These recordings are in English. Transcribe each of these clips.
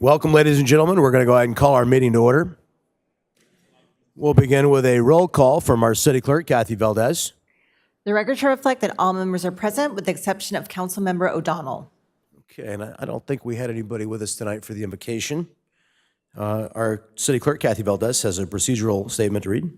Welcome, ladies and gentlemen. We're going to go ahead and call our meeting to order. We'll begin with a roll call from our city clerk, Kathy Valdez. The record should reflect that all members are present with the exception of Councilmember O'Donnell. Okay, and I don't think we had anybody with us tonight for the invocation. Our city clerk, Kathy Valdez, has a procedural statement to read.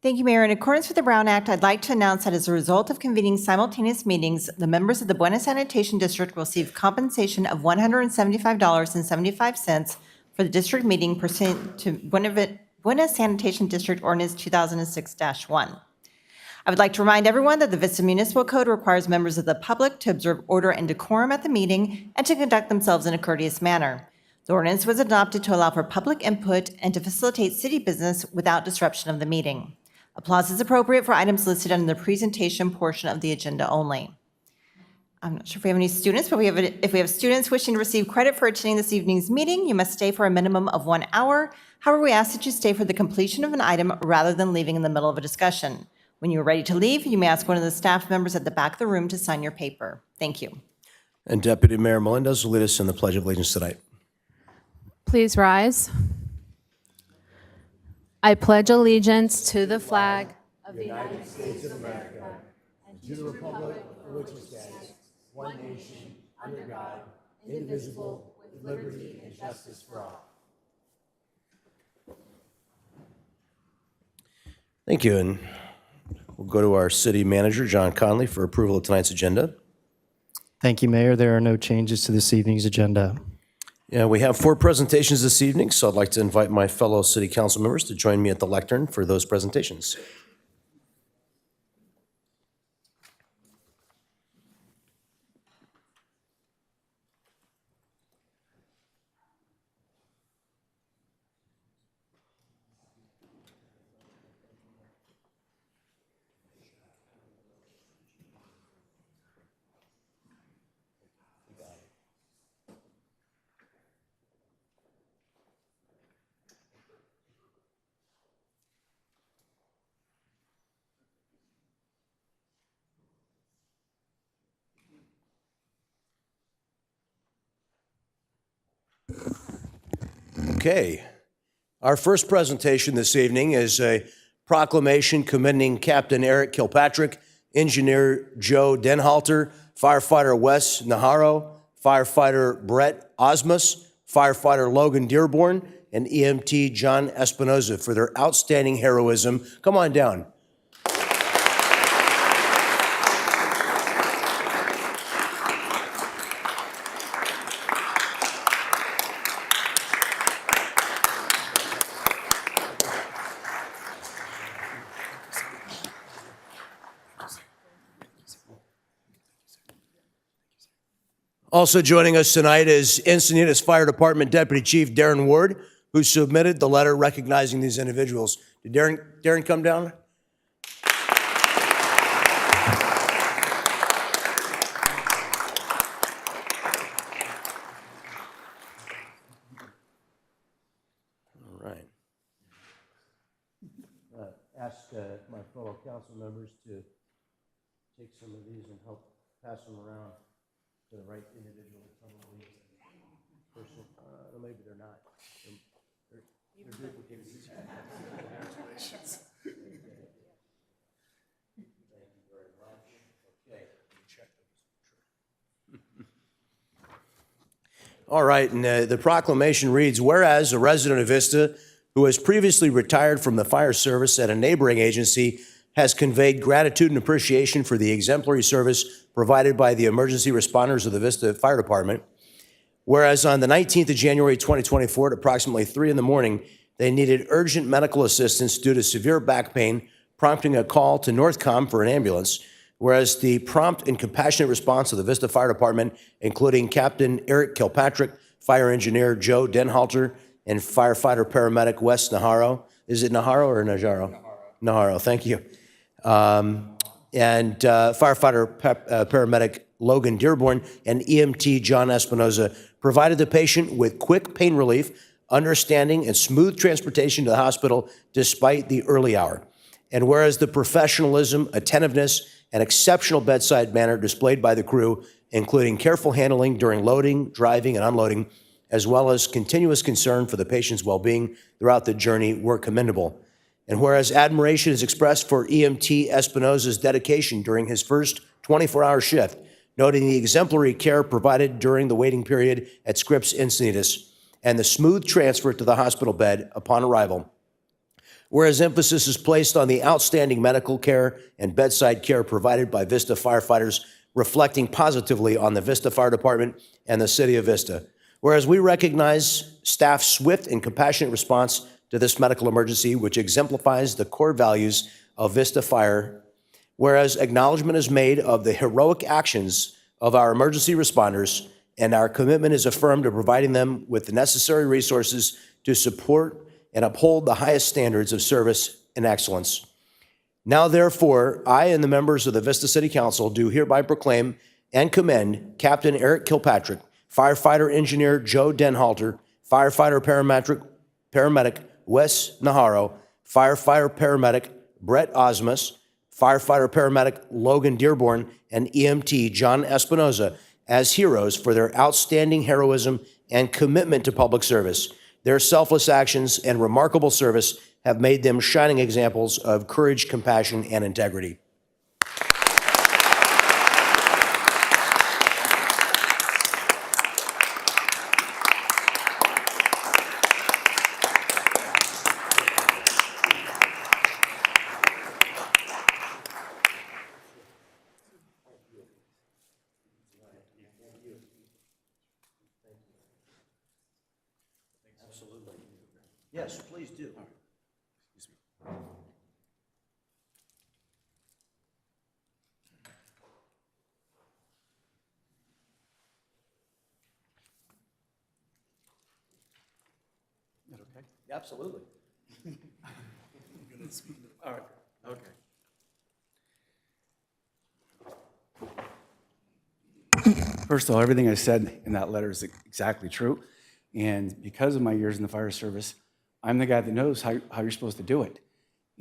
Thank you, Mayor. In accordance with the Brown Act, I'd like to announce that as a result of convening simultaneous meetings, the members of the Buena Sanitation District will receive compensation of $175.75 for the district meeting pursuant to Buena Sanitation District Ordinance 2006-1. I would like to remind everyone that the Vista Municipal Code requires members of the public to observe order and decorum at the meeting and to conduct themselves in a courteous manner. The ordinance was adopted to allow for public input and to facilitate city business without disruption of the meeting. Applause is appropriate for items listed under the presentation portion of the agenda only. I'm not sure if we have any students, but if we have students wishing to receive credit for attending this evening's meeting, you must stay for a minimum of 1 hour. However, we ask that you stay for the completion of an item rather than leaving in the middle of a discussion. When you are ready to leave, you may ask one of the staff members at the back of the room to sign your paper. Thank you. And Deputy Mayor Melendez will lead us in the Pledge of Allegiance tonight. Please rise. I pledge allegiance to the flag of the United States of America and to the republic for which it stands, one nation, under God, indivisible, with liberty and justice for all. Thank you, and we'll go to our city manager, John Conley, for approval of tonight's agenda. Thank you, Mayor. There are no changes to this evening's agenda. Yeah, we have 4 presentations this evening, so I'd like to invite my fellow city council members to join me at the lectern for those presentations. Okay, our first presentation this evening is a proclamation commending Captain Eric Kilpatrick, Engineer Joe Denhalter, Firefighter Wes Naharo, Firefighter Brett Osmus, Firefighter Logan Dearborn, and EMT John Espinoza for their outstanding heroism. Come on down. Also joining us tonight is Encinitas Fire Department Deputy Chief Darren Ward, who submitted the letter recognizing these individuals. Did Darren come down? All right. Ask my fellow council members to take some of these and help pass them around to the right individual. Maybe they're not. They're duplicated. Congratulations. Thank you very much. Okay. All right, and the proclamation reads, whereas a resident of Vista who has previously retired from the fire service at a neighboring agency has conveyed gratitude and appreciation for the exemplary service provided by the emergency responders of the Vista Fire Department. Whereas on the 19th of January, 2024, at approximately 3 in the morning, they needed urgent medical assistance due to severe back pain, prompting a call to Northcom for an ambulance. Whereas the prompt and compassionate response of the Vista Fire Department, including Captain Eric Kilpatrick, Fire Engineer Joe Denhalter, and Firefighter Paramedic Wes Naharo. Is it Naharo or Najaro? Naharo, thank you. And Firefighter Paramedic Logan Dearborn and EMT John Espinoza provided the patient with quick pain relief, understanding, and smooth transportation to the hospital despite the early hour. And whereas the professionalism, attentiveness, and exceptional bedside manner displayed by the crew including careful handling during loading, driving, and unloading, as well as continuous concern for the patient's well-being throughout the journey, were commendable. And whereas admiration is expressed for EMT Espinoza's dedication during his first 24-hour shift, noting the exemplary care provided during the waiting period at Scripps Encinitas and the smooth transfer to the hospital bed upon arrival. Whereas emphasis is placed on the outstanding medical care and bedside care provided by Vista firefighters, reflecting positively on the Vista Fire Department and the City of Vista. Whereas we recognize staff's swift and compassionate response to this medical emergency, which exemplifies the core values of Vista Fire. Whereas acknowledgement is made of the heroic actions of our emergency responders, and our commitment is affirmed to providing them with the necessary resources to support and uphold the highest standards of service and excellence. Now, therefore, I and the members of the Vista City Council do hereby proclaim and commend Captain Eric Kilpatrick, firefighter engineer Joe Denhalter, firefighter paramedic Wes Naharo, firefighter paramedic Brett Osmus, firefighter paramedic Logan Dearborn, and EMT John Espinoza as heroes for their outstanding heroism and commitment to public service. Their selfless actions and remarkable service have made them shining examples of courage, compassion, and integrity. Absolutely. Yes, please do. Is that okay? Absolutely. All right, okay. First of all, everything I said in that letter is exactly true. And because of my years in the fire service, I'm the guy that knows how you're supposed to do it.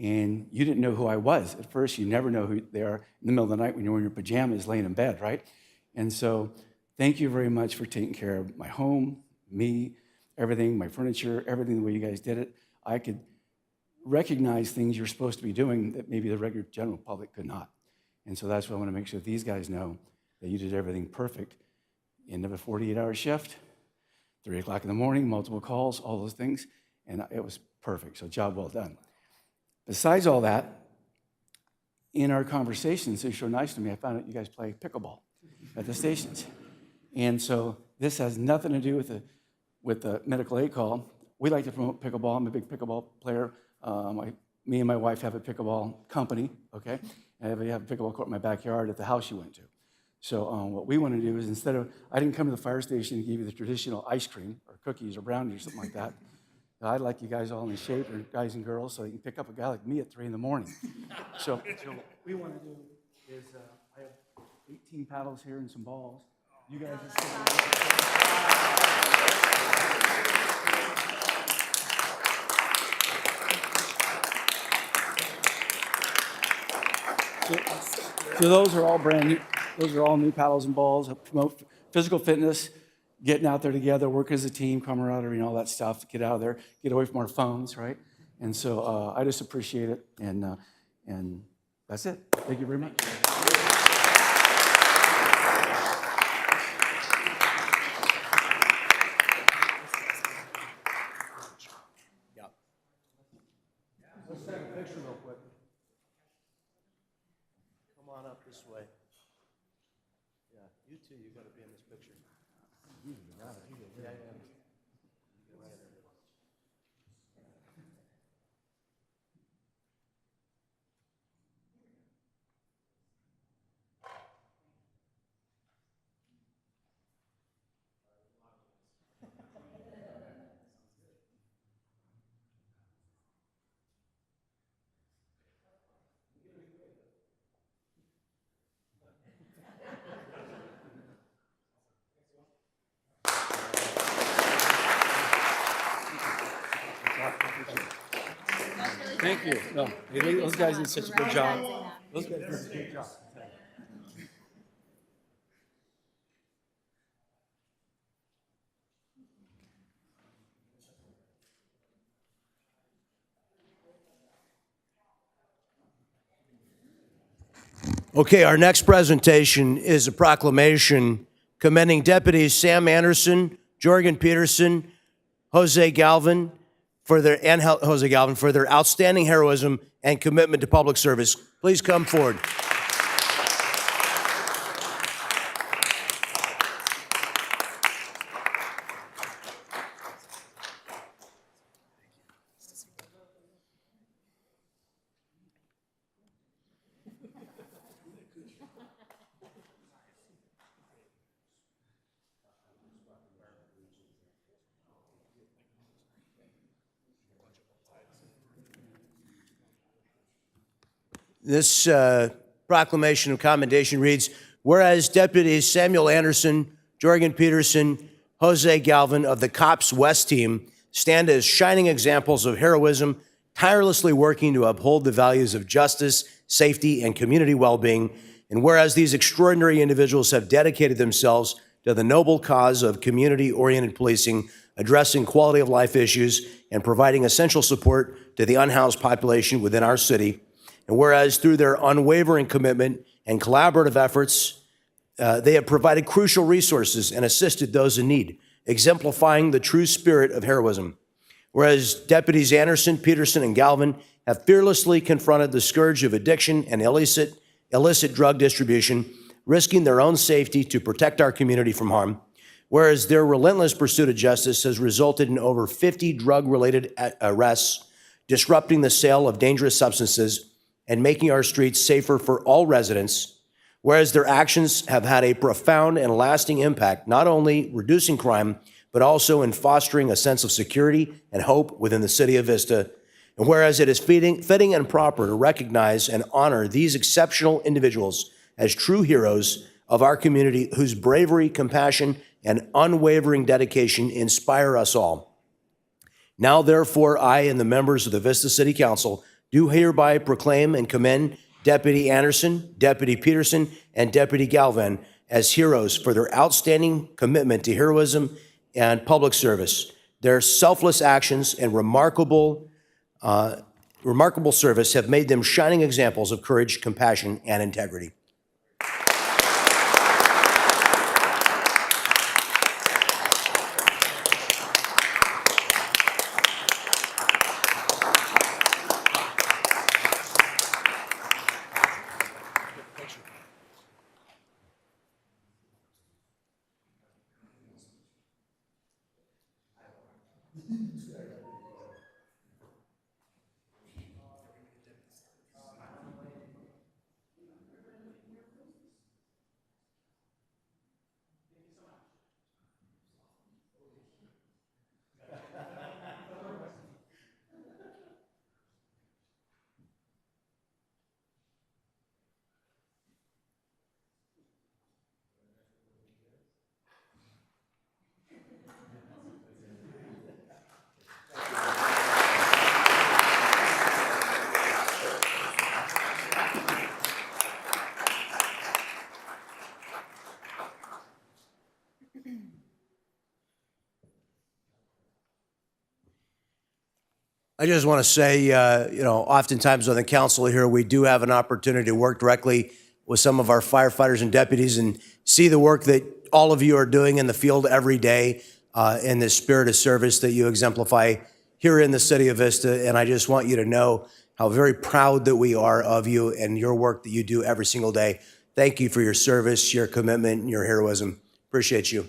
And you didn't know who I was. At first, you never know who they are in the middle of the night when you're in your pajamas laying in bed, right? And so thank you very much for taking care of my home, me, everything, my furniture, everything the way you guys did it. I could recognize things you're supposed to be doing that maybe the regular general public could not. And so that's why I want to make sure that these guys know that you did everything perfect. End of a 48-hour shift, 3 o'clock in the morning, multiple calls, all those things, and it was perfect, so job well done. Besides all that, in our conversations, they're so nice to me, I found out you guys play pickleball at the stations. And so this has nothing to do with the medical aid call. We like to promote pickleball. I'm a big pickleball player. Me and my wife have a pickleball company, okay? And we have a pickleball court in my backyard at the house you went to. So what we want to do is instead of, I didn't come to the fire station to give you the traditional ice cream or cookies or brownies or something like that. I'd like you guys all in shape, or guys and girls, so you can pick up a guy like me at 3 in the morning. So what we want to do is, I have 18 paddles here and some balls. You guys just so those are all brand new. Those are all new paddles and balls. Promote physical fitness, getting out there together, work as a team, camaraderie, and all that stuff. Get out of there, get away from our phones, right? And so I just appreciate it, and that's it. Thank you very much. Let's take a picture real quick. Come on up this way. Yeah, you too, you got to be in this picture. Yeah, yeah. Thank you. No, those guys did such a good job. Those guys did a good job. Okay, our next presentation is a proclamation commending deputies Sam Anderson, Jorgen Peterson, Jose Galvin for their outstanding heroism and commitment to public service. Please come forward. This proclamation of commendation reads, whereas deputies Samuel Anderson, Jorgen Peterson, Jose Galvin of the COPS West team stand as shining examples of heroism, tirelessly working to uphold the values of justice, safety, and community well-being. And whereas these extraordinary individuals have dedicated themselves to the noble cause of community-oriented policing, addressing quality of life issues, and providing essential support to the unhoused population within our city. And whereas through their unwavering commitment and collaborative efforts, they have provided crucial resources and assisted those in need, exemplifying the true spirit of heroism. Whereas deputies Anderson, Peterson, and Galvin have fearlessly confronted the scourge of addiction and illicit drug distribution, risking their own safety to protect our community from harm. Whereas their relentless pursuit of justice has resulted in over 50 drug-related arrests, disrupting the sale of dangerous substances, and making our streets safer for all residents, whereas their actions have had a profound and lasting impact, not only reducing crime, but also in fostering a sense of security and hope within the city of Vista. And whereas it is fitting and proper to recognize and honor these exceptional individuals as true heroes of our community whose bravery, compassion, and unwavering dedication inspire us all. Now, therefore, I and the members of the Vista City Council do hereby proclaim and commend Deputy Anderson, Deputy Peterson, and Deputy Galvin as heroes for their outstanding commitment to heroism and public service. Their selfless actions and remarkable service have made them shining examples of courage, compassion, and integrity. I just want to say, oftentimes on the council here, we do have an opportunity to work directly with some of our firefighters and deputies and see the work that all of you are doing in the field every day in the spirit of service that you exemplify here in the city of Vista. And I just want you to know how very proud that we are of you and your work that you do every single day. Thank you for your service, your commitment, and your heroism. Appreciate you.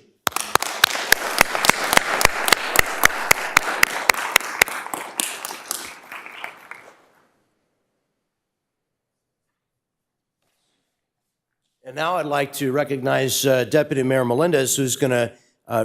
And now I'd like to recognize Deputy Mayor Melendez, who's going to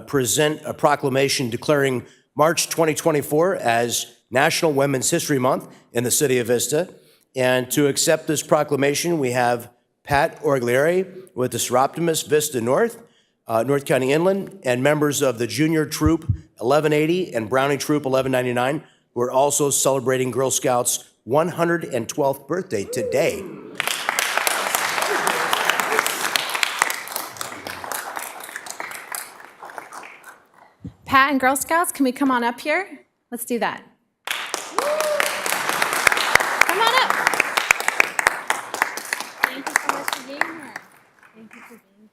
present a proclamation declaring March 2024 as National Women's History Month in the city of Vista. And to accept this proclamation, we have Pat Orglieri with the Seroptimus Vista North, North County Inland, and members of the Junior Troop 1180 and Brownie Troop 1199, who are also celebrating Girl Scouts' 112th birthday today. Pat and Girl Scouts, can we come on up here? Let's do that. Come on up. Thank you so much. being here. Thank you for being here.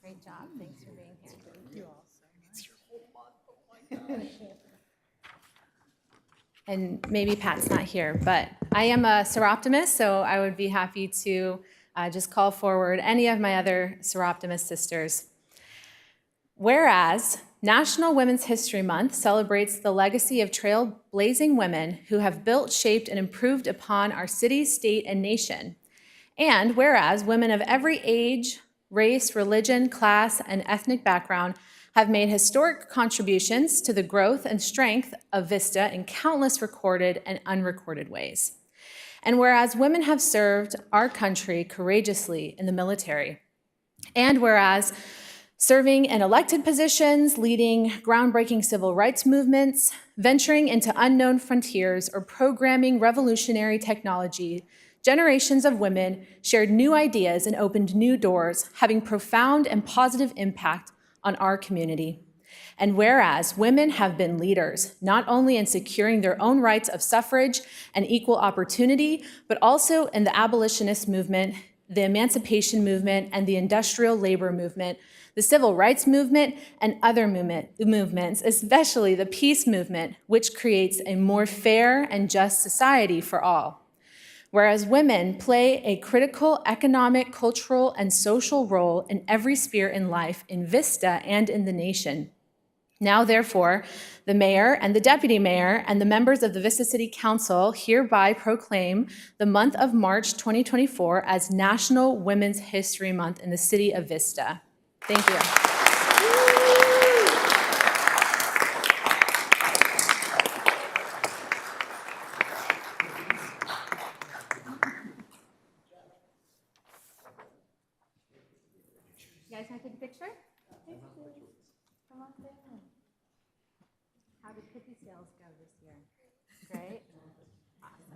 Great job. Thanks for being here. Thank you all so much. It's your whole month. Oh my gosh. And maybe Pat's not here, but I am a Seroptimist, so I would be happy to just call forward any of my other Seroptimist sisters. Whereas National Women's History Month celebrates the legacy of trailblazing women who have built, shaped, and improved upon our city, state, and nation. And whereas women of every age, race, religion, class, and ethnic background have made historic contributions to the growth and strength of Vista in countless recorded and unrecorded ways. And whereas women have served our country courageously in the military, and whereas serving in elected positions, leading groundbreaking civil rights movements, venturing into unknown frontiers, or programming revolutionary technology, generations of women shared new ideas and opened new doors, having profound and positive impact on our community. And whereas women have been leaders, not only in securing their own rights of suffrage and equal opportunity, but also in the abolitionist movement, the emancipation movement, and the industrial labor movement, the civil rights movement, and other movements, especially the peace movement, which creates a more fair and just society for all. Whereas women play a critical economic, cultural, and social role in every sphere in life, in Vista and in the nation. Now, therefore, the mayor and the deputy mayor and the members of the Vista City Council hereby proclaim the month of March 2024 as National Women's History Month in the city of Vista. Thank you. You guys want to take a picture? Thank you. Come on down. How did cookie sales go this year? Great? Awesome.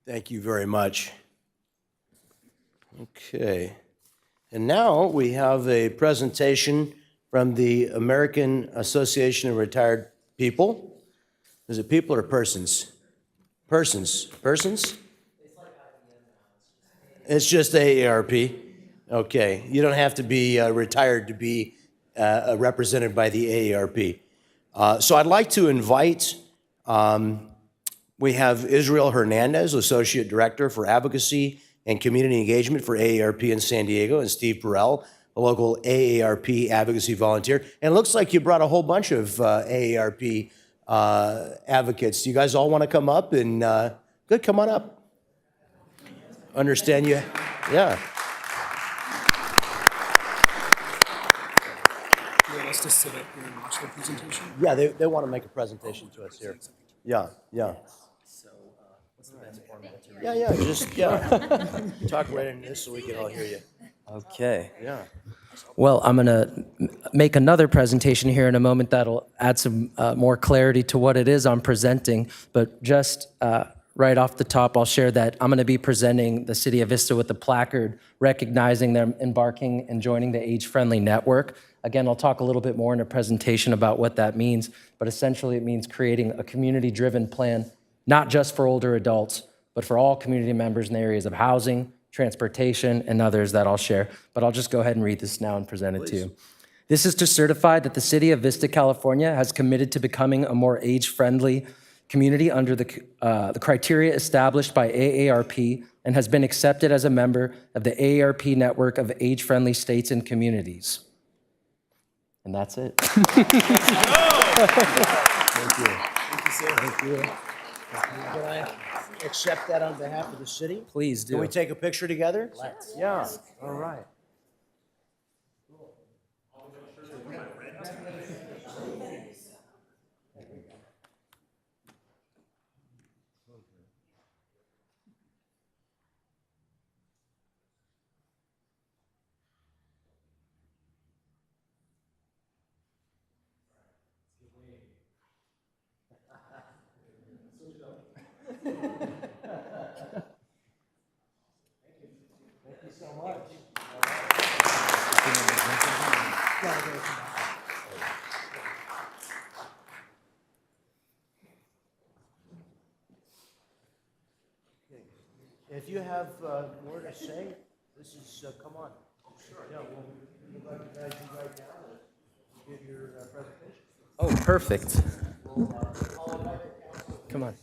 Thank you very much. Okay. And now we have a presentation from the American Association of Retired People. Is it people or persons? Persons. Persons? It's just AARP. Okay. You don't have to be retired to be represented by the AARP. So I'd like to invite, we have Israel Hernandez, Associate Director for Advocacy and Community Engagement for AARP in San Diego, and Steve Burrell, a local AARP advocacy volunteer. And it looks like you brought a whole bunch of AARP advocates. Do you guys all want to come up? And good, come on up. Understand you? Yeah. You want us to sit up here and watch the presentation? Yeah, they want to make a presentation to us here. Yeah, yeah. So, what's the best format to Yeah, just, talk right into this so we can all hear you. Okay. Yeah. Well, I'm going to make another presentation here in a moment that'll add some more clarity to what it is I'm presenting. But just right off the top, I'll share that I'm going to be presenting the City of Vista with a placard recognizing them embarking and joining the Age-Friendly Network. Again, I'll talk a little bit more in a presentation about what that means, but essentially it means creating a community-driven plan, not just for older adults, but for all community members in the areas of housing, transportation, and others that I'll share. But I'll just go ahead and read this now and present it to you. This is to certify that the City of Vista, California has committed to becoming a more age-friendly community under the criteria established by AARP and has been accepted as a member of the AARP network of age-friendly states and communities. And that's it. Thank you. Thank you. Can I accept that on behalf of the city? Please do. Can we take a picture together? Let's. Yeah, all right. If you have more to say, this is, come on. Sure. Yeah, we'll recognize you right now and give your presentation. Oh, perfect. Come on.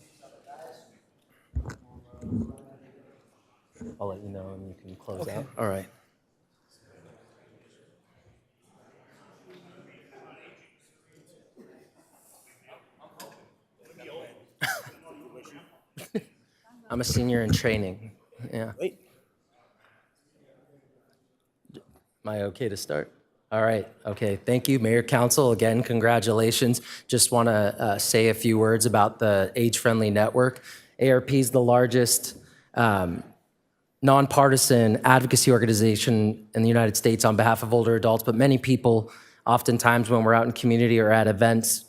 I'll let you know and you can close out. All right. I'm a senior in training. Yeah. Wait. Am I okay to start? All right. Okay. Thank you, Mayor, Council. Again, congratulations. Just want to say a few words about the Age-Friendly Network. ARP is the largest nonpartisan advocacy organization in the United States on behalf of older adults, but many people, oftentimes when we're out in community or at events,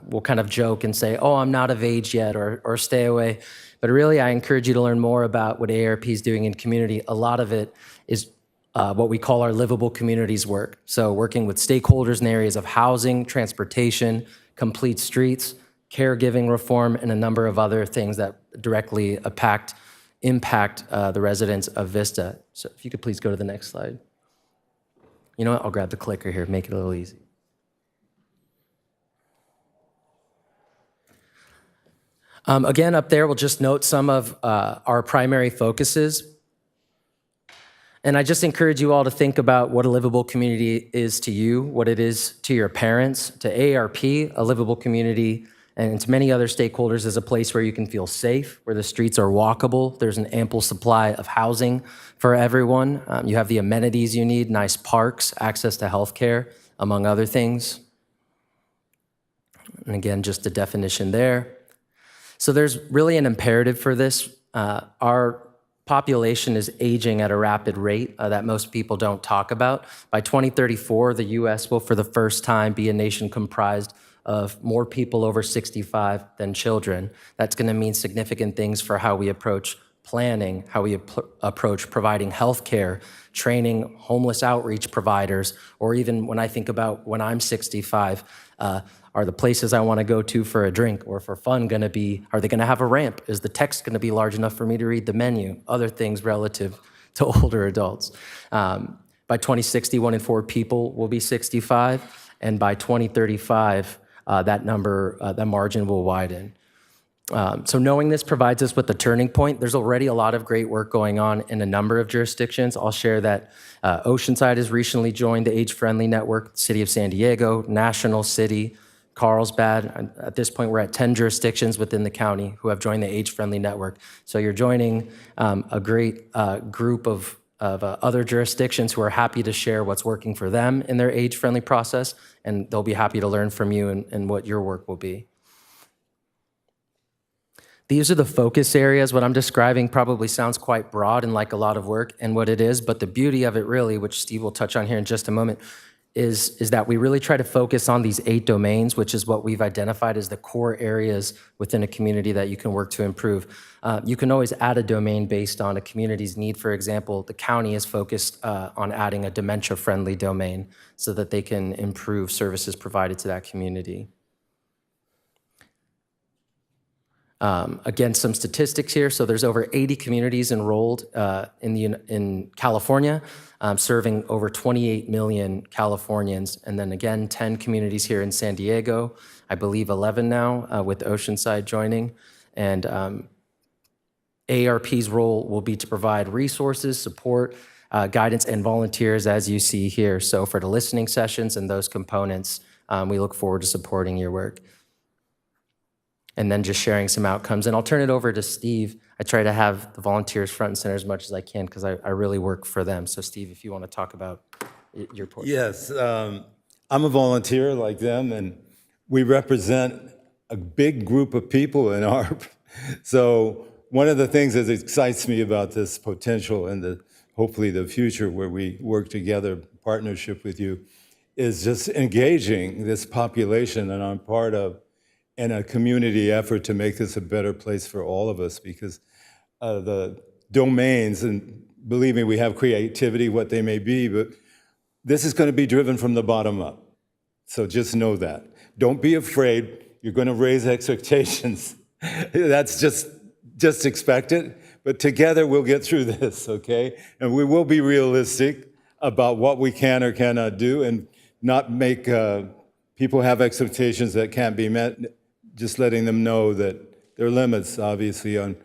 will kind of joke and say, oh, I'm not of age yet, or stay away. But really, I encourage you to learn more about what AARP is doing in community. A lot of it is what we call our livable communities work. So working with stakeholders in the areas of housing, transportation, complete streets, caregiving reform, and a number of other things that directly impact the residents of Vista. So if you could please go to the next slide. You know what? I'll grab the clicker here, make it a little easy. Again, up there, we'll just note some of our primary focuses. And I just encourage you all to think about what a livable community is to you, what it is to your parents, to AARP, a livable community, and to many other stakeholders is a place where you can feel safe, where the streets are walkable. There's an ample supply of housing for everyone. You have the amenities you need, nice parks, access to healthcare, among other things. And again, just a definition there. So there's really an imperative for this. Our population is aging at a rapid rate that most people don't talk about. By 2034, the US will for the first time be a nation comprised of more people over 65 than children. That's going to mean significant things for how we approach planning, how we approach providing healthcare, training homeless outreach providers, or even when I think about when I'm 65, are the places I want to go to for a drink or for fun going to be, are they going to have a ramp? Is the text going to be large enough for me to read the menu? Other things relative to older adults. By 2060, 1 in 4 people will be 65, and by 2035, that number, that margin will widen. So knowing this provides us with a turning point. There's already a lot of great work going on in a number of jurisdictions. I'll share that Oceanside has recently joined the Age-Friendly Network, City of San Diego, National City, Carlsbad. At this point, we're at 10 jurisdictions within the county who have joined the Age-Friendly Network. So you're joining a great group of other jurisdictions who are happy to share what's working for them in their age-friendly process, and they'll be happy to learn from you and what your work will be. These are the focus areas. What I'm describing probably sounds quite broad and like a lot of work, and what it is, but the beauty of it really, which Steve will touch on here in just a moment, is that we really try to focus on these 8 domains, which is what we've identified as the core areas within a community that you can work to improve. You can always add a domain based on a community's need. For example, the county is focused on adding a dementia-friendly domain so that they can improve services provided to that community. Again, some statistics here. So there's over 80 communities enrolled in California, serving over 28 million Californians. And then again, 10 communities here in San Diego, I believe 11 now, with Oceanside joining. And AARP's role will be to provide resources, support, guidance, and volunteers, as you see here. So for the listening sessions and those components, we look forward to supporting your work. And then just sharing some outcomes. And I'll turn it over to Steve. I try to have the volunteers front and center as much as I can because I really work for them. So Steve, if you want to talk about your portion. Yes, I'm a volunteer like them, and we represent a big group of people in ARP. So one of the things that excites me about this potential and hopefully the future where we work together, partnership with you, is just engaging this population, and I'm part of in a community effort to make this a better place for all of us, because the domains, and believe me, we have creativity, what they may be, but this is going to be driven from the bottom up. So just know that. Don't be afraid. You're going to raise expectations. That's just expect it. But together we'll get through this, okay? And we will be realistic about what we can or cannot do and not make people have expectations that can't be met, just letting them know that there are limits, obviously, on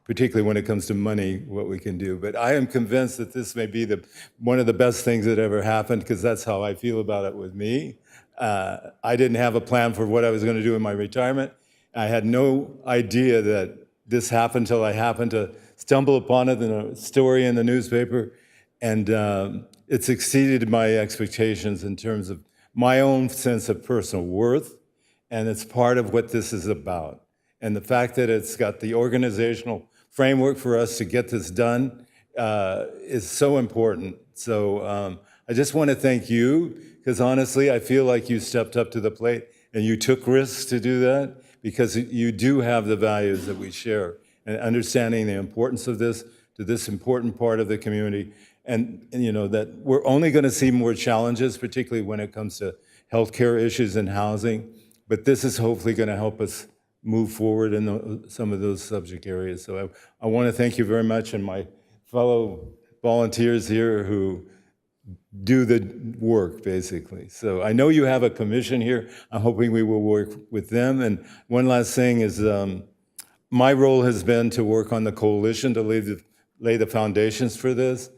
particularly when it comes to money, what we can do. But I am convinced that this may be one of the best things that ever happened, because that's how I feel about it with me. I didn't have a plan for what I was going to do in my retirement. I had no idea that this happened until I happened to stumble upon it in a story in the newspaper. And it's exceeded my expectations in terms of my own sense of personal worth. And it's part of what this is about. And the fact that it's got the organizational framework for us to get this done is so important. So I just want to thank you, because honestly, I feel like you stepped up to the plate and you took risks to do that, because you do have the values that we share, and understanding the importance of this to this important part of the community. And you know, that we're only going to see more challenges, particularly when it comes to healthcare issues and housing. But this is hopefully going to help us move forward in some of those subject areas. So I want to thank you very much, and my fellow volunteers here who do the work, basically. So I know you have a commission here. I'm hoping we will work with them. And one last thing is my role has been to work on the coalition to lay the foundations for this.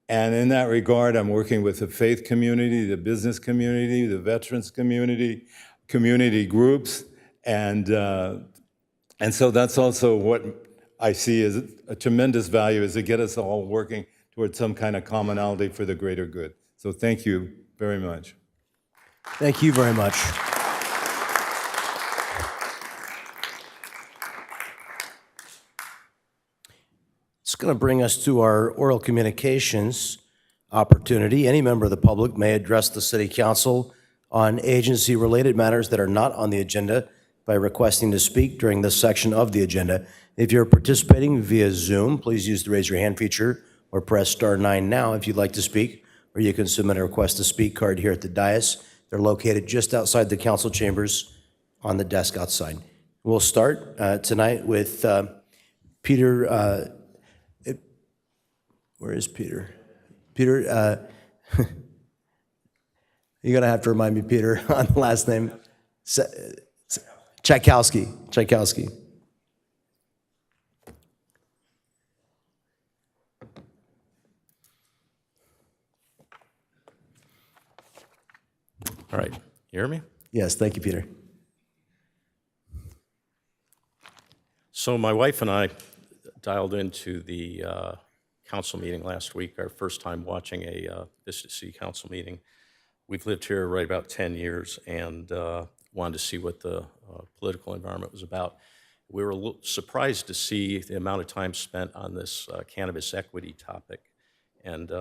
And in that regard, I'm working with the faith community, the business community, the veterans community, community groups. And so that's also what I see as a tremendous value, is to get us all working towards some kind of commonality for the greater good. So thank you very much. Thank you very much. It's going to bring us to our oral communications opportunity. Any member of the public may address the City Council on agency-related matters that are not on the agenda by requesting to speak during this section of the agenda. If you're participating via Zoom, please use the raise your hand feature or press *9 now if you'd like to speak, or you can submit a request to speak card here at the dais. They're located just outside the council chambers on the desk outside. We'll start tonight with Peter. Where is Peter? Peter, you're going to have to remind me, Peter, on the last name. Tchaikovsky. All right, you hear me? Yes, thank you, Peter. So my wife and I dialed into the council meeting last week, our first time watching a Vista City Council meeting. We've lived here right about 10 years and wanted to see what the political environment was about. We were a little surprised to see the amount of time spent on this cannabis equity topic, and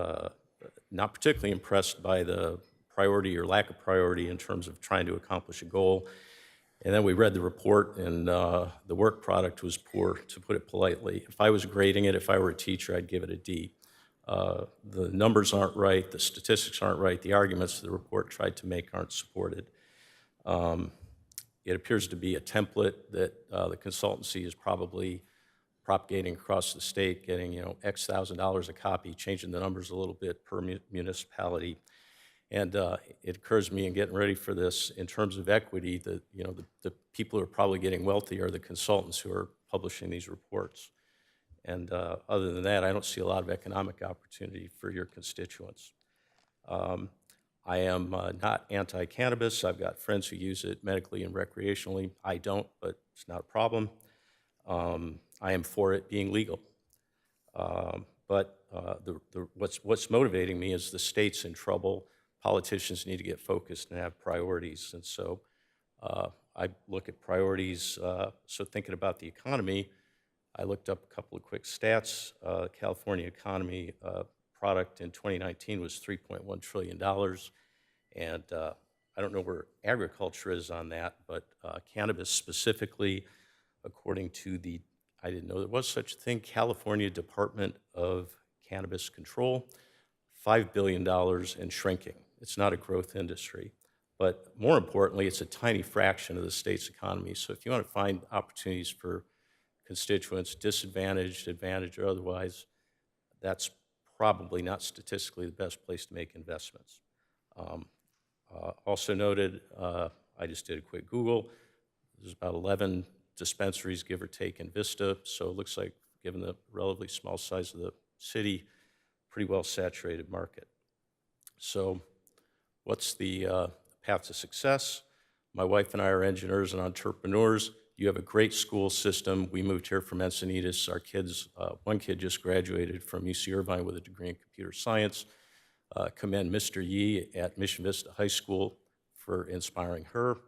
not particularly impressed by the priority or lack of priority in terms of trying to accomplish a goal. And then we read the report, and the work product was poor, to put it politely. If I was grading it, if I were a teacher, I'd give it a D. The numbers aren't right, the statistics aren't right, the arguments the report tried to make aren't supported. It appears to be a template that the consultancy is probably propagating across the state, getting X $1,000s a copy, changing the numbers a little bit per municipality. And it occurs to me in getting ready for this, in terms of equity, that the people who are probably getting wealthy are the consultants who are publishing these reports. And other than that, I don't see a lot of economic opportunity for your constituents. I am not anti-cannabis. I've got friends who use it medically and recreationally. I don't, but it's not a problem. I am for it being legal. But what's motivating me is the state's in trouble. Politicians need to get focused and have priorities. And so I look at priorities. So thinking about the economy, I looked up a couple of quick stats. California economy product in 2019 was $3.1 trillion. And I don't know where agriculture is on that, but cannabis specifically, according to I didn't know there was such a thing, California Department of cannabis control, $5 billion and shrinking. It's not a growth industry. But more importantly, it's a tiny fraction of the state's economy. So if you want to find opportunities for constituents, disadvantaged, advantaged, or otherwise, that's probably not statistically the best place to make investments. Also noted, I just did a quick Google. There's about 11 dispensaries, give or take, in Vista. So it looks like, given the relatively small size of the city, pretty well saturated market. So what's the path to success? My wife and I are engineers and entrepreneurs. You have a great school system. We moved here from Encinitas. Our kids, one kid just graduated from UC Irvine with a degree in computer science. Commend Mr. Yee at Mission Vista High School for inspiring her.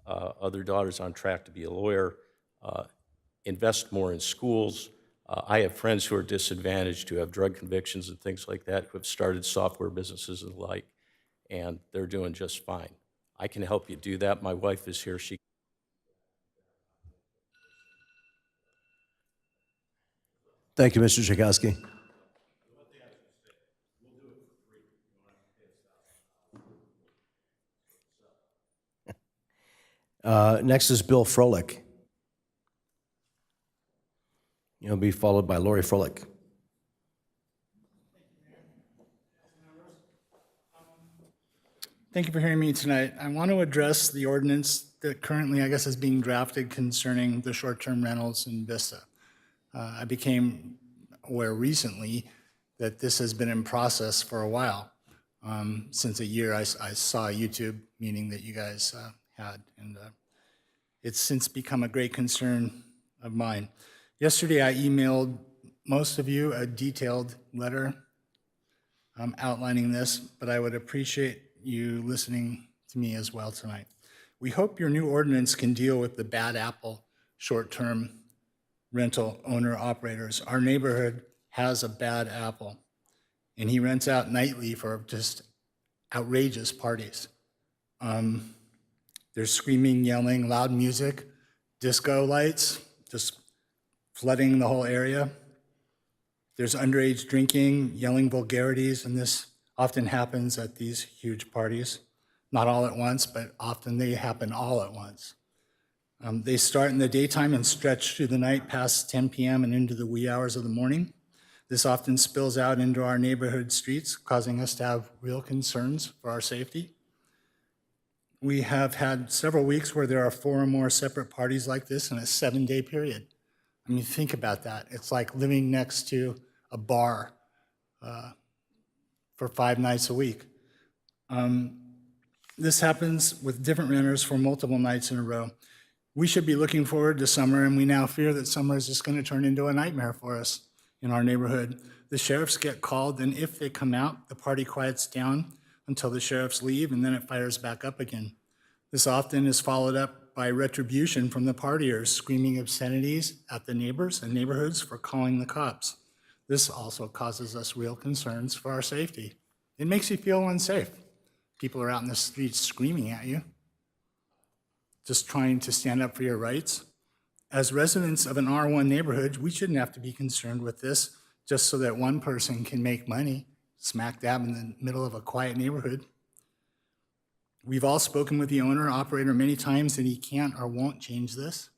Other daughters on track to be a lawyer. Invest more in schools. I have friends who are disadvantaged, who have drug convictions and things like that, who have started software businesses and the like, and they're doing just fine. I can help you do that. My wife is here. She Thank you, Mr. Tchaikovsky. Next is Bill Froelich. He'll be followed by Lori Froelich. Thank you for hearing me tonight. I want to address the ordinance that currently, I guess, is being drafted concerning the short-term rentals in Vista. I became aware recently that this has been in process for a while. Since a year, I saw a YouTube meeting that you guys had, and it's since become a great concern of mine. Yesterday, I emailed most of you a detailed letter outlining this, but I would appreciate you listening to me as well tonight. We hope your new ordinance can deal with the bad apple short-term rental owner-operators. Our neighborhood has a bad apple, and he rents out nightly for just outrageous parties. There's screaming, yelling, loud music, disco lights, just flooding the whole area. There's underage drinking, yelling vulgarities, and this often happens at these huge parties. Not all at once, but often they happen all at once. They start in the daytime and stretch through the night past 10 p.m. and into the wee hours of the morning. This often spills out into our neighborhood streets, causing us to have real concerns for our safety. We have had several weeks where there are 4 or more separate parties like this in a 7-day period. I mean, think about that. It's like living next to a bar for 5 nights a week. This happens with different renters for multiple nights in a row. We should be looking forward to summer, and we now fear that summer is just going to turn into a nightmare for us in our neighborhood. The sheriffs get called, and if they come out, the party quiets down until the sheriffs leave, and then it fires back up again. This often is followed up by retribution from the partiers, screaming obscenities at the neighbors and neighborhoods for calling the cops. This also causes us real concerns for our safety. It makes you feel unsafe. People are out in the streets screaming at you, just trying to stand up for your rights. As residents of an R1 neighborhood, we shouldn't have to be concerned with this just so that one person can make money smack dab in the middle of a quiet neighborhood. We've all spoken with the owner-operator many times, and he can't or won't change this.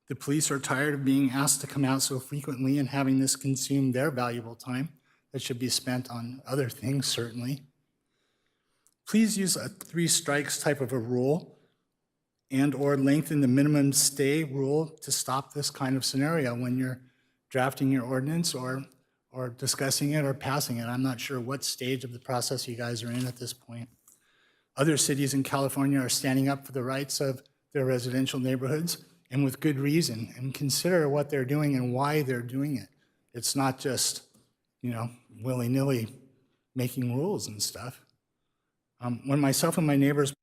The police are tired of being asked to come out so frequently and having this consume their valuable time that should be spent on other things, certainly. Please use a 3 strikes type of a rule and or lengthen the minimum stay rule to stop this kind of scenario when you're drafting your ordinance or discussing it or passing it. I'm not sure what stage of the process you guys are in at this point. Other cities in California are standing up for the rights of their residential neighborhoods, and with good reason, and consider what they're doing and why they're doing it. It's not just, willy-nilly making rules and stuff. When myself and my neighbors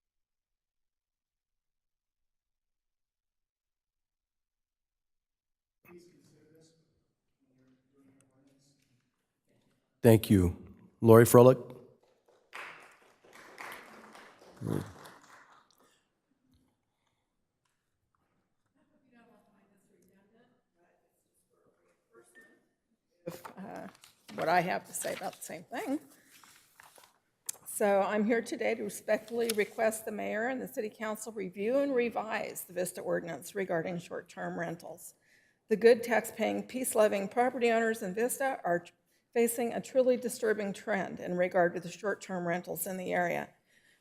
Thank you. Lori Froelich? what I have to say about the same thing. So I'm here today to respectfully request the mayor and the city council review and revise the Vista ordinance regarding short-term rentals. The good tax-paying, peace-loving property owners in Vista are facing a truly disturbing trend in regard to the short-term rentals in the area.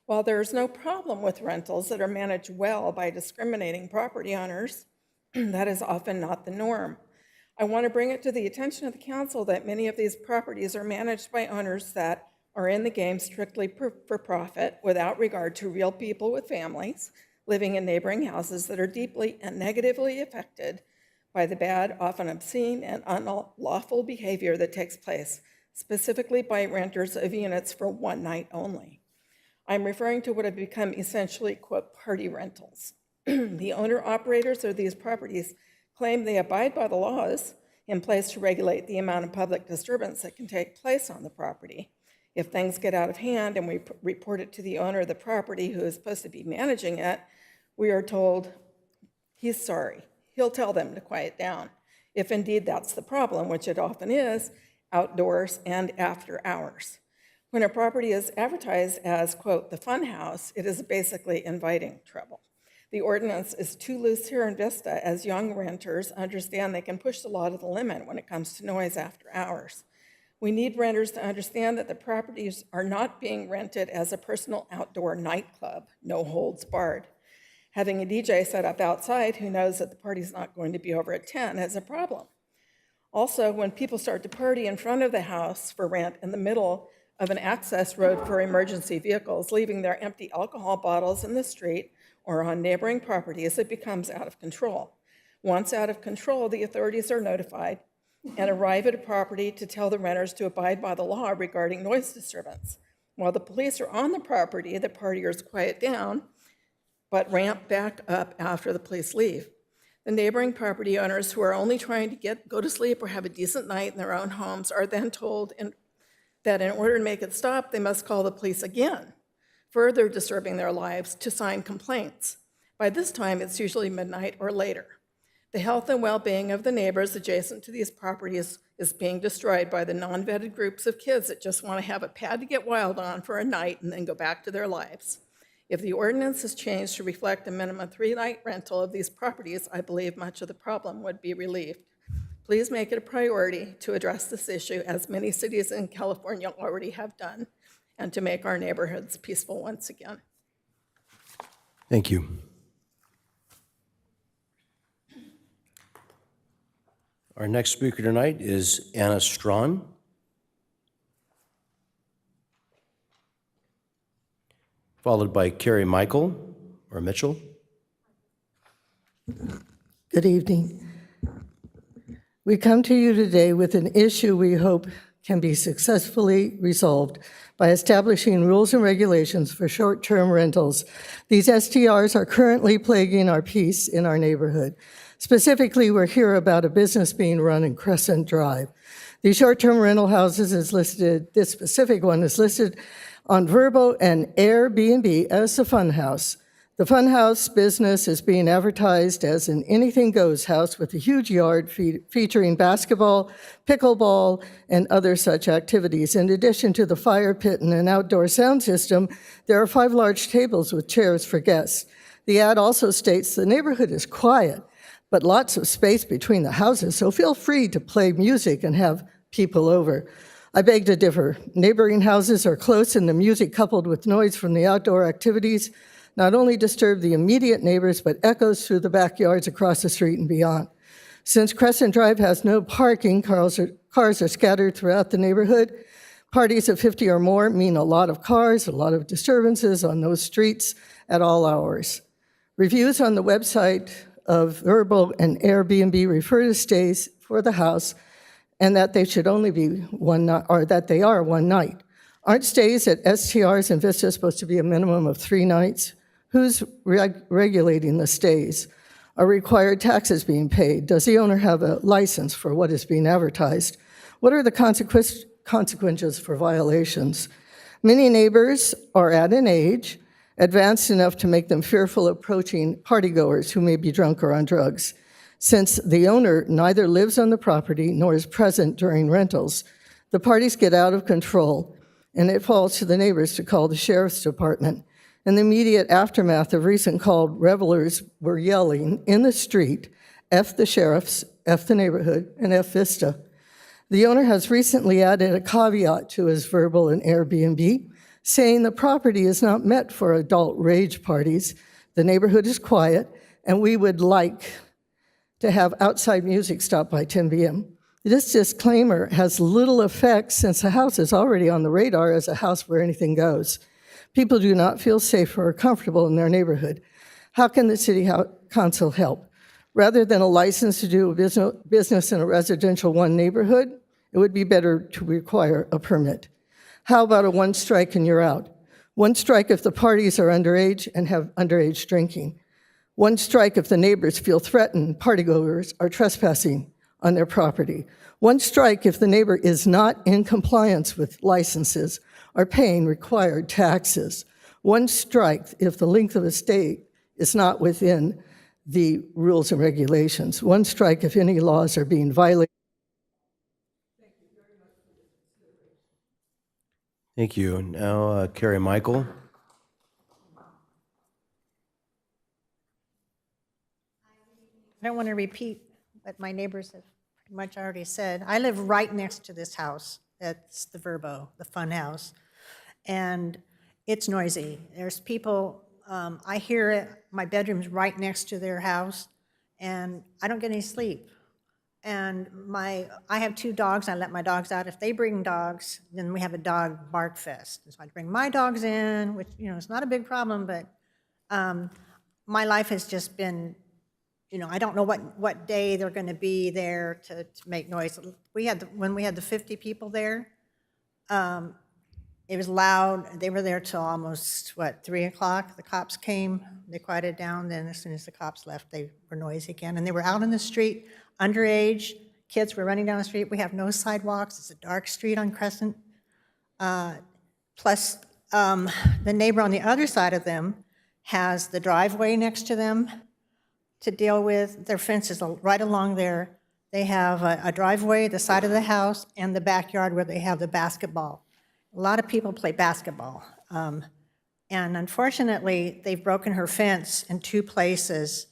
While there is no problem with rentals that are managed well by discriminating property owners, that is often not the norm. I want to bring it to the attention of the council that many of these properties are managed by owners that are in the game strictly for profit without regard to real people with families living in neighboring houses that are deeply and negatively affected by the bad, often obscene, and unlawful behavior that takes place, specifically by renters of units for one night only. I'm referring to what have become essentially, quote, party rentals. The owner-operators of these properties claim they abide by the laws in place to regulate the amount of public disturbance that can take place on the property. If things get out of hand and we report it to the owner of the property who is supposed to be managing it, we are told he's sorry. He'll tell them to quiet down. If indeed that's the problem, which it often is, outdoors and after hours. When a property is advertised as, quote, the fun house, it is basically inviting trouble. The ordinance is too loose here in Vista, as young renters understand they can push the law to the limit when it comes to noise after hours. We need renters to understand that the properties are not being rented as a personal outdoor nightclub, no holds barred. Having a DJ set up outside who knows that the party's not going to be over at 10 is a problem. Also, when people start to party in front of the house for rent in the middle of an access road for emergency vehicles, leaving their empty alcohol bottles in the street or on neighboring properties, it becomes out of control. Once out of control, the authorities are notified and arrive at a property to tell the renters to abide by the law regarding noise disturbance. While the police are on the property, the partiers quiet down, but ramp back up after the police leave. The neighboring property owners who are only trying to go to sleep or have a decent night in their own homes are then told that in order to make it stop, they must call the police again, further disturbing their lives to sign complaints. By this time, it's usually midnight or later. The health and well-being of the neighbors adjacent to these properties is being destroyed by the non-vetted groups of kids that just want to have a pad to get wild on for a night and then go back to their lives. If the ordinance is changed to reflect a minimum 3-night rental of these properties, I believe much of the problem would be relieved. Please make it a priority to address this issue, as many cities in California already have done, and to make our neighborhoods peaceful once again. Thank you. Our next speaker tonight is Anna Strawn. Followed by Carrie Mitchell. Good evening. We come to you today with an issue we hope can be successfully resolved by establishing rules and regulations for short-term rentals. These STRs are currently plaguing our peace in our neighborhood. Specifically, we're here about a business being run in Crescent Drive. These short-term rental houses is listed, this specific one is listed on Vrbo and Airbnb as a fun house. The fun house business is being advertised as an anything-goes house with a huge yard featuring basketball, pickleball, and other such activities. In addition to the fire pit and an outdoor sound system, there are 5 large tables with chairs for guests. The ad also states the neighborhood is quiet, but lots of space between the houses, so feel free to play music and have people over. I beg to differ. Neighboring houses are close, and the music coupled with noise from the outdoor activities not only disturb the immediate neighbors, but echoes through the backyards across the street and beyond. Since Crescent Drive has no parking, cars are scattered throughout the neighborhood. Parties of 50 or more mean a lot of cars, a lot of disturbances on those streets at all hours. Reviews on the website of Vrbo and Airbnb refer to stays for the house and that they should only be one night, or that they are one night. Aren't stays at STRs and Vista supposed to be a minimum of 3 nights? Who's regulating the stays? Are required taxes being paid? Does the owner have a license for what is being advertised? What are the consequences for violations? Many neighbors are at an age advanced enough to make them fearful of approaching partygoers who may be drunk or on drugs. Since the owner neither lives on the property nor is present during rentals, The parties get out of control, and it falls to the neighbors to call the sheriff's department. In the immediate aftermath of recent called, revelers were yelling in the street, F the sheriffs, F the neighborhood, and F Vista. The owner has recently added a caveat to his verbal and Airbnb, saying the property is not meant for adult rage parties. The neighborhood is quiet, and we would like to have outside music stop by 10 p.m. This disclaimer has little effect since the house is already on the radar as a house where anything goes. People do not feel safe or comfortable in their neighborhood. How can the city council help? Rather than a license to do business in a residential one neighborhood, it would be better to require a permit. How about a one strike and you're out? One strike if the parties are underage and have underage drinking. One strike if the neighbors feel threatened, partygoers are trespassing on their property. One strike if the neighbor is not in compliance with licenses or paying required taxes. One strike if the length of a stay is not within the rules and regulations. One strike if any laws are being violated. Thank you. Now, Carrie Michael. I don't want to repeat what my neighbors have pretty much already said. I live right next to this house. It's the Verbo, the fun house. And it's noisy. There's people, I hear it, my bedroom's right next to their house, and I don't get any sleep. And I have 2 dogs. I let my dogs out. If they bring dogs, then we have a dog bark fest. And so I bring my dogs in, which, it's not a big problem, but my life has just been, I don't know what day they're going to be there to make noise. When we had the 50 people there, it was loud. They were there till almost, 3 o'clock. The cops came. They quieted down. Then as soon as the cops left, they were noisy again. And they were out in the street, underage. Kids were running down the street. We have no sidewalks. It's a dark street on Crescent. Plus, the neighbor on the other side of them has the driveway next to them to deal with. Their fence is right along there. They have a driveway, the side of the house, and the backyard where they have the basketball. A lot of people play basketball. And unfortunately, they've broken her fence in 2 places,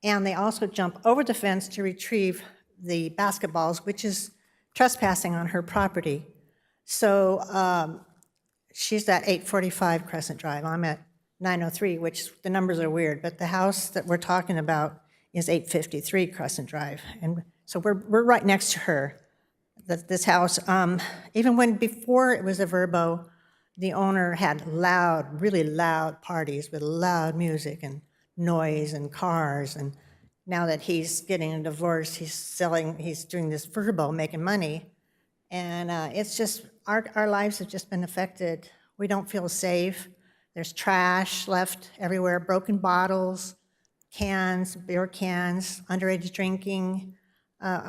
and they also jump over the fence to retrieve the basketballs, which is trespassing on her property. So she's at 845 Crescent Drive. I'm at 903, which the numbers are weird, but the house that we're talking about is 853 Crescent Drive. And so we're right next to her, this house. Even before it was a Verbo, the owner had really loud parties with loud music and noise and cars. And now that he's getting a divorce, he's doing this Verbo, making money. And it's just, our lives have just been affected. We don't feel safe. There's trash left everywhere, broken bottles, cans, beer cans, underage drinking.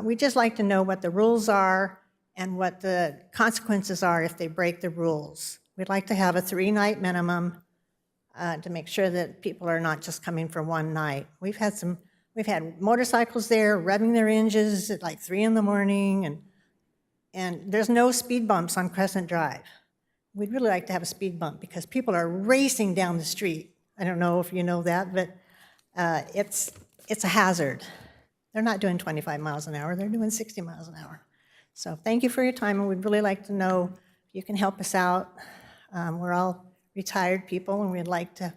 We'd just like to know what the rules are and what the consequences are if they break the rules. We'd like to have a 3-night minimum to make sure that people are not just coming for one night. We've had motorcycles there revving their engines at like 3 in the morning, and there's no speed bumps on Crescent Drive. We'd really like to have a speed bump because people are racing down the street. I don't know if you know that, but it's a hazard. They're not doing 25 miles an hour, they're doing 60 miles an hour. So thank you for your time, and we'd really like to know if you can help us out. We're all retired people, and we'd like to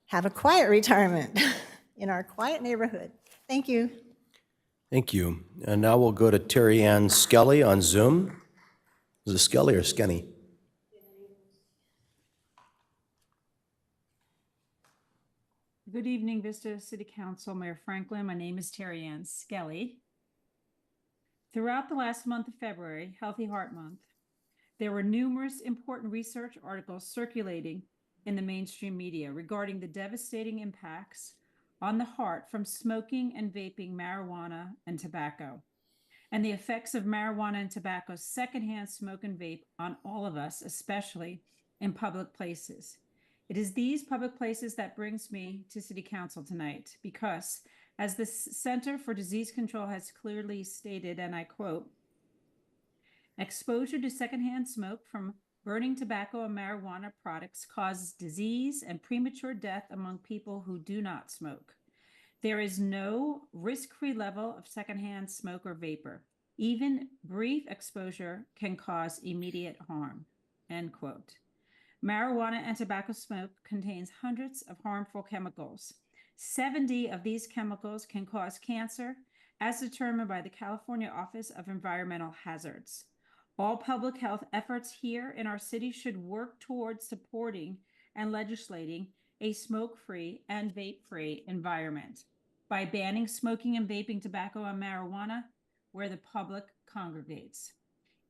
have a quiet retirement in our quiet neighborhood. Thank you. Thank you. And now we'll go to Terry Ann Skelly on Zoom. Is it Skelly or Skenny? Good evening, Vista City Council, Mayor Franklin. My name is Terry Ann Skelly. Throughout the last month of February, Healthy Heart Month, there were numerous important research articles circulating in the mainstream media regarding the devastating impacts on the heart from smoking and vaping marijuana and tobacco, and the effects of marijuana and tobacco's secondhand smoke and vape on all of us, especially in public places. It is these public places that brings me to City Council tonight because, as the Center for Disease Control has clearly stated, and I quote, Exposure to secondhand smoke from burning tobacco and marijuana products causes disease and premature death among people who do not smoke. There is no risk-free level of secondhand smoke or vapor. Even brief exposure can cause immediate harm." End quote. Marijuana and tobacco smoke contains hundreds of harmful chemicals. 70 of these chemicals can cause cancer, as determined by the California Office of Environmental Hazards. All public health efforts here in our city should work towards supporting and legislating a smoke-free and vape-free environment by banning smoking and vaping tobacco and marijuana where the public congregates.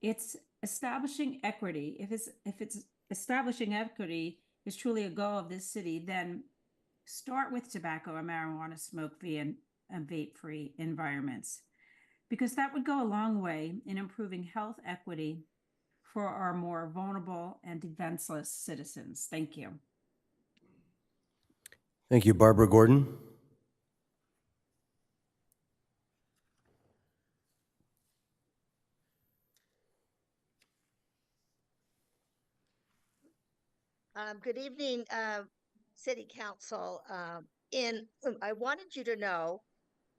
It's establishing equity. If it's establishing equity is truly a goal of this city, then start with tobacco and marijuana smoke-free and vape-free environments, because that would go a long way in improving health equity for our more vulnerable and defenseless citizens. Thank you. Thank you, Barbara Gordon. Good evening, City Council. I wanted you to know,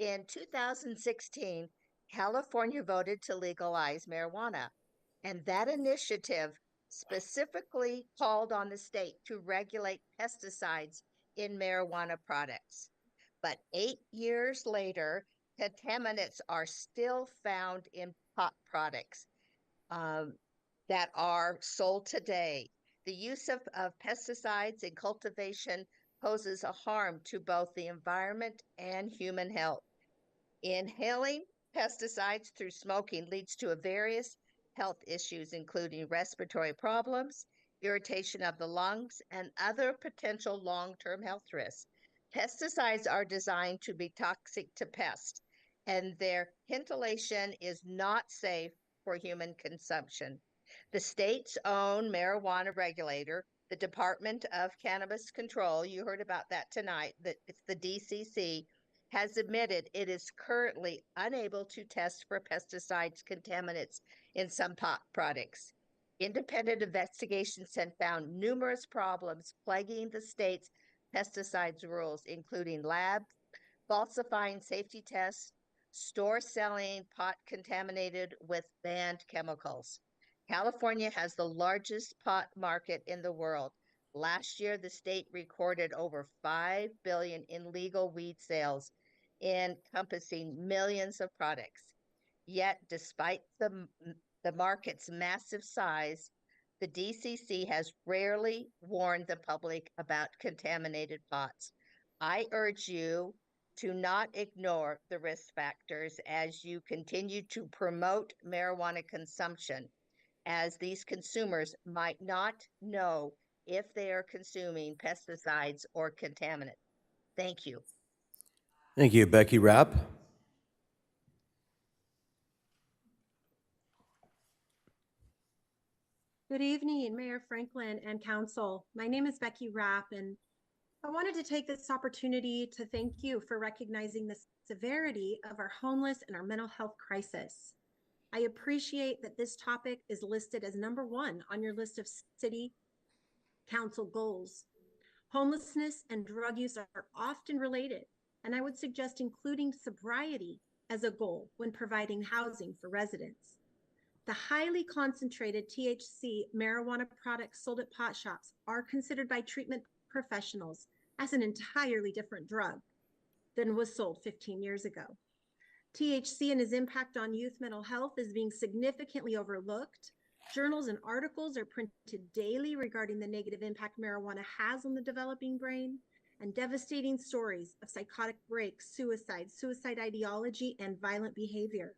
in 2016, California voted to legalize marijuana, and that initiative specifically called on the state to regulate pesticides in marijuana products. But 8 years later, contaminants are still found in pot products that are sold today. The use of pesticides in cultivation poses a harm to both the environment and human health. Inhaling pesticides through smoking leads to various health issues, including respiratory problems, irritation of the lungs, and other potential long-term health risks. Pesticides are designed to be toxic to pests, and their inhalation is not safe for human consumption. The state's own marijuana regulator, the Department of Cannabis Control, you heard about that tonight, that it's the DCC, has admitted it is currently unable to test for pesticides contaminants in some pot products. Independent investigations have found numerous problems plaguing the state's pesticides rules, including labs falsifying safety tests, store selling pot contaminated with banned chemicals. California has the largest pot market in the world. Last year, the state recorded over $5 billion in legal weed sales, encompassing millions of products. Yet, despite the market's massive size, the DCC has rarely warned the public about contaminated pots. I urge you to not ignore the risk factors as you continue to promote marijuana consumption, as these consumers might not know if they are consuming pesticides or contaminants. Thank you. Thank you, Becky Rapp. Good evening, Mayor Franklin and Council. My name is Becky Rapp, and I wanted to take this opportunity to thank you for recognizing the severity of our homeless and our mental health crisis. I appreciate that this topic is listed as number 1 on your list of City Council goals. Homelessness and drug use are often related, and I would suggest including sobriety as a goal when providing housing for residents. The highly concentrated THC marijuana products sold at pot shops are considered by treatment professionals as an entirely different drug than was sold 15 years ago. THC and its impact on youth mental health is being significantly overlooked. Journals and articles are printed daily regarding the negative impact marijuana has on the developing brain, and devastating stories of psychotic breaks, suicide ideology, and violent behavior.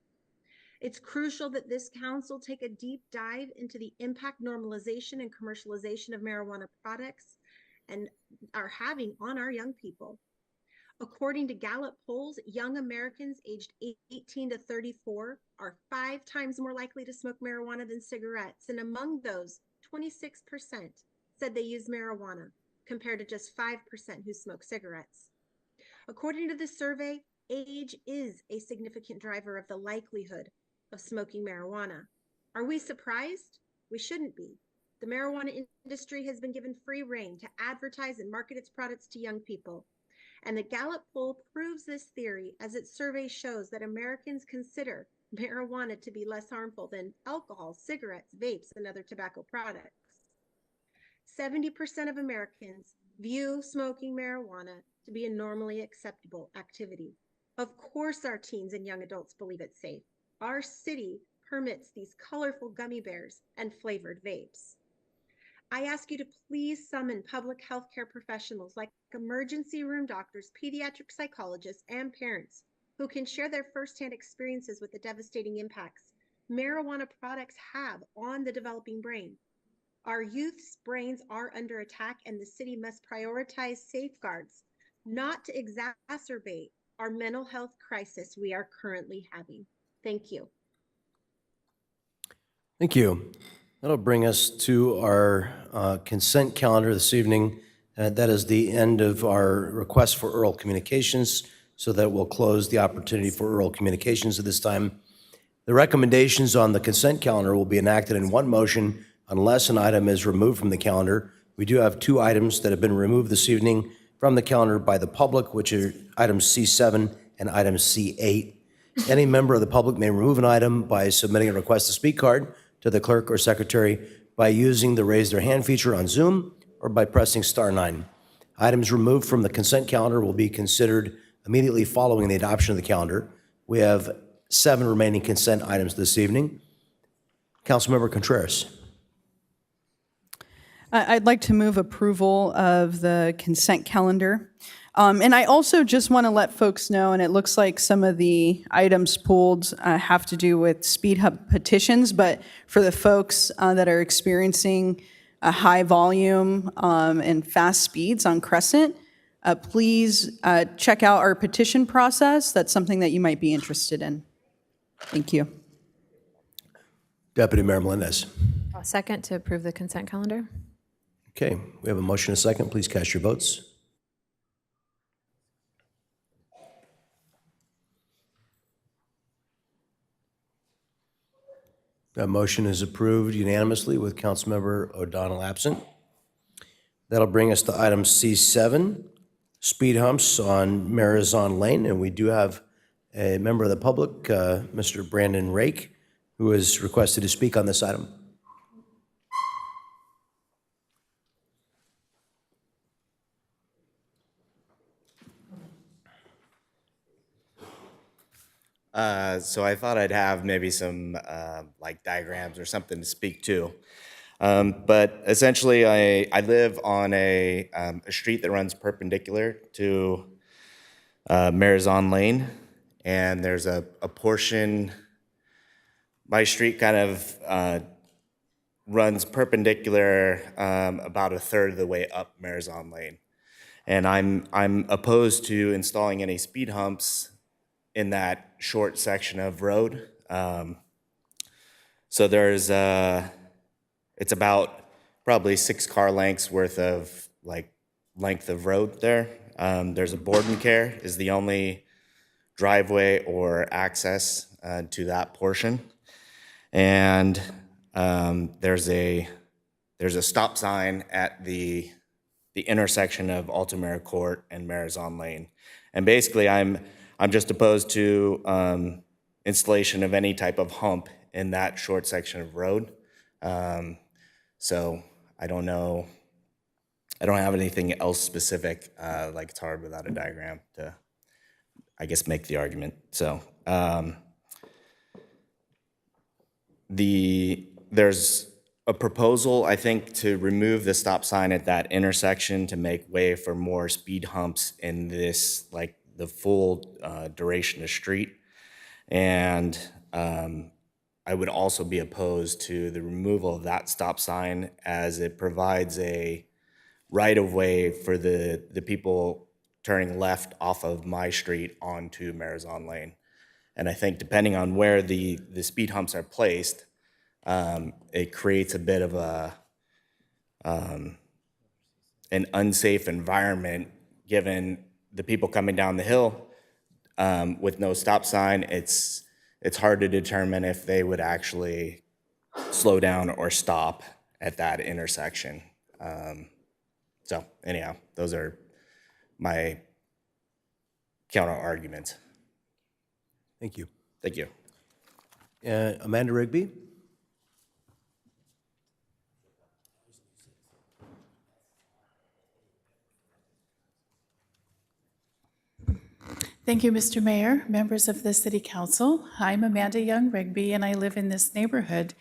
It's crucial that this council take a deep dive into the impact normalization and commercialization of marijuana products and are having on our young people. According to Gallup polls, young Americans aged 18 to 34 are 5 times more likely to smoke marijuana than cigarettes. And among those, 26% said they use marijuana, compared to just 5% who smoke cigarettes. According to this survey, age is a significant driver of the likelihood of smoking marijuana. Are we surprised? We shouldn't be. The marijuana industry has been given free rein to advertise and market its products to young people. And the Gallup poll proves this theory as its survey shows that Americans consider marijuana to be less harmful than alcohol, cigarettes, vapes, and other tobacco products. 70% of Americans view smoking marijuana to be a normally acceptable activity. Of course, our teens and young adults believe it's safe. Our city permits these colorful gummy bears and flavored vapes. I ask you to please summon public health care professionals like emergency room doctors, pediatric psychologists, and parents who can share their firsthand experiences with the devastating impacts marijuana products have on the developing brain. Our youth's brains are under attack, and the city must prioritize safeguards, not to exacerbate our mental health crisis we are currently having. Thank you. Thank you. That'll bring us to our consent calendar this evening. That is the end of our request for oral communications, so that will close the opportunity for oral communications at this time. The recommendations on the consent calendar will be enacted in one motion unless an item is removed from the calendar. We do have 2 items that have been removed this evening from the calendar by the public, which are items C7 and item C8. Any member of the public may remove an item by submitting a request to speak card to the clerk or secretary by using the raise their hand feature on Zoom or by pressing *9. Items removed from the consent calendar will be considered immediately following the adoption of the calendar. We have 7 remaining consent items this evening. Councilmember Contreras. I'd like to move approval of the consent calendar. And I also just want to let folks know, and it looks like some of the items pulled have to do with speed hub petitions, but for the folks that are experiencing a high volume and fast speeds on Crescent, please check out our petition process. That's something that you might be interested in. Thank you. Deputy Mayor Melendez. I'll second to approve the consent calendar. Okay, we have a motion and a second. Please cast your votes. That motion is approved unanimously with Councilmember O'Donnell absent. That'll bring us to item C7, speed humps on Marizon Lane, and we do have a member of the public, Mr. Brandon Rake, who has requested to speak on this item. So I thought I'd have maybe some like diagrams or something to speak to. But essentially, I live on a street that runs perpendicular to Marizon Lane, and there's a portion, my street kind of runs perpendicular about a third of the way up Marizon Lane. And I'm opposed to installing any speed humps in that short section of road. So there's, it's about probably 6 car lengths worth of length of road there. There's a Borden Care is the only driveway or access to that portion. And there's a stop sign at the intersection of Altamira Court and Marizon Lane. And basically I'm just opposed to installation of any type of hump in that short section of road. So I don't know, I don't have anything else specific, like it's hard without a diagram to, I guess, make the argument. So there's a proposal, I think, to remove the stop sign at that intersection to make way for more speed humps in this, like, the full duration of street. And I would also be opposed to the removal of that stop sign, as it provides a right-of-way for the people turning left off of my street onto Marizon Lane. And I think depending on where the speed humps are placed, it creates a bit of an unsafe environment, given the people coming down the hill with no stop sign. It's hard to determine if they would actually slow down or stop at that intersection. So anyhow, those are my counter arguments. Thank you. Thank you. Amanda Rigby? Thank you, Mr. Mayor, members of the City Council. I'm Amanda Young Rigby, and I live in this neighborhood.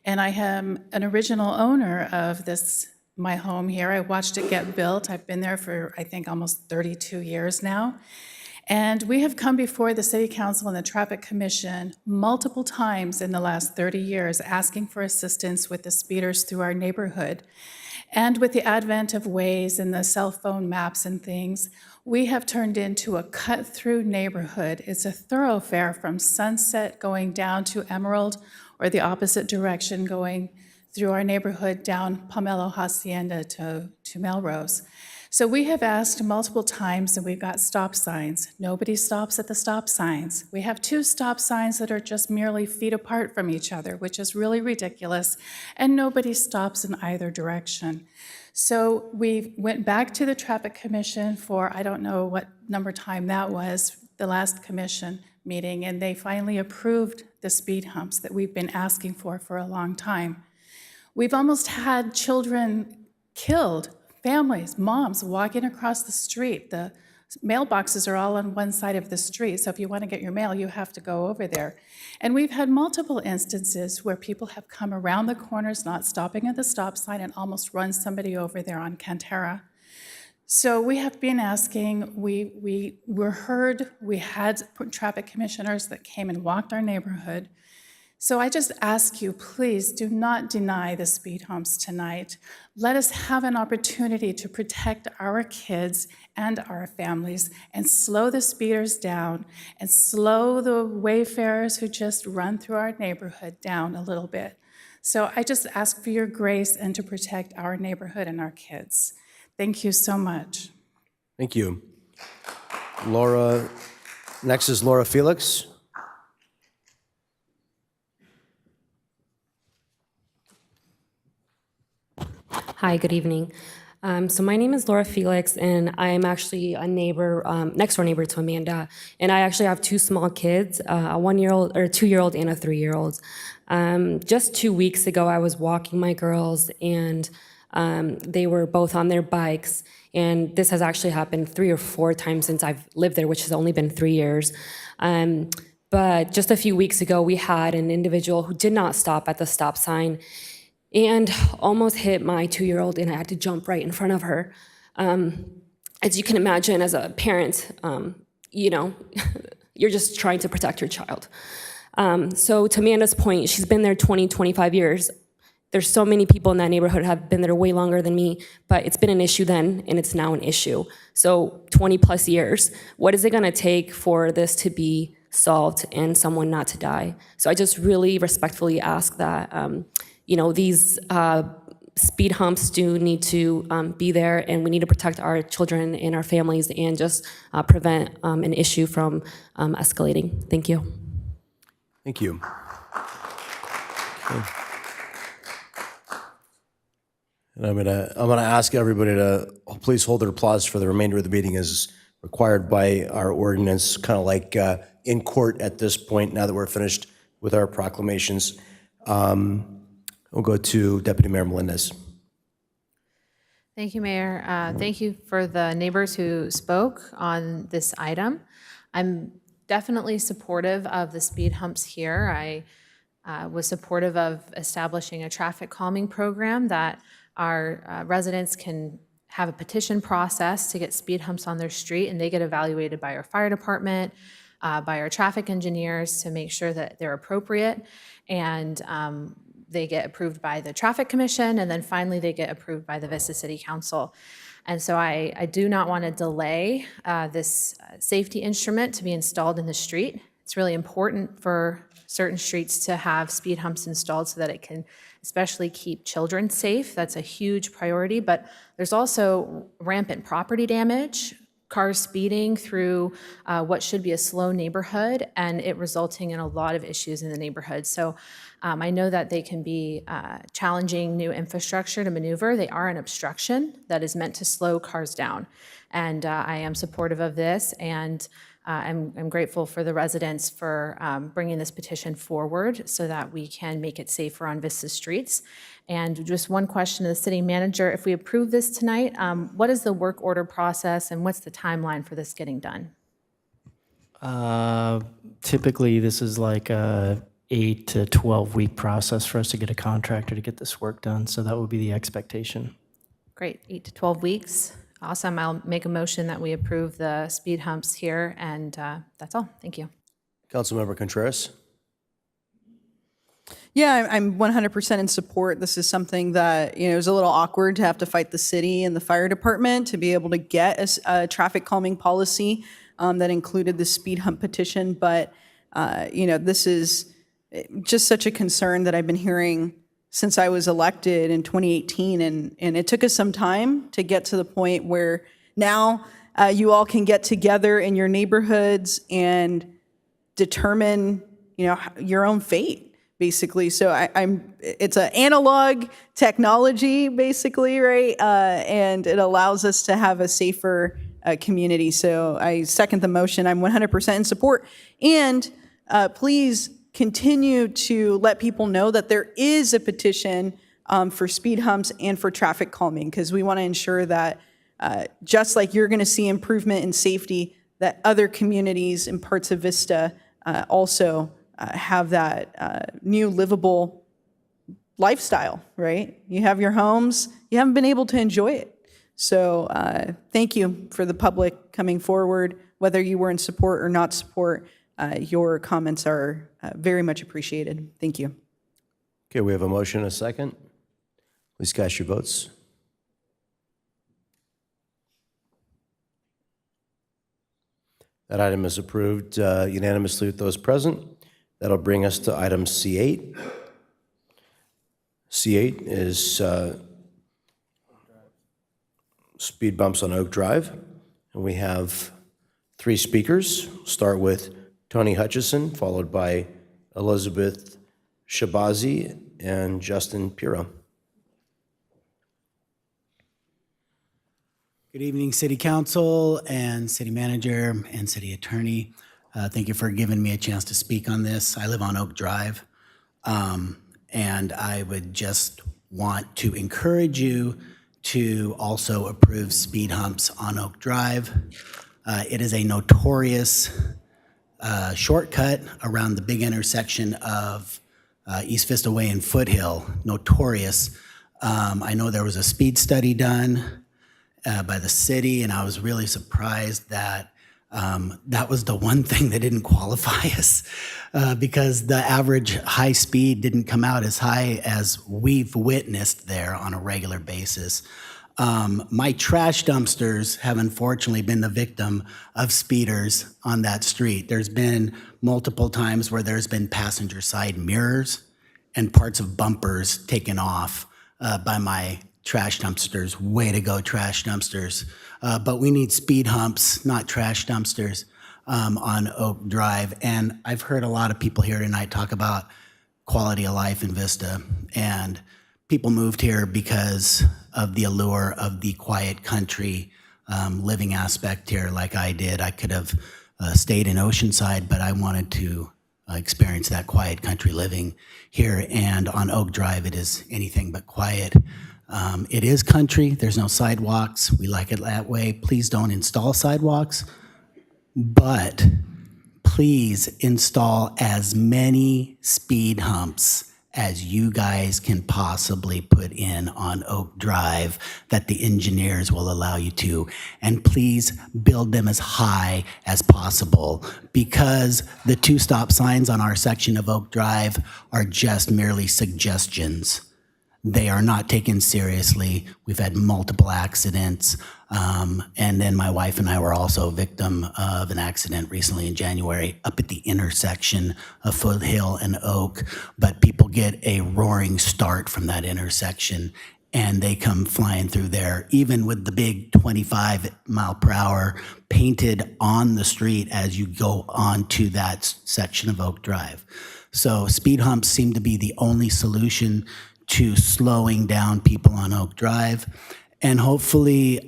And I am an original owner of this, my home here. I watched it get built. I've been there for, I think, almost 32 years now. And we have come before the City Council and the Traffic Commission multiple times in the last 30 years asking for assistance with the speeders through our neighborhood. And with the advent of Waze and the cell phone maps and things, we have turned into a cut-through neighborhood. It's a thoroughfare from Sunset going down to Emerald, or the opposite direction going through our neighborhood down Pomelo Hacienda to Melrose. So we have asked multiple times, and we've got stop signs. Nobody stops at the stop signs. We have 2 stop signs that are just merely feet apart from each other, which is really ridiculous, and nobody stops in either direction. So we went back to the Traffic Commission for, I don't know what number time that was, the last commission meeting, and they finally approved the speed humps that we've been asking for a long time. We've almost had children killed, families, moms walking across the street. The mailboxes are all on one side of the street, so if you want to get your mail, you have to go over there. And we've had multiple instances where people have come around the corners, not stopping at the stop sign, and almost run somebody over there on Cantera. So we have been asking, we were heard, we had traffic commissioners that came and walked our neighborhood. So I just ask you, please do not deny the speed humps tonight. Let us have an opportunity to protect our kids and our families and slow the speeders down and slow the wayfarers who just run through our neighborhood down a little bit. So I just ask for your grace and to protect our neighborhood and our kids. Thank you so much. Thank you. Laura, next is Laura Felix. Hi, good evening. So my name is Laura Felix, and I'm actually a neighbor, next door neighbor to Amanda. And I actually have 2 small kids, a 1-year-old or a 2-year-old and a 3-year-old. Just 2 weeks ago, I was walking my girls, and they were both on their bikes. And this has actually happened 3 or 4 times since I've lived there, which has only been 3 years. But just a few weeks ago, we had an individual who did not stop at the stop sign and almost hit my 2-year-old, and I had to jump right in front of her. As you can imagine, as a parent, you know, you're just trying to protect your child. So to Amanda's point, she's been there 20, 25 years. There's so many people in that neighborhood who have been there way longer than me, but it's been an issue then, and it's now an issue. So 20 plus years, what is it gonna take for this to be solved and someone not to die? So I just really respectfully ask that, you know, these speed humps do need to be there, and we need to protect our children and our families and just prevent an issue from escalating. Thank you. Thank you. Okay. And I'm gonna ask everybody to please hold their applause for the remainder of the meeting as required by our ordinance, kind of like in court at this point, now that we're finished with our proclamations. We'll go to Deputy Mayor Melendez. Thank you, Mayor. Thank you for the neighbors who spoke on this item. I'm definitely supportive of the speed humps here. I was supportive of establishing a traffic calming program that our residents can have a petition process to get speed humps on their street, and they get evaluated by our fire department, by our traffic engineers to make sure that they're appropriate, and they get approved by the Traffic Commission, and then finally they get approved by the Vista City Council. And so I do not want to delay this safety instrument to be installed in the street. It's really important for certain streets to have speed humps installed so that it can especially keep children safe. That's a huge priority, but there's also rampant property damage cars speeding through what should be a slow neighborhood, and it resulting in a lot of issues in the neighborhood. So I know that they can be challenging new infrastructure to maneuver. They are an obstruction that is meant to slow cars down. And I am supportive of this, and I'm grateful for the residents for bringing this petition forward so that we can make it safer on Vista streets. And just one question to the city manager: if we approve this tonight, what is the work order process and what's the timeline for this getting done? Typically, this is like a 8 to 12 week process for us to get a contractor to get this work done. So that would be the expectation. Great, 8 to 12 weeks. Awesome. I'll make a motion that we approve the speed humps here, and that's all. Thank you. Councilmember Contreras. Yeah, I'm 100% in support. This is something that, it was a little awkward to have to fight the city and the fire department to be able to get a traffic calming policy that included the speed hump petition. But, this is just such a concern that I've been hearing since I was elected in 2018. And it took us some time to get to the point where now you all can get together in your neighborhoods and determine, your own fate, basically. So it's an analog technology, basically, right? And it allows us to have a safer community. So I second the motion. I'm 100% in support. And please continue to let people know that there is a petition for speed humps and for traffic calming, because we want to ensure that just like you're going to see improvement in safety, that other communities in parts of Vista also have that new livable lifestyle, right? You have your homes, you haven't been able to enjoy it. So thank you for the public coming forward, whether you were in support or not support. Your comments are very much appreciated. Thank you. Okay, we have a motion and a second. Please cast your votes. That item is approved unanimously with those present. That'll bring us to item C8. C8 is speed bumps on Oak Drive. And we have 3 speakers. Start with Tony Hutchison, followed by Elizabeth Shabazi and Justin Pira. Good evening, City Council and City Manager and City Attorney. Thank you for giving me a chance to speak on this. I live on Oak Drive, and I would just want to encourage you to also approve speed humps on Oak Drive. It is a notorious shortcut around the big intersection of East Vista Way and Foothill. Notorious. I know there was a speed study done by the city, and I was really surprised that that was the one thing that didn't qualify us because the average high speed didn't come out as high as we've witnessed there on a regular basis. My trash dumpsters have unfortunately been the victim of speeders on that street. There's been multiple times where there's been passenger side mirrors and parts of bumpers taken off by my trash dumpsters. Way to go, trash dumpsters. But we need speed humps, not trash dumpsters, on Oak Drive. And I've heard a lot of people here tonight talk about quality of life in Vista. And people moved here because of the allure of the quiet country living aspect here like I did. I could have stayed in Oceanside, but I wanted to experience that quiet country living here. And on Oak Drive, it is anything but quiet. It is country. There's no sidewalks. We like it that way. Please don't install sidewalks, but please install as many speed humps as you guys can possibly put in on Oak Drive that the engineers will allow you to. And please build them as high as possible, because the 2 stop signs on our section of Oak Drive are just merely suggestions. They are not taken seriously. We've had multiple accidents. And then my wife and I were also a victim of an accident recently in January up at the intersection of Foothill and Oak. But people get a roaring start from that intersection. and they come flying through there, even with the big 25-mile-per-hour painted on the street as you go onto that section of Oak Drive. So speed humps seem to be the only solution to slowing down people on Oak Drive, and hopefully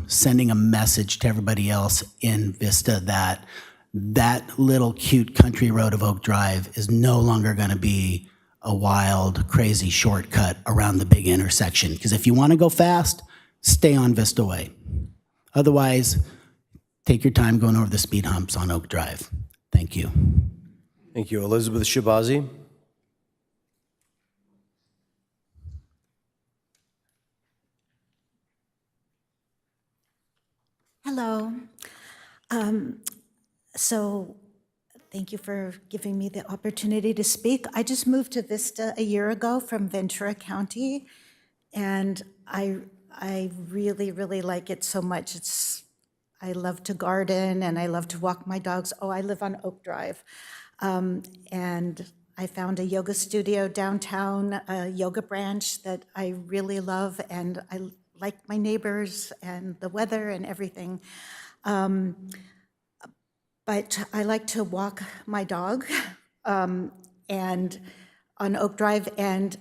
sending a message to everybody else in Vista that that little cute country road of Oak Drive is no longer going to be a wild, crazy shortcut around the big intersection. Because if you want to go fast, stay on Vista Way. Otherwise, take your time going over the speed humps on Oak Drive. Thank you. Thank you. Elizabeth Shabazi. Hello. So thank you for giving me the opportunity to speak. I just moved to Vista a year ago from Ventura County, and I really, really like it so much. I love to garden and I love to walk my dogs. Oh, I live on Oak Drive. And I found a yoga studio downtown, a yoga branch that I really love, and I like my neighbors and the weather and everything. But I like to walk my dog and on Oak Drive, and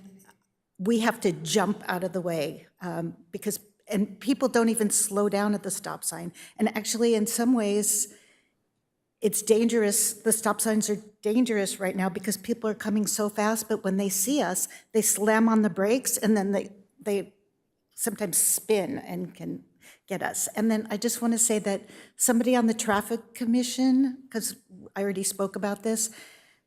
we have to jump out of the way because people don't even slow down at the stop sign. And actually, in some ways, it's dangerous. The stop signs are dangerous right now because people are coming so fast, but when they see us, they slam on the brakes, and then they sometimes spin and can get us. And then I just want to say that somebody on the Traffic Commission, because I already spoke about this,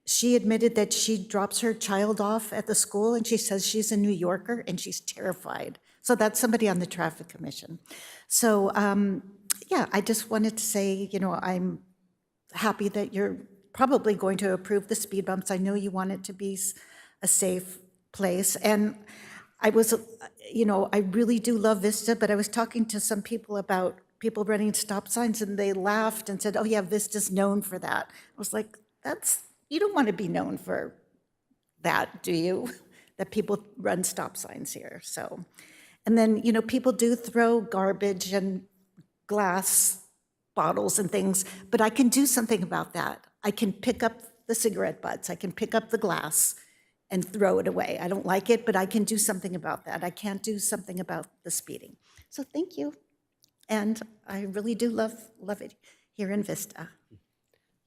she admitted that she drops her child off at the school, and she says she's a New Yorker and she's terrified. So that's somebody on the Traffic Commission. So yeah, I just wanted to say, I'm happy that you're probably going to approve the speed bumps. I know you want it to be a safe place. And I was, I really do love Vista, but I was talking to some people about people running stop signs, and they laughed and said, oh yeah, Vista's known for that. I was like, you don't want to be known for that, do you? That people run stop signs here, so. And then, people do throw garbage and glass bottles and things, but I can do something about that. I can pick up the cigarette butts, I can pick up the glass and throw it away. I don't like it, but I can do something about that. I can't do something about the speeding. So thank you. And I really do love it here in Vista.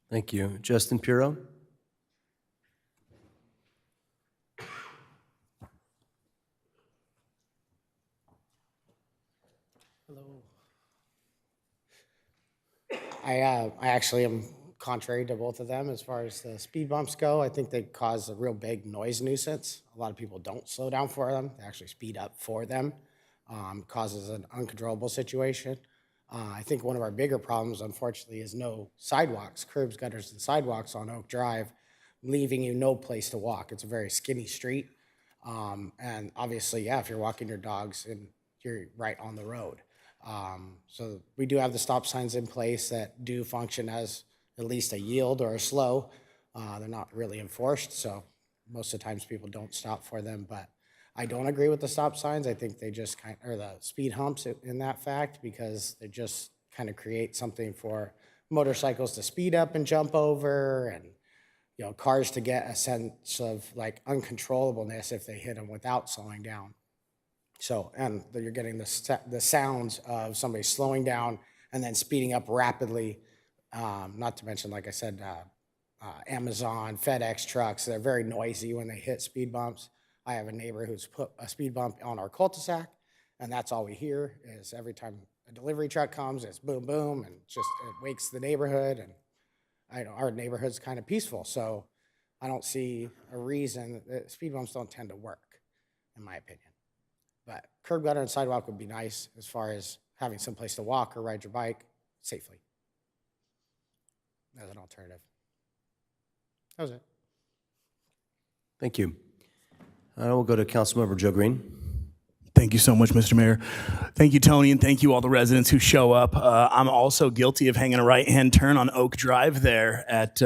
Thank you. Justin Piro. I actually am contrary to both of them as far as the speed bumps go. I think they cause a real big noise nuisance. A lot of people don't slow down for them. They actually speed up for them. Causes an uncontrollable situation. I think one of our bigger problems, unfortunately, is no sidewalks, curbs, gutters, and sidewalks on Oak Drive, leaving you no place to walk. It's a very skinny street. And obviously, yeah, if you're walking your dogs, and you're right on the road. So we do have the stop signs in place that do function as at least a yield or a slow. They're not really enforced, so most of the times people don't stop for them. But I don't agree with the stop signs. I think they just or the speed humps in that fact, because they just kind of create something for motorcycles to speed up and jump over, and cars to get a sense of like uncontrollableness if they hit them without slowing down. So, and you're getting the sounds of somebody slowing down and then speeding up rapidly. Not to mention, like I said, Amazon, FedEx trucks, they're very noisy when they hit speed bumps. I have a neighbor who's put a speed bump on our cul-de-sac, and that's all we hear is every time a delivery truck comes, it's boom, boom, and it wakes the neighborhood. And our neighborhood's kind of peaceful, so I don't see a reason that speed bumps don't tend to work, in my opinion. But curb, gutter, and sidewalk would be nice as far as having some place to walk or ride your bike safely as an alternative. That was it. Thank you. We'll go to Councilmember Joe Green. Thank you so much, Mr. Mayor. Thank you, Tony, and thank you all the residents who show up. I'm also guilty of hanging a right-hand turn on Oak Drive there at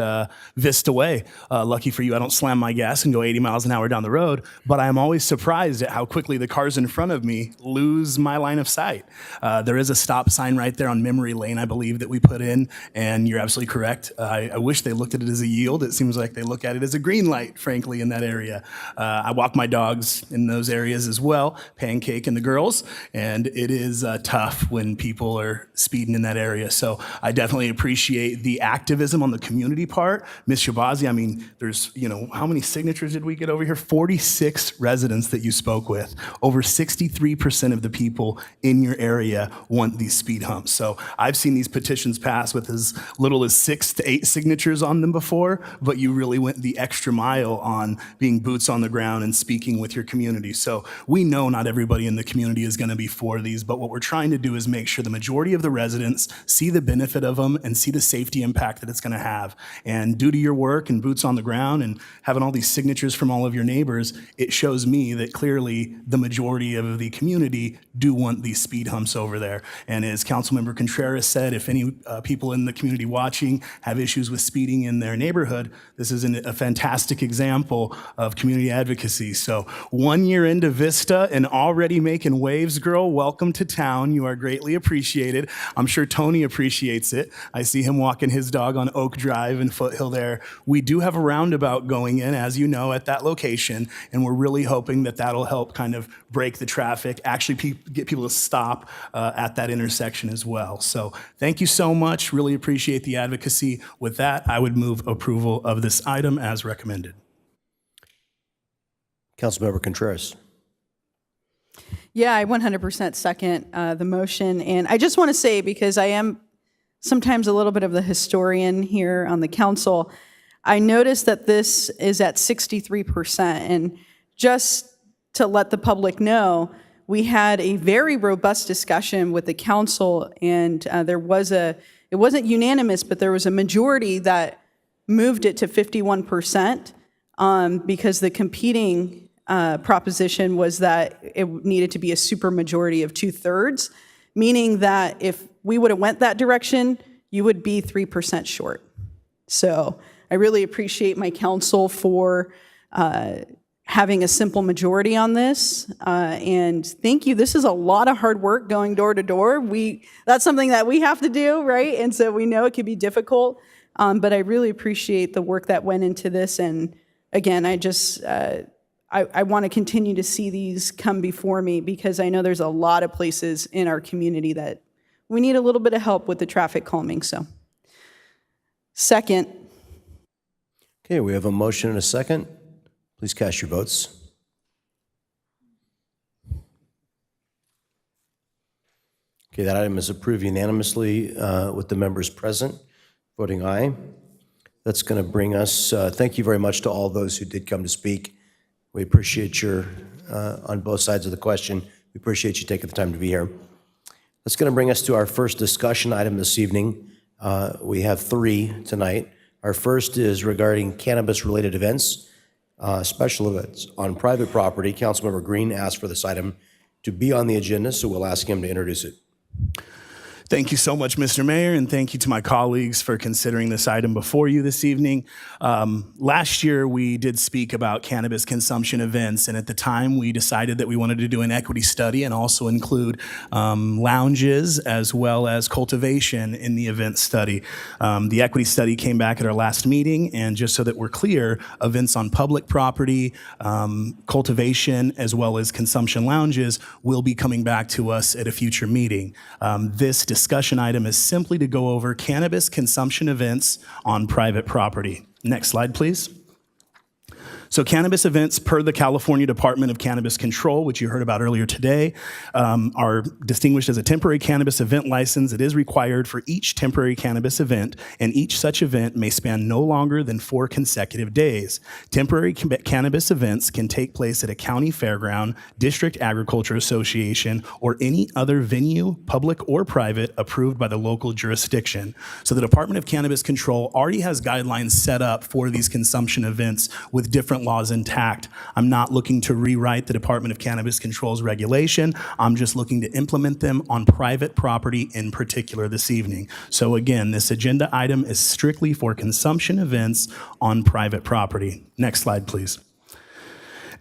Vista Way. Lucky for you, I don't slam my gas and go 80 miles an hour down the road, but I'm always surprised at how quickly the cars in front of me lose my line of sight. There is a stop sign right there on Memory Lane, I believe, that we put in, and you're absolutely correct. I wish they looked at it as a yield. It seems like they look at it as a green light, frankly, in that area. I walk my dogs in those areas as well, Pancake and the girls, and it is tough when people are speeding in that area. So I definitely appreciate the activism on the community part. Ms. Shabazi, I mean, there's, how many signatures did we get over here? 46 residents that you spoke with. Over 63% of the people in your area want these speed humps. So I've seen these petitions pass with as little as 6 to 8 signatures on them before, but you really went the extra mile on being boots on the ground and speaking with your community. So we know not everybody in the community is going to be for these, but what we're trying to do is make sure the majority of the residents see the benefit of them and see the safety impact that it's going to have. And due to your work and boots on the ground and having all these signatures from all of your neighbors, it shows me that clearly the majority of the community do want these speed humps over there. And as Councilmember Contreras said, if any people in the community watching have issues with speeding in their neighborhood, this is a fantastic example of community advocacy. So 1 year into Vista and already making waves, girl, welcome to town. You are greatly appreciated. I'm sure Tony appreciates it. I see him walking his dog on Oak Drive and Foothill there. We do have a roundabout going in, as you know, at that location, and we're really hoping that that'll help kind of break the traffic, actually get people to stop at that intersection as well. So thank you so much. Really appreciate the advocacy. With that, I would move approval of this item as recommended. Councilmember Contreras. Yeah, I 100% second the motion. And I just want to say, because I am sometimes a little bit of the historian here on the council, I noticed that this is at 63%. And just to let the public know, we had a very robust discussion with the council, and it wasn't unanimous, but there was a majority that moved it to 51% because the competing proposition was that it needed to be a supermajority of 2/3, meaning that if we would have went that direction, you would be 3% short. So I really appreciate my council for having a simple majority on this. And thank you. This is a lot of hard work going door to door. That's something that we have to do, right? And so we know it can be difficult, but I really appreciate the work that went into this. And again, I want to continue to see these come before me because I know there's a lot of places in our community that we need a little bit of help with the traffic calming. So, second. Okay, we have a motion and a second. Please cast your votes. Okay, that item is approved unanimously with the members present voting aye. That's going to bring us, thank you very much to all those who did come to speak. We appreciate your, on both sides of the question, we appreciate you taking the time to be here. That's going to bring us to our first discussion item this evening. We have 3 tonight. Our first is regarding cannabis-related events, special events on private property. Councilmember Green asked for this item to be on the agenda, so we'll ask him to introduce it. Thank you so much, Mr. Mayor, and thank you to my colleagues for considering this item before you this evening. Last year, we did speak about cannabis consumption events, and at the time, we decided that we wanted to do an equity study and also include lounges as well as cultivation in the event study. The equity study came back at our last meeting, and just so that we're clear, events on public property, cultivation, as well as consumption lounges will be coming back to us at a future meeting. This discussion item is simply to go over cannabis consumption events on private property. Next slide, please. So cannabis events per the California Department of Cannabis Control, which you heard about earlier today, are distinguished as a temporary cannabis event license. It is required for each temporary cannabis event, and each such event may span no longer than 4 consecutive days. Temporary cannabis events can take place at a county fairground, district agriculture association, or any other venue, public or private, approved by the local jurisdiction. So the Department of Cannabis Control already has guidelines set up for these consumption events with different enforcement laws intact. I'm not looking to rewrite the Department of Cannabis Control's regulation. I'm just looking to implement them on private property in particular this evening. So again, this agenda item is strictly for consumption events on private property. Next slide, please.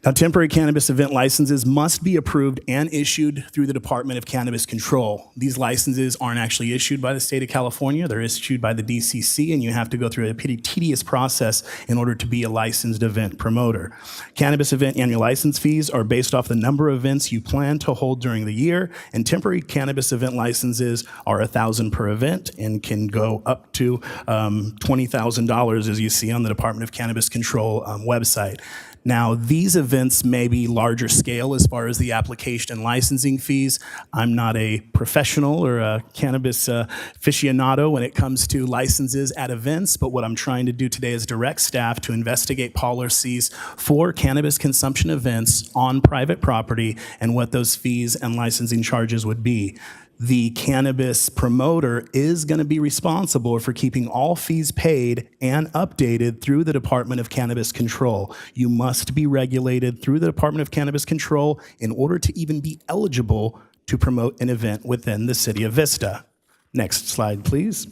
Now, temporary cannabis event licenses must be approved and issued through the Department of Cannabis Control. These licenses aren't actually issued by the state of California. They're issued by the DCC, and you have to go through a pretty tedious process in order to be a licensed event promoter. Cannabis event annual license fees are based off the number of events you plan to hold during the year, and temporary cannabis event licenses are $1,000 per event and can go up to $20,000, as you see on the Department of Cannabis Control website. Now, these events may be larger scale as far as the application and licensing fees. I'm not a professional or a cannabis aficionado when it comes to licenses at events, but what I'm trying to do today is direct staff to investigate policies for cannabis consumption events on private property and what those fees and licensing charges would be. The cannabis promoter is going to be responsible for keeping all fees paid and updated through the Department of Cannabis Control. You must be regulated through the Department of Cannabis Control in order to even be eligible to promote an event within the city of Vista. Next slide, please.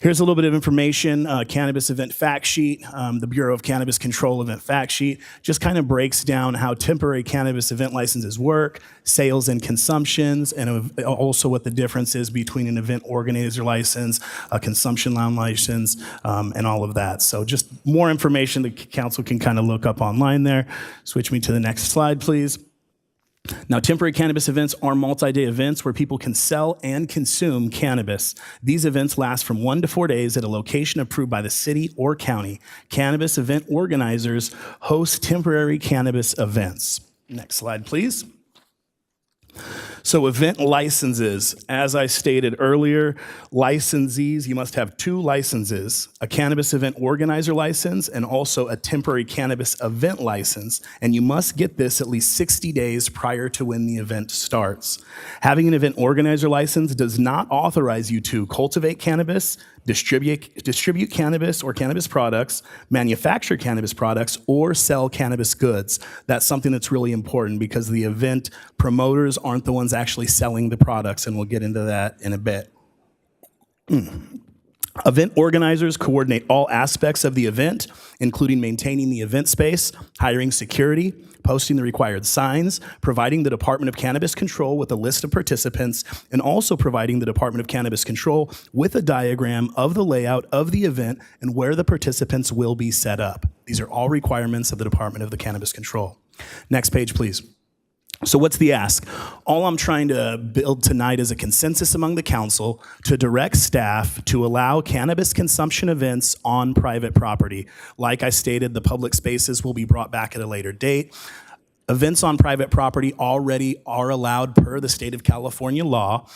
Here's a little bit of information, cannabis event fact sheet, the Bureau of Cannabis Control event fact sheet, just kind of breaks down how temporary cannabis event licenses work, sales and consumptions, and also what the difference is between an event organizer license, a consumption lounge license, and all of that. So just more information the council can kind of look up online there. Switch me to the next slide, please. Now, temporary cannabis events are multi-day events where people can sell and consume cannabis. These events last from 1 to 4 days at a location approved by the city or county. Cannabis event organizers host temporary cannabis events. Next slide, please. So event licenses, as I stated earlier, licensees, you must have 2 licenses, a cannabis event organizer license and also a temporary cannabis event license, and you must get this at least 60 days prior to when the event starts. Having an event organizer license does not authorize you to cultivate cannabis, distribute cannabis or cannabis products, manufacture cannabis products, or sell cannabis goods. That's something that's really important because the event promoters aren't the ones actually selling the products, and we'll get into that in a bit. Event organizers coordinate all aspects of the event, including maintaining the event space, hiring security, posting the required signs, providing the Department of Cannabis Control with a list of participants, and also providing the Department of Cannabis Control with a diagram of the layout of the event and where the participants will be set up. These are all requirements of the Department of the Cannabis Control. Next page, please. So what's the ask? All I'm trying to build tonight is a consensus among the council to direct staff to allow cannabis consumption events on private property. Like I stated, the public spaces will be brought back at a later date. Events on private property already are allowed per the state of California law.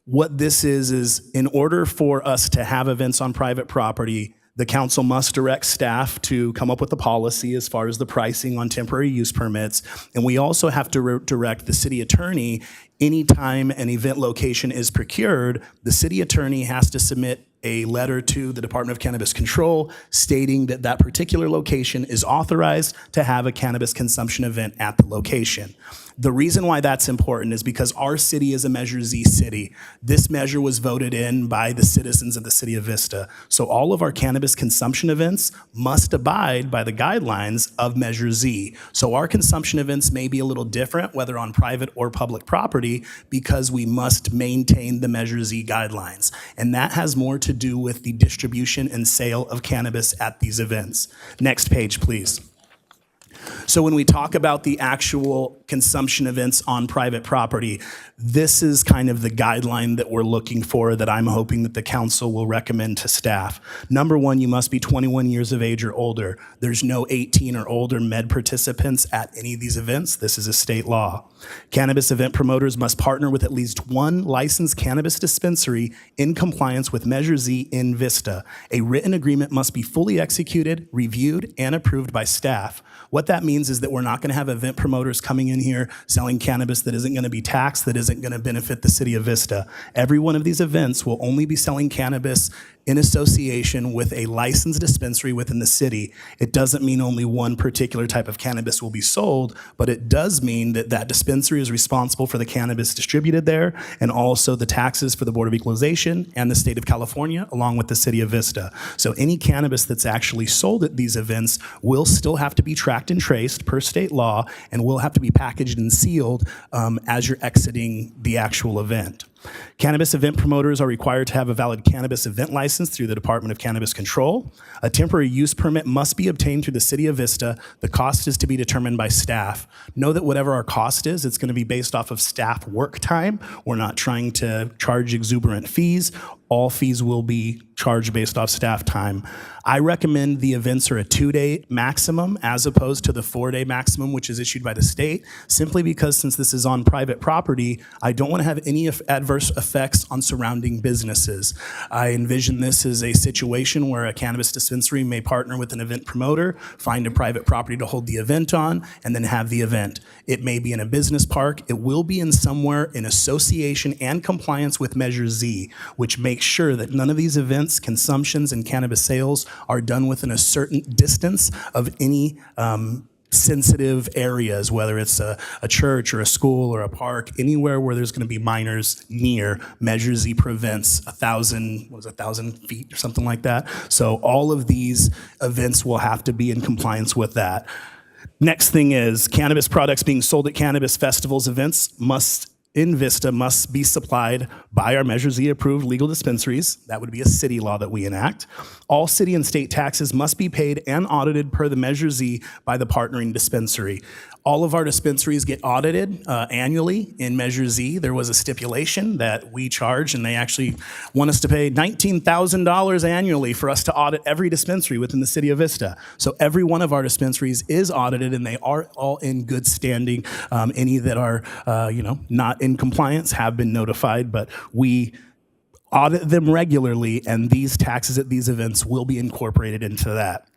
What this is in order for us to have events on private property, the council must direct staff to come up with a policy as far as the pricing on temporary use permits. And we also have to direct the city attorney anytime an event location is procured, the city attorney has to submit a letter to the Department of Cannabis Control stating that that particular location is authorized to have a cannabis consumption event at the location. The reason why that's important is because our city is a Measure Z city. This measure was voted in by the citizens of the city of Vista. So all of our cannabis consumption events must abide by the guidelines of Measure Z. So our consumption events may be a little different, whether on private or public property, because we must maintain the Measure Z guidelines. And that has more to do with the distribution and sale of cannabis at these events. Next page, please. So when we talk about the actual consumption events on private property, this is kind of the guideline that we're looking for that I'm hoping that the council will recommend to staff. Number one, you must be 21 years of age or older. There's no 18 or older med participants at any of these events. This is a state law. Cannabis event promoters must partner with at least one licensed cannabis dispensary in compliance with Measure Z in Vista. A written agreement must be fully executed, reviewed, and approved by staff. What that means is that we're not going to have event promoters coming in here selling cannabis that isn't going to be taxed, that isn't going to benefit the city of Vista. Every one of these events will only be selling cannabis in association with a licensed dispensary within the city. It doesn't mean only one particular type of cannabis will be sold, but it does mean that that dispensary is responsible for the cannabis distributed there and also the taxes for the Board of Equalization and the state of California, along with the city of Vista. So any cannabis that's actually sold at these events will still have to be tracked and traced per state law and will have to be packaged and sealed as you're exiting the actual event. Cannabis event promoters are required to have a valid cannabis event license through the Department of Cannabis Control. A temporary use permit must be obtained through the City of Vista. The cost is to be determined by staff. Know that whatever our cost is, it's going to be based off of staff work time. We're not trying to charge exuberant fees. All fees will be charged based off staff time. I recommend the events are a 2-day maximum as opposed to the 4-day maximum, which is issued by the state, simply because since this is on private property, I don't want to have any adverse effects on surrounding businesses. I envision this as a situation where a cannabis dispensary may partner with an event promoter, find a private property to hold the event on, and then have the event. It may be in a business park. It will be in somewhere in association and compliance with Measure Z, which makes sure that none of these events, consumptions, and cannabis sales are done within a certain distance of any sensitive areas, whether it's a church or a school or a park, anywhere where there's going to be minors near. Measure Z prevents 1,000 feet or something like that. So all of these events will have to be in compliance with that. Next thing is cannabis products being sold at cannabis festivals events in Vista must be supplied by our Measure Z approved legal dispensaries. That would be a city law that we enact. All city and state taxes must be paid and audited per the Measure Z by the partnering dispensary. All of our dispensaries get audited annually in Measure Z. There was a stipulation that we charge, and they actually want us to pay $19,000 annually for us to audit every dispensary within the city of Vista. So every one of our dispensaries is audited, and they are all in good standing. Any that are, not in compliance have been notified, but we audit them regularly, and these taxes at these events will be incorporated into that.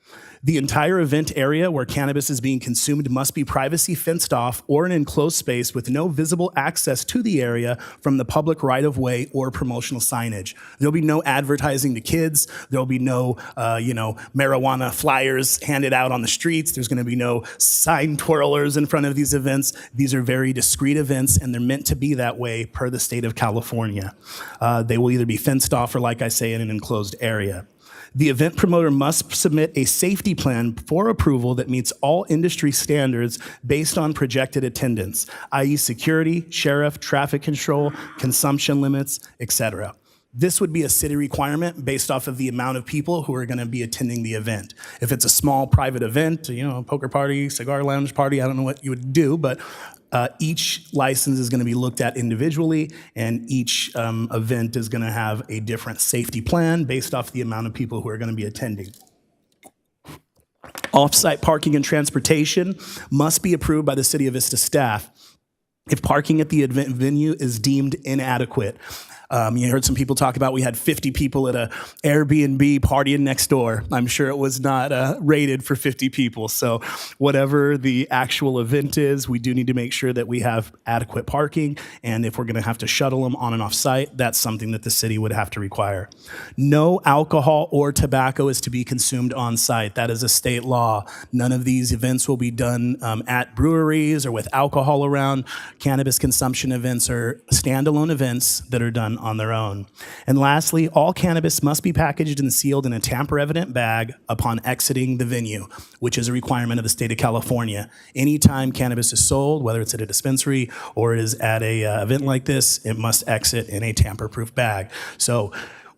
The entire event area where cannabis is being consumed must be privacy fenced off or an enclosed space with no visible access to the area from the public right-of-way or promotional signage. There'll be no advertising to kids. There'll be no, marijuana flyers handed out on the streets. There's going to be no sign twirlers in front of these events. These are very discreet events, and they're meant to be that way per the state of California. They will either be fenced off or, like I say, in an enclosed area. The event promoter must submit a safety plan for approval that meets all industry standards based on projected attendance, i.e. security, sheriff, traffic control, consumption limits, etc. This would be a city requirement based off of the amount of people who are going to be attending the event. If it's a small private event, a poker party, cigar lounge party, I don't know what you would do, but each license is going to be looked at individually, and each event is going to have a different safety plan based off the amount of people who are going to be attending. Off-site parking and transportation must be approved by the City of Vista staff if parking at the event venue is deemed inadequate. You heard some people talk about we had 50 people at a Airbnb partying next door. I'm sure it was not rated for 50 people. So whatever the actual event is, we do need to make sure that we have adequate parking. And if we're going to have to shuttle them on and off site, that's something that the city would have to require. No alcohol or tobacco is to be consumed on site. That is a state law. None of these events will be done at breweries or with alcohol around. Cannabis consumption events are standalone events that are done on their own. And lastly, all cannabis must be packaged and sealed in a tamper-evident bag upon exiting the venue, which is a requirement of the state of California. Anytime cannabis is sold, whether it's at a dispensary or it is at a event like this, it must exit in a tamper-proof bag. So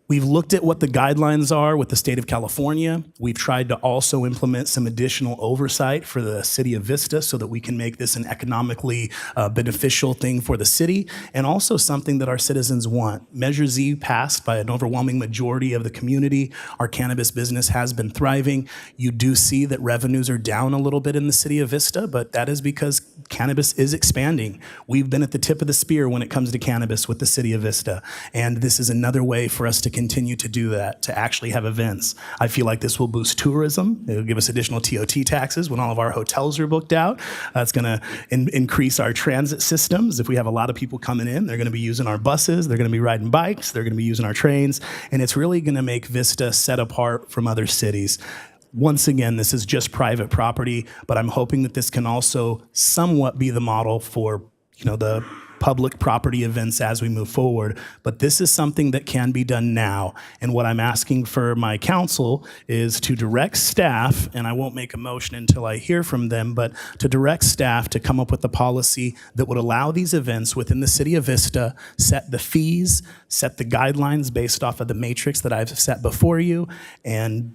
we've looked at what the guidelines are with the state of California. We've tried to also implement some additional oversight for the city of Vista so that we can make this an economically beneficial thing for the city, and also something that our citizens want. Measure Z passed by an overwhelming majority of the community. Our cannabis business has been thriving. You do see that revenues are down a little bit in the city of Vista, but that is because cannabis is expanding. We've been at the tip of the spear when it comes to cannabis with the city of Vista, and this is another way for us to continue continue to do that, to actually have events. I feel like this will boost tourism. It'll give us additional TOT taxes when all of our hotels are booked out. It's going to increase our transit systems. If we have a lot of people coming in, they're going to be using our buses, they're going to be riding bikes, they're going to be using our trains, and it's really going to make Vista set apart from other cities. Once again, this is just private property, but I'm hoping that this can also somewhat be the model for, the public property events as we move forward. But this is something that can be done now. And what I'm asking for my council is to direct staff, and I won't make a motion until I hear from them, but to direct staff to come up with a policy that would allow these events within the city of Vista, set the fees, set the guidelines based off of the matrix that I've set before you, and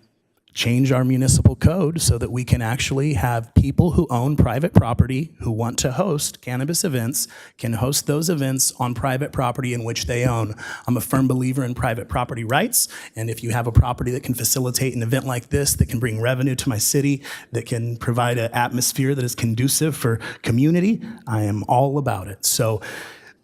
change our municipal code so that we can actually have people who own private property who want to host cannabis events can host those events on private property in which they own. I'm a firm believer in private property rights, and if you have a property that can facilitate an event like this, that can bring revenue to my city, that can provide an atmosphere that is conducive for community, I am all about it. So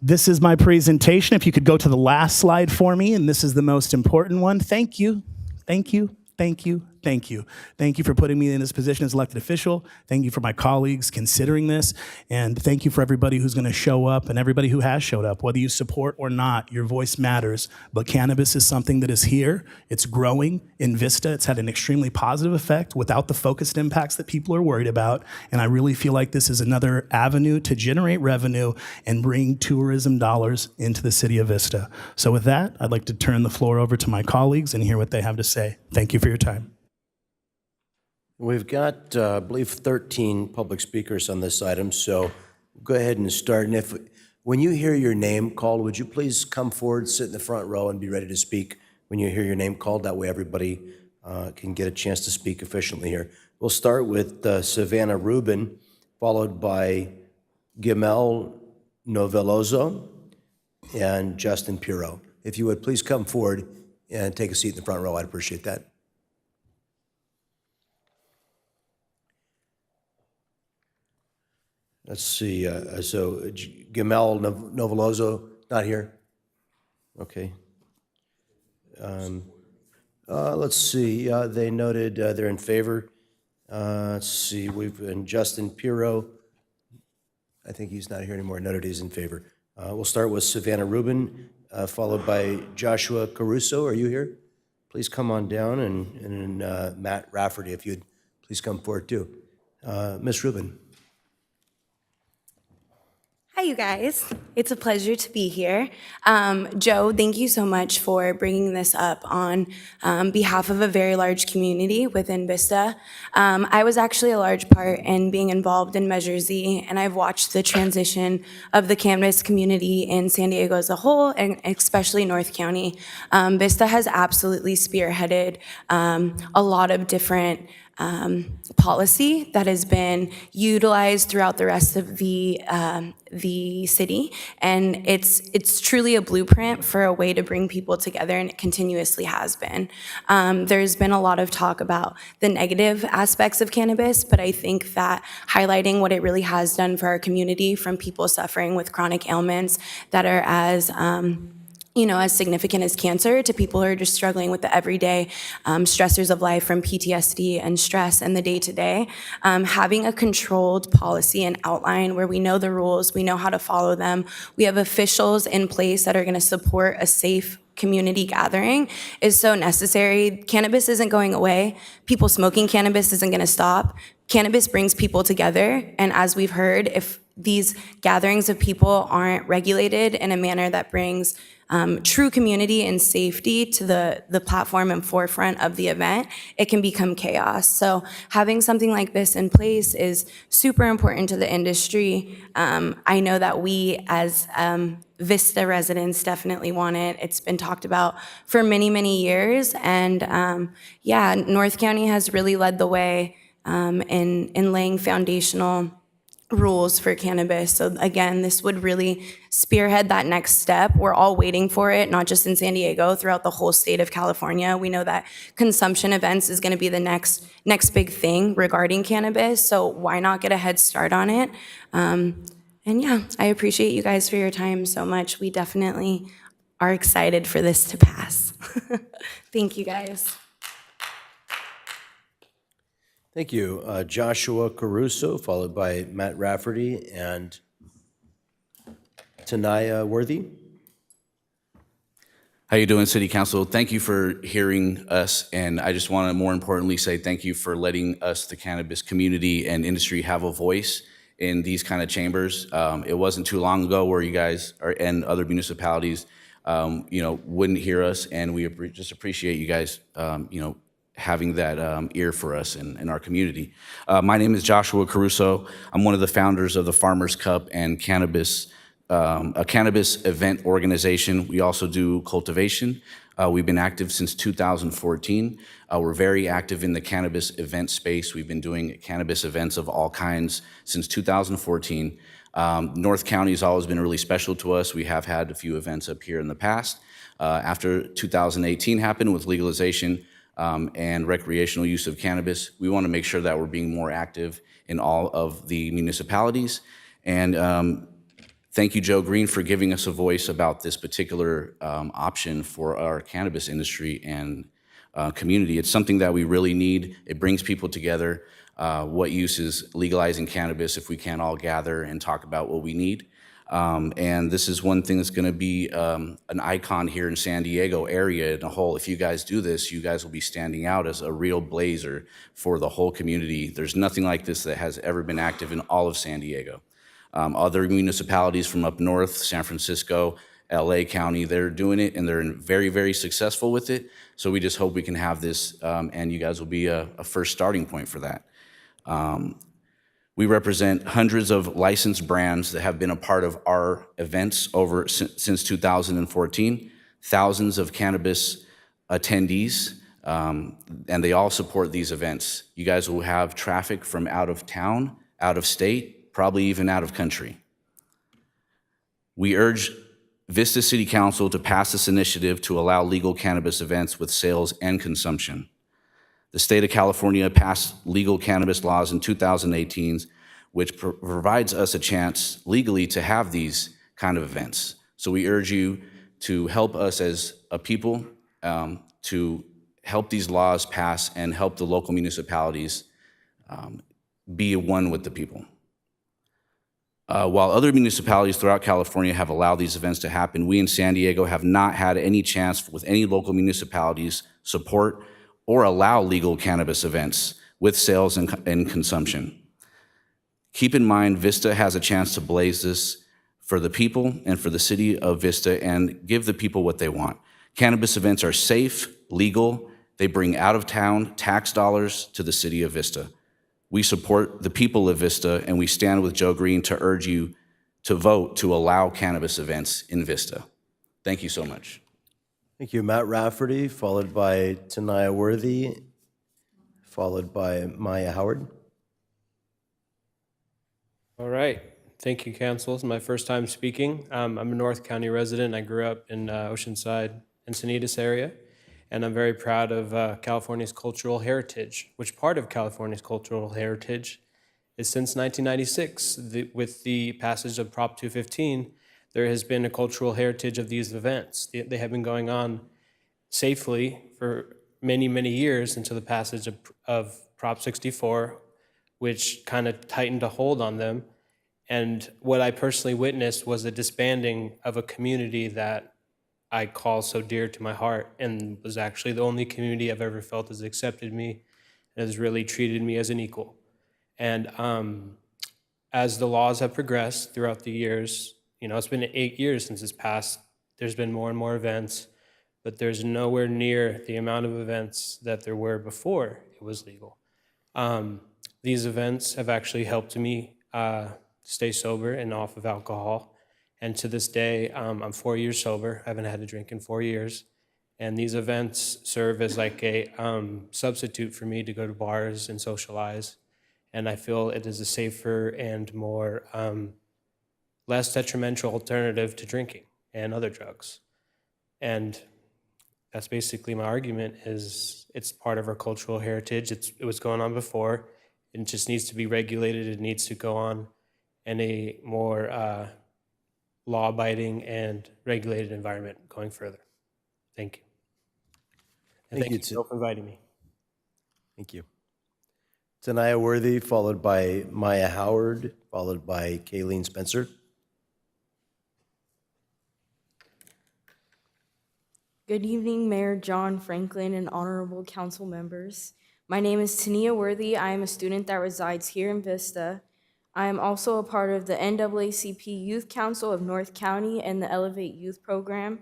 this is my presentation. If you could go to the last slide for me, and this is the most important one. Thank you. Thank you. Thank you. Thank you. Thank you for putting me in this position as elected official. Thank you for my colleagues considering this. And thank you for everybody who's going to show up and everybody who has showed up. Whether you support or not, your voice matters. But cannabis is something that is here. It's growing in Vista. It's had an extremely positive effect without the focused impacts that people are worried about. And I really feel like this is another avenue to generate revenue and bring tourism dollars into the city of Vista. So with that, I'd like to turn the floor over to my colleagues and hear what they have to say. Thank you for your time. We've got, I believe, 13 public speakers on this item, so go ahead and start. And when you hear your name called, would you please come forward, sit in the front row, and be ready to speak when you hear your name called? That way everybody can get a chance to speak efficiently here. We'll start with Savannah Rubin, followed by Gimel Noveloso and Justin Pirro. If you would please come forward and take a seat in the front row, I'd appreciate that. Let's see, so Gimel Noveloso, not here? Okay. Let's see, they noted they're in favor. Let's see, and Justin Pirro, I think he's not here anymore, noted he's in favor. We'll start with Savannah Rubin, followed by Joshua Caruso. Are you here? Please come on down, and Matt Rafferty, if you'd please come forward too. Ms. Rubin. Hi, you guys. It's a pleasure to be here. Joe, thank you so much for bringing this up on behalf of a very large community within Vista. I was actually a large part in being involved in Measure Z, and I've watched the transition of the cannabis community in San Diego as a whole, and especially North County. Vista has absolutely spearheaded a lot of different policy that has been utilized throughout the rest of the city, and it's truly a blueprint for a way to bring people together, and it continuously has been. There's been a lot of talk about the negative aspects of cannabis, but I think that highlighting what it really has done for our community, from people suffering with chronic ailments that are as as significant as cancer, to people who are just struggling with the everyday stressors of life, from PTSD and stress and the day-to-day. Having a controlled policy and outline where we know the rules, we know how to follow them, we have officials in place that are going to support a safe community gathering is so necessary. Cannabis isn't going away. People smoking cannabis isn't going to stop. Cannabis brings people together, and as we've heard, if these gatherings of people aren't regulated in a manner that brings true community and safety to the platform and forefront of the event, it can become chaos. So having something like this in place is super important to the industry. I know that we as Vista residents definitely want it. It's been talked about for many, many years. And North County has really led the way in laying foundational rules for cannabis. So again, this would really spearhead that next step. We're all waiting for it, not just in San Diego, throughout the whole state of California. We know that consumption events is going to be the next big thing regarding cannabis. So why not get a head start on it? I appreciate you guys for your time so much. We definitely are excited for this to pass. Thank you, guys. Thank you. Joshua Caruso, followed by Matt Rafferty and Tanaya Worthy. How you doing, City Council? Thank you for hearing us, and I just want to more importantly say thank you for letting us, the cannabis community and industry, have a voice in these kind of chambers. It wasn't too long ago where you guys and other municipalities, wouldn't hear us, and we just appreciate you guys, having that ear for us in our community. My name is Joshua Caruso. I'm one of the founders of the Farmers Cup and a cannabis event organization. We also do cultivation. We've been active since 2014. We're very active in the cannabis event space. We've been doing cannabis events of all kinds since 2014. North County has always been really special to us. We have had a few events up here in the past. After 2018 happened with legalization and recreational use of cannabis, we want to make sure that we're being more active in all of the municipalities. And thank you, Joe Green, for giving us a voice about this particular option for our cannabis industry and community. It's something that we really need. It brings people together. What use is legalizing cannabis if we can't all gather and talk about what we need? And this is one thing that's going to be an icon here in San Diego area in a whole. If you guys do this, you guys will be standing out as a real blazer for the whole community. There's nothing like this that has ever been active in all of San Diego. Other municipalities from up north, San Francisco, LA County, they're doing it and they're very, very successful with it. So we just hope we can have this and you guys will be a first starting point for that. We represent hundreds of licensed brands that have been a part of our events since 2014, thousands of cannabis attendees, and they all support these events. You guys will have traffic from out of town, out of state, probably even out of country. We urge Vista City Council to pass this initiative to allow legal cannabis events with sales and consumption. The state of California passed legal cannabis laws in 2018, which provides us a chance legally to have these kind of events. So we urge you to help us as a people to help these laws pass and help the local municipalities be one with the people. While other municipalities throughout California have allowed these events to happen, we in San Diego have not had any chance with any local municipalities support or allow legal cannabis events with sales and consumption. Keep in mind, Vista has a chance to blaze this for the people and for the city of Vista and give the people what they want. Cannabis events are safe, legal, they bring out-of-town tax dollars to the city of Vista. We support the people of Vista and we stand with Joe Green to urge you to vote to allow cannabis events in Vista. Thank you so much. Thank you, Matt Rafferty, followed by Tanaya Worthy, followed by Maya Howard. All right. Thank you, Council. It's my first time speaking. I'm a North County resident. I grew up in Oceanside, Encinitas area, and I'm very proud of California's cultural heritage, which part of California's cultural heritage is since 1996, with the passage of Prop 215, there has been a cultural heritage of these events. They have been going on safely for many, many years until the passage of Prop 64, which kind of tightened a hold on them. And what I personally witnessed was a disbanding of a community that I call so dear to my heart and was actually the only community I've ever felt has accepted me and has really treated me as an equal. And as the laws have progressed throughout the years, it's been 8 years since it's passed. There's been more and more events, but there's nowhere near the amount of events that there were before it was legal. These events have actually helped me stay sober and off of alcohol. And to this day, I'm 4 years sober. I haven't had a drink in 4 years. And these events serve as like a substitute for me to go to bars and socialize. And I feel it is a safer and more less detrimental alternative to drinking and other drugs. And that's basically my argument, is it's part of our cultural heritage. It was going on before. It just needs to be regulated. It needs to go on in a more law-abiding and regulated environment going further. Thank you. And Thank you, thank you Joe, for inviting me. Thank you. Tanaya Worthy, followed by Maya Howard, followed by Kayleen Spencer. Good evening, Mayor John Franklin and honorable council members. My name is Tania Worthy. I am a student that resides here in Vista. I am also a part of the NAACP Youth Council of North County and the Elevate Youth Program.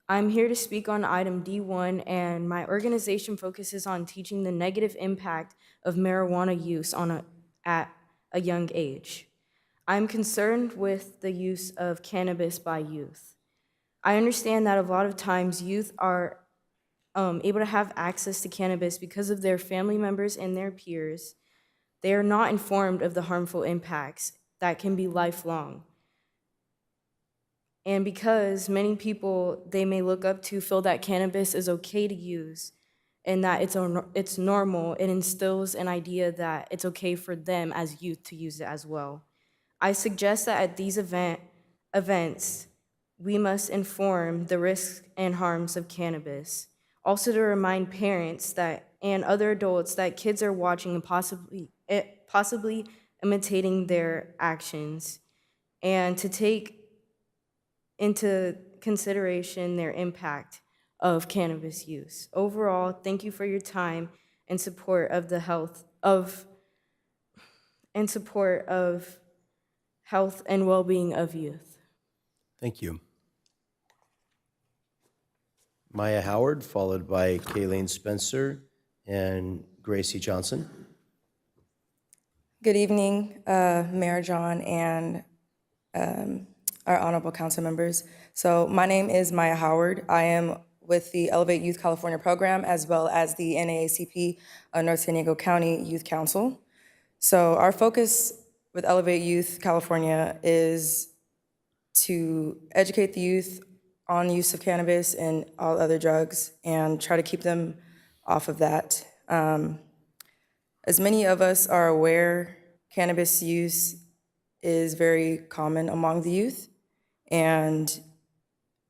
I'm here to speak on item D1, and my organization focuses on teaching the negative impact of marijuana use at a young age. I'm concerned with the use of cannabis by youth. I understand that a lot of times youth are able to have access to cannabis because of their family members and their peers. They are not informed of the harmful impacts that can be lifelong. And because many people they may look up to feel that cannabis is okay to use and that it's normal, it instills an idea that it's okay for them as youth to use it as well. I suggest that at these events, we must inform the risks and harms of cannabis. Also to remind parents and other adults that kids are watching and possibly imitating their actions, and to take into consideration their impact of cannabis use. Overall, thank you for your time and support of the health and well-being of youth. Thank you. Maya Howard, followed by Kayleen Spencer and Gracie Johnson. Good evening, Mayor John and our honorable council members. So my name is Maya Howard. I am with the Elevate Youth California program as well as the NAACP North San Diego County Youth Council. So our focus with Elevate Youth California is to educate the youth on use of cannabis and all other drugs and try to keep them off of that. As many of us are aware, cannabis use is very common among the youth. And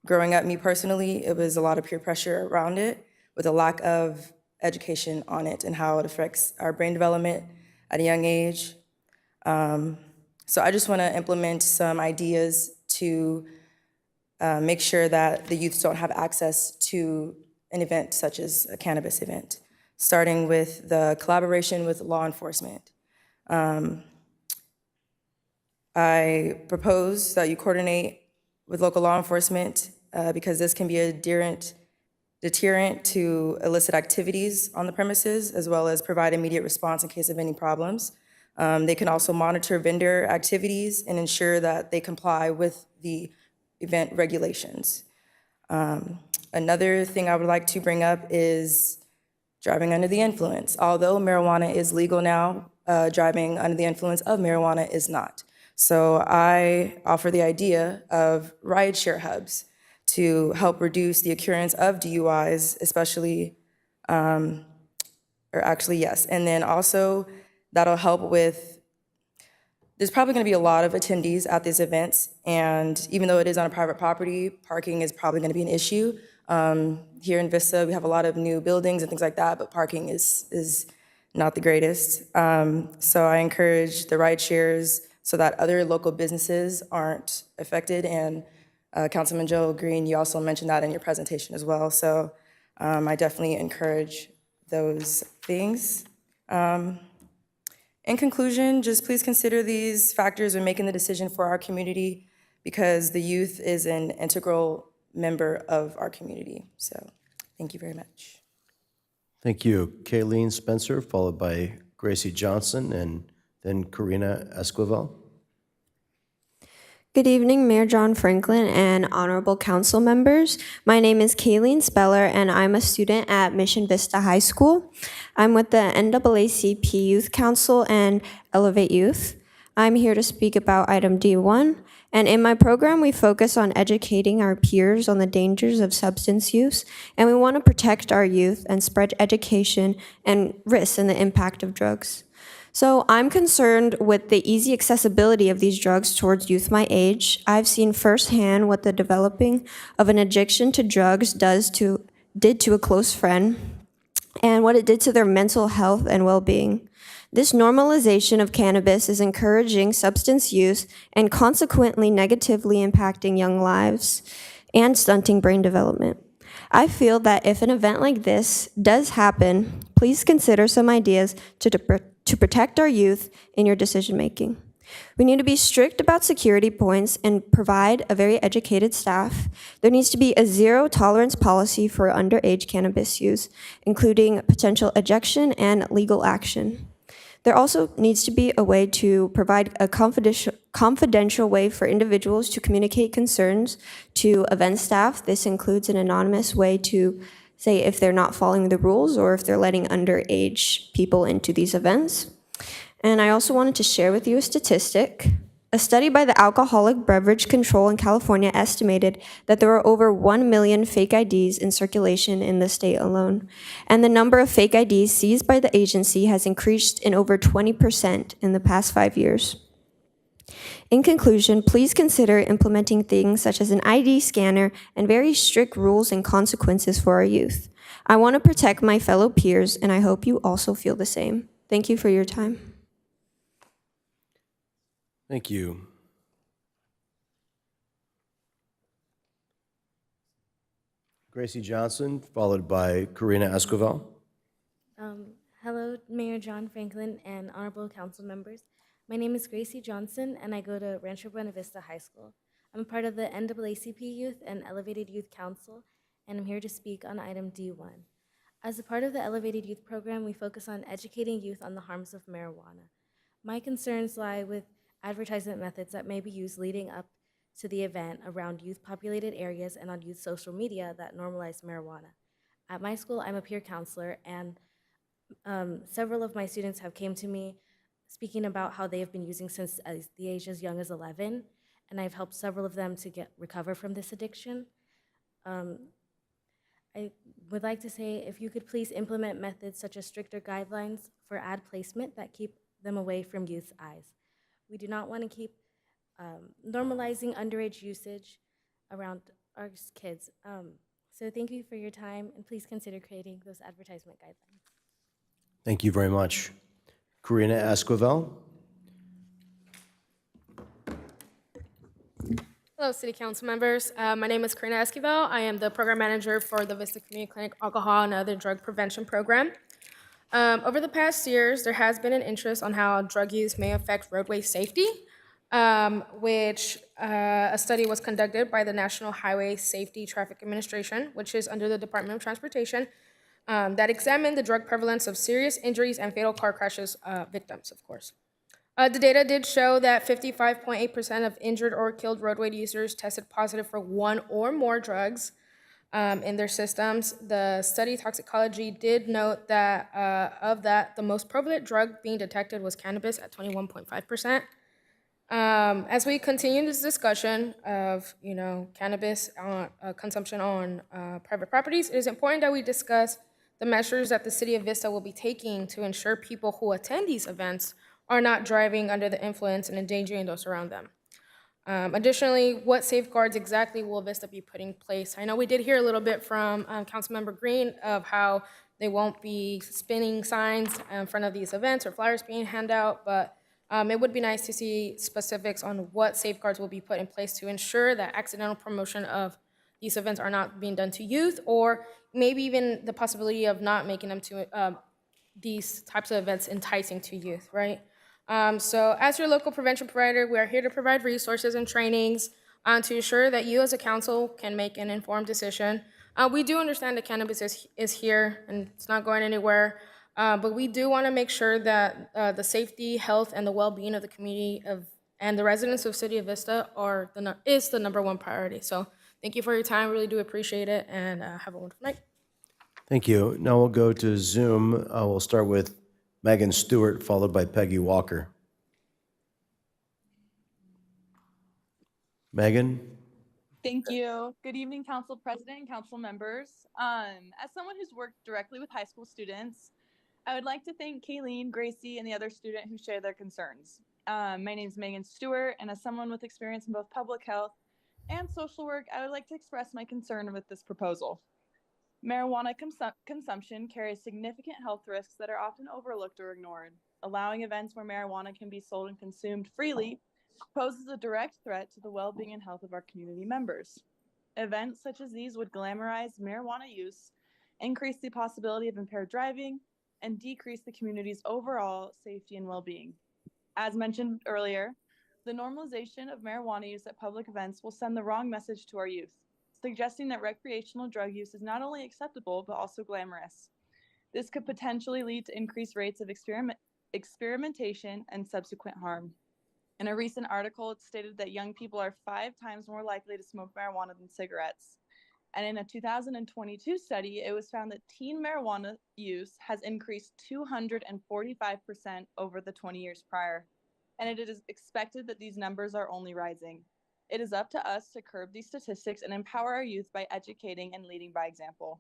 growing up, me personally, it was a lot of peer pressure around it with a lack of education on it and how it affects our brain development at a young age. So I just want to implement some ideas to make sure that the youth don't have access to an event such as a cannabis event, starting with the collaboration with law enforcement. I propose that you coordinate with local law enforcement because this can be a deterrent to illicit activities on the premises, as well as provide immediate response in case of any problems. They can also monitor vendor activities and ensure that they comply with the event regulations. Another thing I would like to bring up is driving under the influence. Although marijuana is legal now, driving under the influence of marijuana is not. So I offer the idea of rideshare hubs to help reduce the occurrence of DUIs, especially, and then also that'll help with, there's probably gonna be a lot of attendees at these events, and even though it is on a private property, parking is probably gonna be an issue. Here in Vista, we have a lot of new buildings and things like that, but parking is not the greatest. So I encourage the ride shares so that other local businesses aren't affected. And Councilman Joe Green, you also mentioned that in your presentation as well. So I definitely encourage those things. In conclusion, just please consider these factors when making the decision for our community, because the youth is an integral member of our community. So thank you very much. Thank you. Kayleen Spencer, followed by Gracie Johnson, and then Karina Esquivel. Good evening, Mayor John Franklin and honorable council members. My name is Kayleen Speller, and I'm a student at Mission Vista High School. I'm with the NAACP Youth Council and Elevate Youth. I'm here to speak about item D1. And in my program, we focus on educating our peers on the dangers of substance use, and we want to protect our youth and spread education and risks and the impact of drugs. So I'm concerned with the easy accessibility of these drugs towards youth my age. I've seen firsthand what the developing of an addiction to drugs did to a close friend and what it did to their mental health and well-being. This normalization of cannabis is encouraging substance use and consequently negatively impacting young lives and stunting brain development. I feel that if an event like this does happen, please consider some ideas to protect our youth in your decision-making. We need to be strict about security points and provide a very educated staff. There needs to be a zero-tolerance policy for underage cannabis use, including potential ejection and legal action. There also needs to be a way to provide a confidential way for individuals to communicate concerns to event staff. This includes an anonymous way to say if they're not following the rules or if they're letting underage people into these events. And I also wanted to share with you a statistic. A study by the Alcoholic Beverage Control in California estimated that there were over 1 million fake IDs in circulation in the state alone. And the number of fake IDs seized by the agency has increased in over 20% in the past 5 years. In conclusion, please consider implementing things such as an ID scanner and very strict rules and consequences for our youth. I want to protect my fellow peers, and I hope you also feel the same. Thank you for your time. Thank you. Gracie Johnson, followed by Karina Esquivel. Hello, Mayor John Franklin and honorable council members. My name is Gracie Johnson, and I go to Rancho Buena Vista High School. I'm part of the NAACP Youth and Elevated Youth Council, and I'm here to speak on item D1. As a part of the Elevated Youth Program, we focus on educating youth on the harms of marijuana. My concerns lie with advertisement methods that may be used leading up to the event around youth-populated areas and on youth social media that normalize marijuana. At my school, I'm a peer counselor, and several of my students have came to me speaking about how they have been using since the age as young as 11, and I've helped several of them to recover from this addiction. I would like to say if you could please implement methods such as stricter guidelines for ad placement that keep them away from youth's eyes. We do not want to keep normalizing underage usage around our kids. So thank you for your time, and please consider creating those advertisement guidelines. Thank you very much. Karina Esquivel. Hello, City Council members. My name is Karina Esquivel. I am the program manager for the Vista Community Clinic Alcohol and Other Drug Prevention Program. Over the past years, there has been an interest on how drug use may affect roadway safety, which a study was conducted by the National Highway Safety Traffic Administration, which is under the Department of Transportation, that examined the drug prevalence of serious injuries and fatal car crashes victims, of course. The data did show that 55.8% of injured or killed roadway users tested positive for one or more drugs in their systems. The study toxicology did note that of that, the most prevalent drug being detected was cannabis at 21.5%. As we continue this discussion of, cannabis consumption on private properties, it is important that we discuss the measures that the City of Vista will be taking to ensure people who attend these events are not driving under the influence and endangering those around them. Additionally, what safeguards exactly will Vista be putting in place? I know we did hear a little bit from Councilmember Green of how they won't be spinning signs in front of these events or flyers being handed out, but it would be nice to see specifics on what safeguards will be put in place to ensure that accidental promotion of these events are not being done to youth, or maybe even the possibility of not making them to these types of events enticing to youth, right? So as your local prevention provider, we are here to provide resources and trainings to ensure that you as a council can make an informed decision. We do understand that cannabis is here and it's not going anywhere, but we do want to make sure that the safety, health, and the well-being of the community and the residents of City of Vista is the number one priority. So thank you for your time. Really do appreciate it, and have a wonderful night. Thank you. Now we'll go to Zoom. We'll start with Megan Stewart, followed by Peggy Walker. Megan? Thank you. Good evening, Council President and Council members. As someone who's worked directly with high school students, I would like to thank Kayleen, Gracie, and the other student who shared their concerns. My name is Megan Stewart, and as someone with experience in both public health and social work, I would like to express my concern with this proposal. Marijuana consumption carries significant health risks that are often overlooked or ignored. Allowing events where marijuana can be sold and consumed freely poses a direct threat to the well-being and health of our community members. Events such as these would glamorize marijuana use, increase the possibility of impaired driving, and decrease the community's overall safety and well-being. As mentioned earlier, the normalization of marijuana use at public events will send the wrong message to our youth, suggesting that recreational drug use is not only acceptable, but also glamorous. This could potentially lead to increased rates of experimentation and subsequent harm. In a recent article, it stated that young people are 5 times more likely to smoke marijuana than cigarettes. And in a 2022 study, it was found that teen marijuana use has increased 245% over the 20 years prior. And it is expected that these numbers are only rising. It is up to us to curb these statistics and empower our youth by educating and leading by example.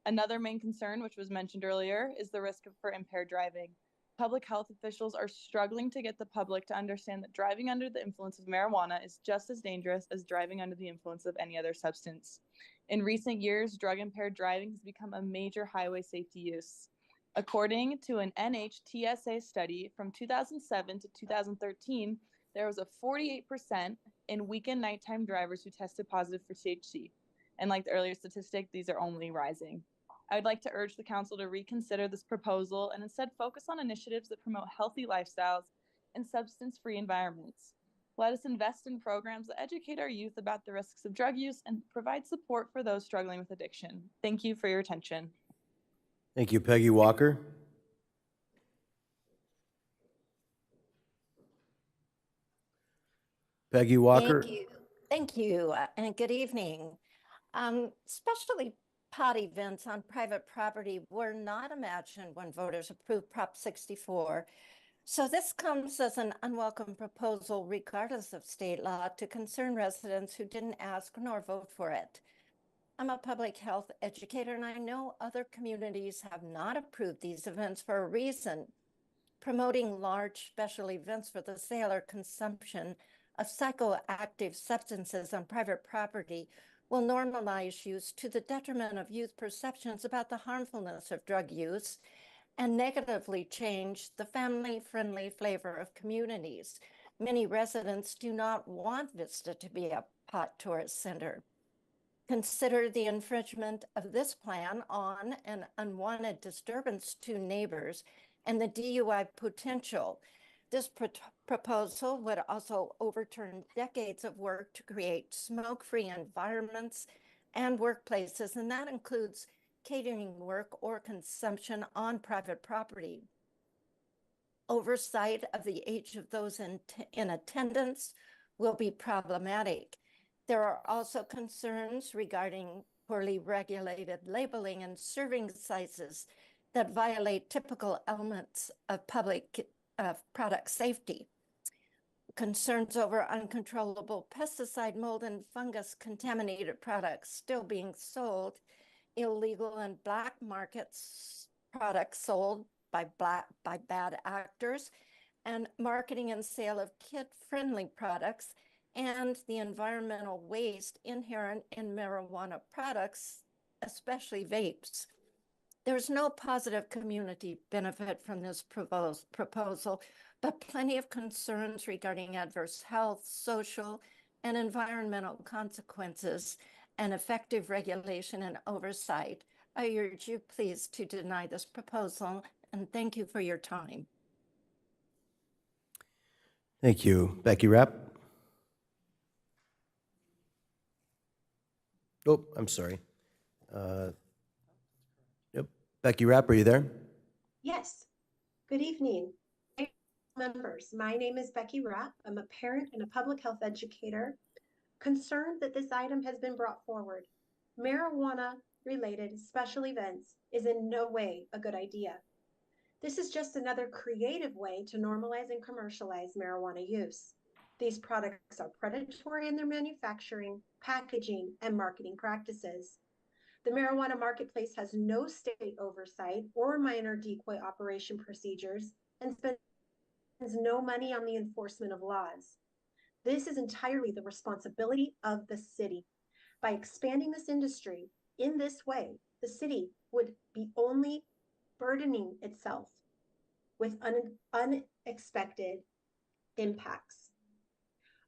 Another main concern, which was mentioned earlier, is the risk for impaired driving. Public health officials are struggling to get the public to understand that driving under the influence of marijuana is just as dangerous as driving under the influence of any other substance. In recent years, drug-impaired driving has become a major highway safety use. According to an NHTSA study from 2007 to 2013, there was a 48% in weekend nighttime drivers who tested positive for THC. And like the earlier statistic, these are only rising. I would like to urge the council to reconsider this proposal and instead focus on initiatives that promote healthy lifestyles and substance-free environments. Let us invest in programs that educate our youth about the risks of drug use and provide support for those struggling with addiction. Thank you for your attention. Thank you, Peggy Walker. Peggy Walker. Thank you. Thank you, and good evening. Especially pot events on private property were not imagined when voters approved Prop 64. So this comes as an unwelcome proposal, regardless of state law, to concern residents who didn't ask nor vote for it. I'm a public health educator, and I know other communities have not approved these events for a reason. Promoting large special events for the sale or consumption of psychoactive substances on private property will normalize use to the detriment of youth perceptions about the harmfulness of drug use and negatively change the family-friendly flavor of communities. Many residents do not want Vista to be a pot tourist center. Consider the infringement of this plan on an unwanted disturbance to neighbors and the DUI potential. This proposal would also overturn decades of work to create smoke-free environments and workplaces, and that includes catering work or consumption on private property. Oversight of the age of those in attendance will be problematic. There are also concerns regarding poorly regulated labeling and serving sizes that violate typical elements of public product safety. Concerns over uncontrollable pesticide, mold, and fungus contaminated products still being sold, illegal and black markets products sold by bad actors, and marketing and sale of kid-friendly products, and the environmental waste inherent in marijuana products, especially vapes. There's no positive community benefit from this proposal, but plenty of concerns regarding adverse health, social, and environmental consequences, and effective regulation and oversight. I urge you please to deny this proposal, and thank you for your time. Thank you. Becky Rapp. Oh, I'm sorry. Yep. Becky Rapp, are you there? Yes. Good evening, members. My name is Becky Rapp. I'm a parent and a public health educator concerned that this item has been brought forward. Marijuana-related special events is in no way a good idea. This is just another creative way to normalize and commercialize marijuana use. These products are predatory in their manufacturing, packaging, and marketing practices. The marijuana marketplace has no state oversight or minor decoy operation procedures and spends no money on the enforcement of laws. This is entirely the responsibility of the city. By expanding this industry in this way, the city would be only burdening itself with unexpected impacts.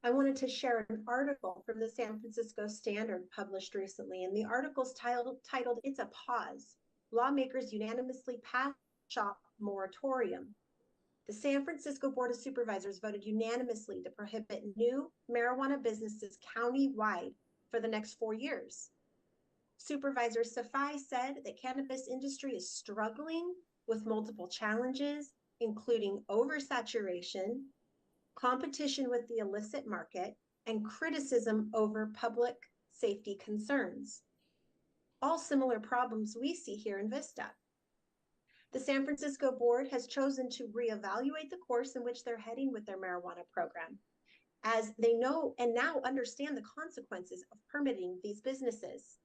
I wanted to share an article from the San Francisco Standard published recently, and the article's titled "It's a Pause. Lawmakers Unanimously Pass Shop Moratorium." The San Francisco Board of Supervisors voted unanimously to prohibit new marijuana businesses county-wide for the next 4 years. Supervisor Safai said the cannabis industry is struggling with multiple challenges, including oversaturation, competition with the illicit market, and criticism over public safety concerns. All similar problems we see here in Vista. The San Francisco board has chosen to reevaluate the course in which they're heading with their marijuana program, as they know and now understand the consequences of permitting these businesses.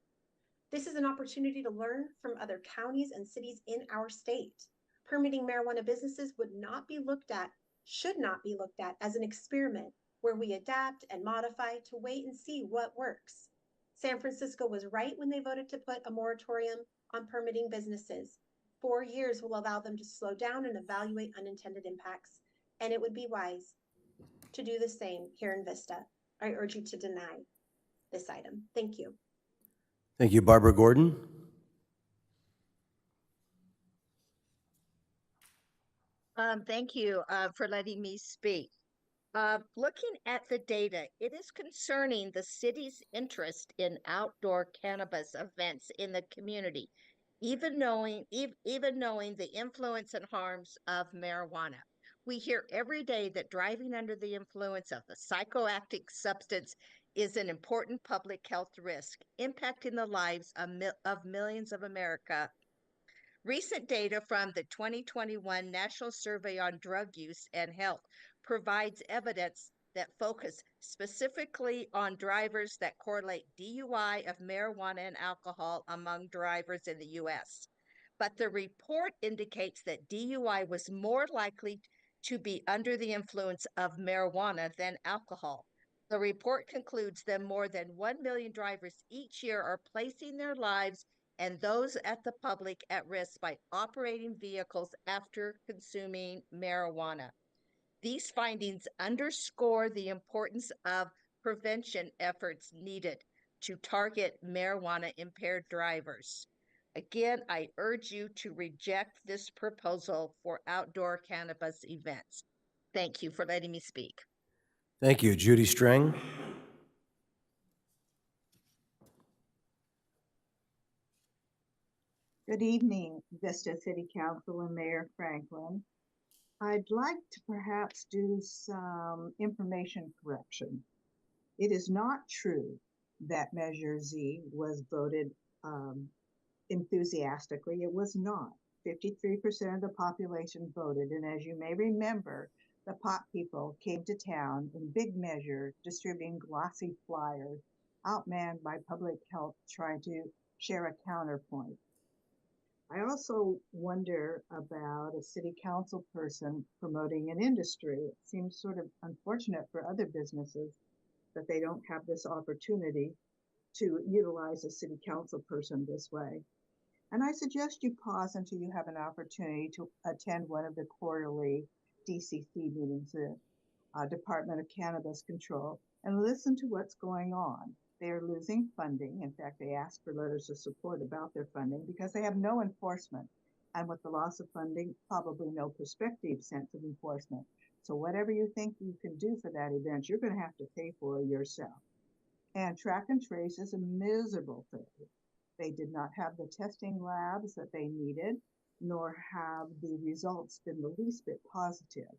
This is an opportunity to learn from other counties and cities in our state. Permitting marijuana businesses should not be looked at as an experiment where we adapt and modify to wait and see what works. San Francisco was right when they voted to put a moratorium on permitting businesses. 4 years will allow them to slow down and evaluate unintended impacts, and it would be wise to do the same here in Vista. I urge you to deny this item. Thank you. Thank you, Barbara Gordon. Thank you for letting me speak. Looking at the data, it is concerning the city's interest in outdoor cannabis events in the community, even knowing the influence and harms of marijuana. We hear every day that driving under the influence of the psychoactive substance is an important public health risk, impacting the lives of millions of America. Recent data from the 2021 National Survey on Drug Use and Health provides evidence that focus specifically on drivers that correlate DUI of marijuana and alcohol among drivers in the U.S. But the report indicates that DUI was more likely to be under the influence of marijuana than alcohol. The report concludes that more than 1 million drivers each year are placing their lives and those at the public at risk by operating vehicles after consuming marijuana. These findings underscore the importance of prevention efforts needed to target marijuana-impaired drivers. Again, I urge you to reject this proposal for outdoor cannabis events. Thank you for letting me speak. Thank you, Judy Strang. Good evening, Vista City Council and Mayor Franklin. I'd like to perhaps do some information correction. It is not true that Measure Z was voted enthusiastically. It was not. 53% of the population voted, and as you may remember, the pot people came to town in big measure distributing glossy flyers, outmanned by public health trying to share a counterpoint. I also wonder about a city council person promoting an industry. It seems sort of unfortunate for other businesses that they don't have this opportunity to utilize a city council person this way. And I suggest you pause until you have an opportunity to attend one of the quarterly DCC meetings, the Department of Cannabis Control, and listen to what's going on. They are losing funding. In fact, they asked for letters of support about their funding because they have no enforcement. And with the loss of funding, probably no prospective sense of enforcement. So whatever you think you can do for that event, you're going to have to pay for yourself. And Track and Trace is a miserable failure. They did not have the testing labs that they needed, nor have the results been the least bit positive.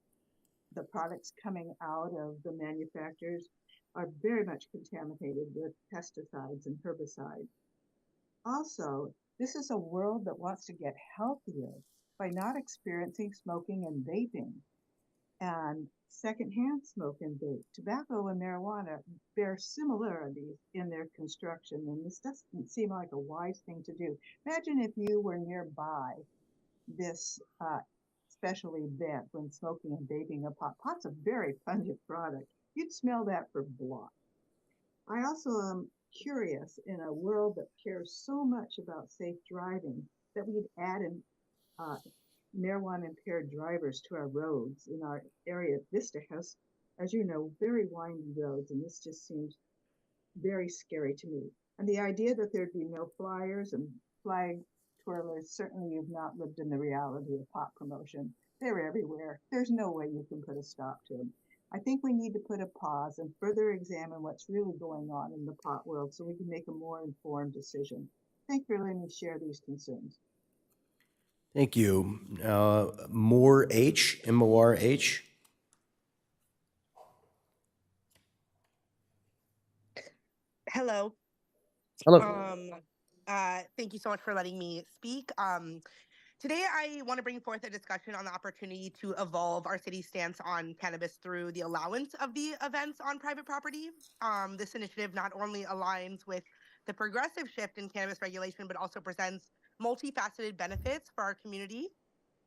The products coming out of the manufacturers are very much contaminated with pesticides and herbicides. Also, this is a world that wants to get healthier by not experiencing smoking and vaping. and secondhand smoke and vape. Tobacco and marijuana bear similarities in their construction, and this doesn't seem like a wise thing to do. Imagine if you were nearby this special event when smoking and vaping a pot. Pot's a very pungent product. You'd smell that for blocks. I also am curious, in a world that cares so much about safe driving, that we'd add in marijuana impaired drivers to our roads in our area. Vista has, as you know, very winding roads, and this just seems very scary to me. And the idea that there'd be no flyers and flag twirlers, certainly you've not lived in the reality of pot promotion. They're everywhere. There's no way you can put a stop to them. I think we need to put a pause and further examine what's really going on in the pot world so we can make a more informed decision. Thank you for letting me share these concerns. Thank you. Moore H, M-O-R-H. Hello. Hello. Thank you so much for letting me speak. Today, I want to bring forth a discussion on the opportunity to evolve our city's stance on cannabis through the allowance of the events on private property. This initiative not only aligns with the progressive shift in cannabis regulation, but also presents multifaceted benefits for our community,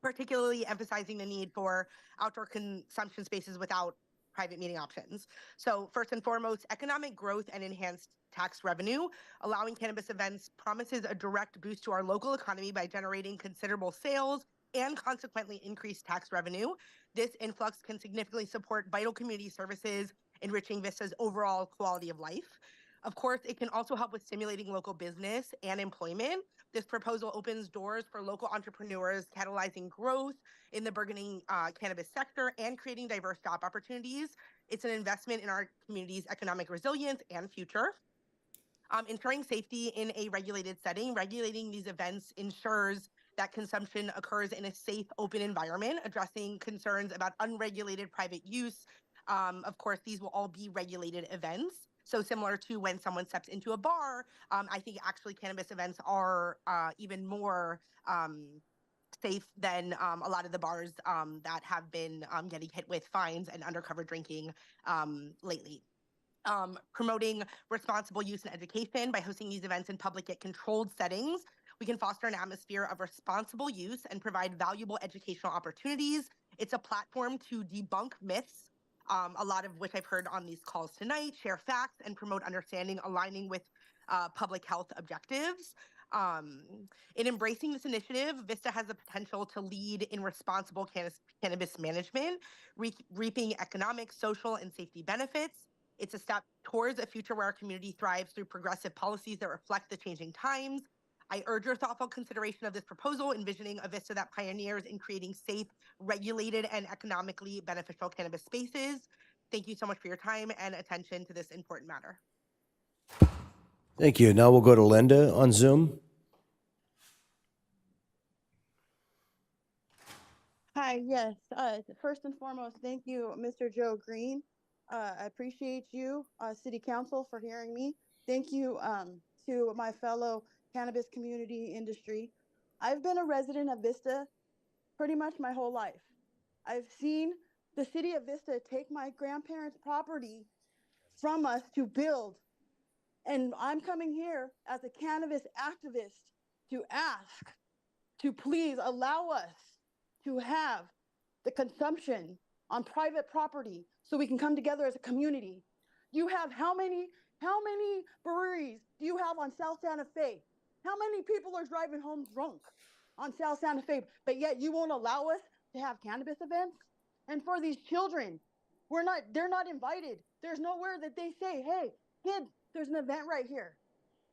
particularly emphasizing the need for outdoor consumption spaces without private meeting options. So first and foremost, economic growth and enhanced tax revenue. Allowing cannabis events promises a direct boost to our local economy by generating considerable sales and consequently increased tax revenue. This influx can significantly support vital community services, enriching Vista's overall quality of life. Of course, it can also help with stimulating local business and employment. This proposal opens doors for local entrepreneurs, catalyzing growth in the burgeoning cannabis sector and creating diverse job opportunities. It's an investment in our community's economic resilience and future. Ensuring safety in a regulated setting. Regulating these events ensures that consumption occurs in a safe, open environment, addressing concerns about unregulated private use. Of course, these will all be regulated events. So similar to when someone steps into a bar, I think actually cannabis events are even more safe than a lot of the bars that have been getting hit with fines and undercover drinking lately. Promoting responsible use and education by hosting these events in public yet controlled settings. We can foster an atmosphere of responsible use and provide valuable educational opportunities. It's a platform to debunk myths, a lot of which I've heard on these calls tonight, share facts, and promote understanding aligning with public health objectives. In embracing this initiative, Vista has the potential to lead in responsible cannabis management, reaping economic, social, and safety benefits. It's a step towards a future where our community thrives through progressive policies that reflect the changing times. I urge your thoughtful consideration of this proposal, envisioning a Vista that pioneers in creating safe, regulated, and economically beneficial cannabis spaces. Thank you so much for your time and attention to this important matter. Thank you. Now we'll go to Linda on Zoom. Hi, yes. First and foremost, thank you, Mr. Joe Green. I appreciate you, City Council, for hearing me. Thank you to my fellow cannabis community industry. I've been a resident of Vista pretty much my whole life. I've seen the city of Vista take my grandparents' property from us to build. And I'm coming here as a cannabis activist to ask to please allow us to have the consumption on private property so we can come together as a community. You have how many breweries do you have on South Santa Fe? How many people are driving home drunk on South Santa Fe, but yet you won't allow us to have cannabis events? And for these children, they're not invited. There's nowhere that they say, hey, kids, there's an event right here.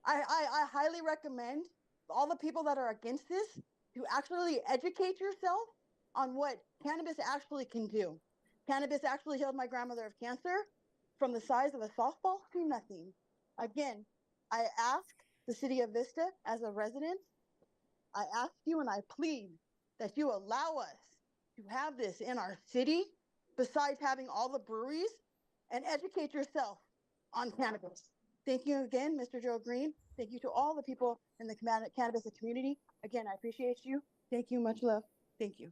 I highly recommend all the people that are against this to actually educate yourself on what cannabis actually can do. Cannabis actually healed my grandmother of cancer from the size of a softball to nothing. Again, I ask the city of Vista as a resident, I ask you and I plead that you allow us to have this in our city, besides having all the breweries, and educate yourself on cannabis. Thank you again, Mr. Joe Green. Thank you to all the people in the cannabis community. Again, I appreciate you. Thank you. Much love. Thank you.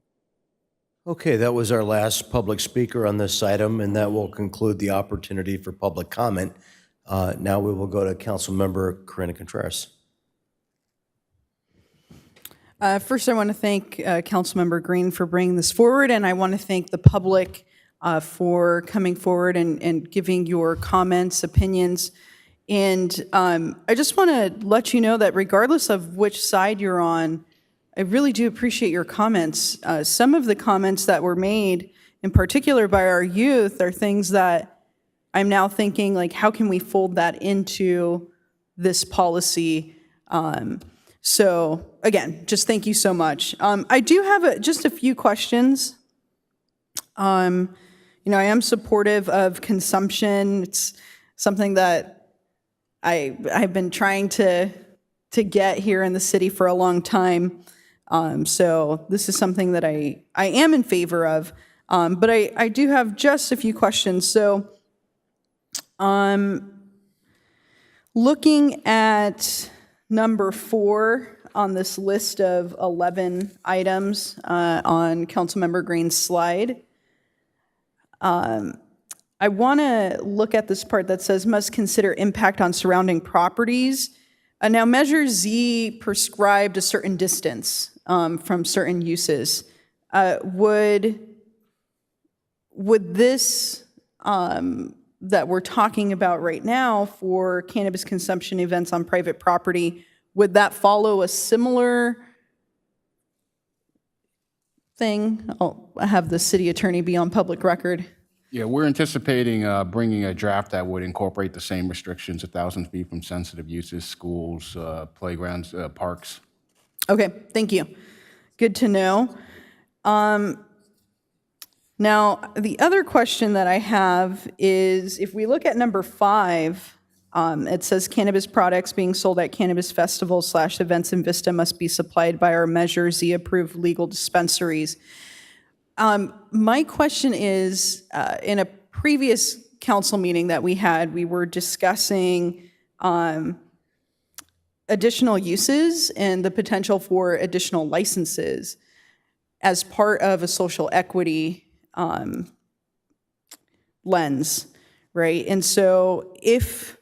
Okay, that was our last public speaker on this item, and that will conclude the opportunity for public comment. Now we will go to Councilmember Corina Contreras. First, I want to thank Councilmember Green for bringing this forward, and I want to thank the public for coming forward and giving your comments, opinions. And I just want to let you know that regardless of which side you're on, I really do appreciate your comments. Some of the comments that were made, in particular by our youth, are things that I'm now thinking, like, how can we fold that into this policy? So again, just thank you so much. I do have just a few questions. I am supportive of consumption. It's something that I've been trying to get here in the city for a long time. So this is something that I am in favor of. But I do have just a few questions. So looking at number 4 on this list of 11 items on Councilmember Green's slide, I want to look at this part that says must consider impact on surrounding properties. Now, Measure Z prescribed a certain distance from certain uses. Would this that we're talking about right now for cannabis consumption events on private property, would that follow a similar thing? I'll have the city attorney be on public record. Yeah, we're anticipating bringing a draft that would incorporate the same restrictions, 1,000 feet from sensitive uses, schools, playgrounds, parks. Okay, thank you. Good to know. Now, the other question that I have is, if we look at number 5, it says cannabis products being sold at cannabis festivals / events in Vista must be supplied by our Measure Z approved legal dispensaries. My question is, in a previous council meeting that we had, we were discussing additional uses and the potential for additional licenses as part of a social equity lens, right? And so if,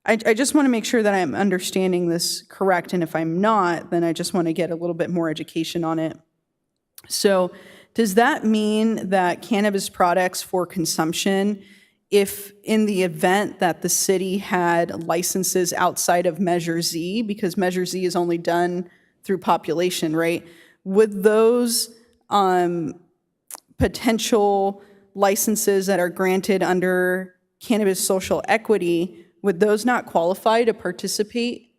I just want to make sure that I'm understanding this correct, and if I'm not, then I just want to get a little bit more education on it. So does that mean that cannabis products for consumption, if in the event that the city had licenses outside of Measure Z, because Measure Z is only done through population, right? Would those potential licenses that are granted under cannabis social equity, would those not qualify to participate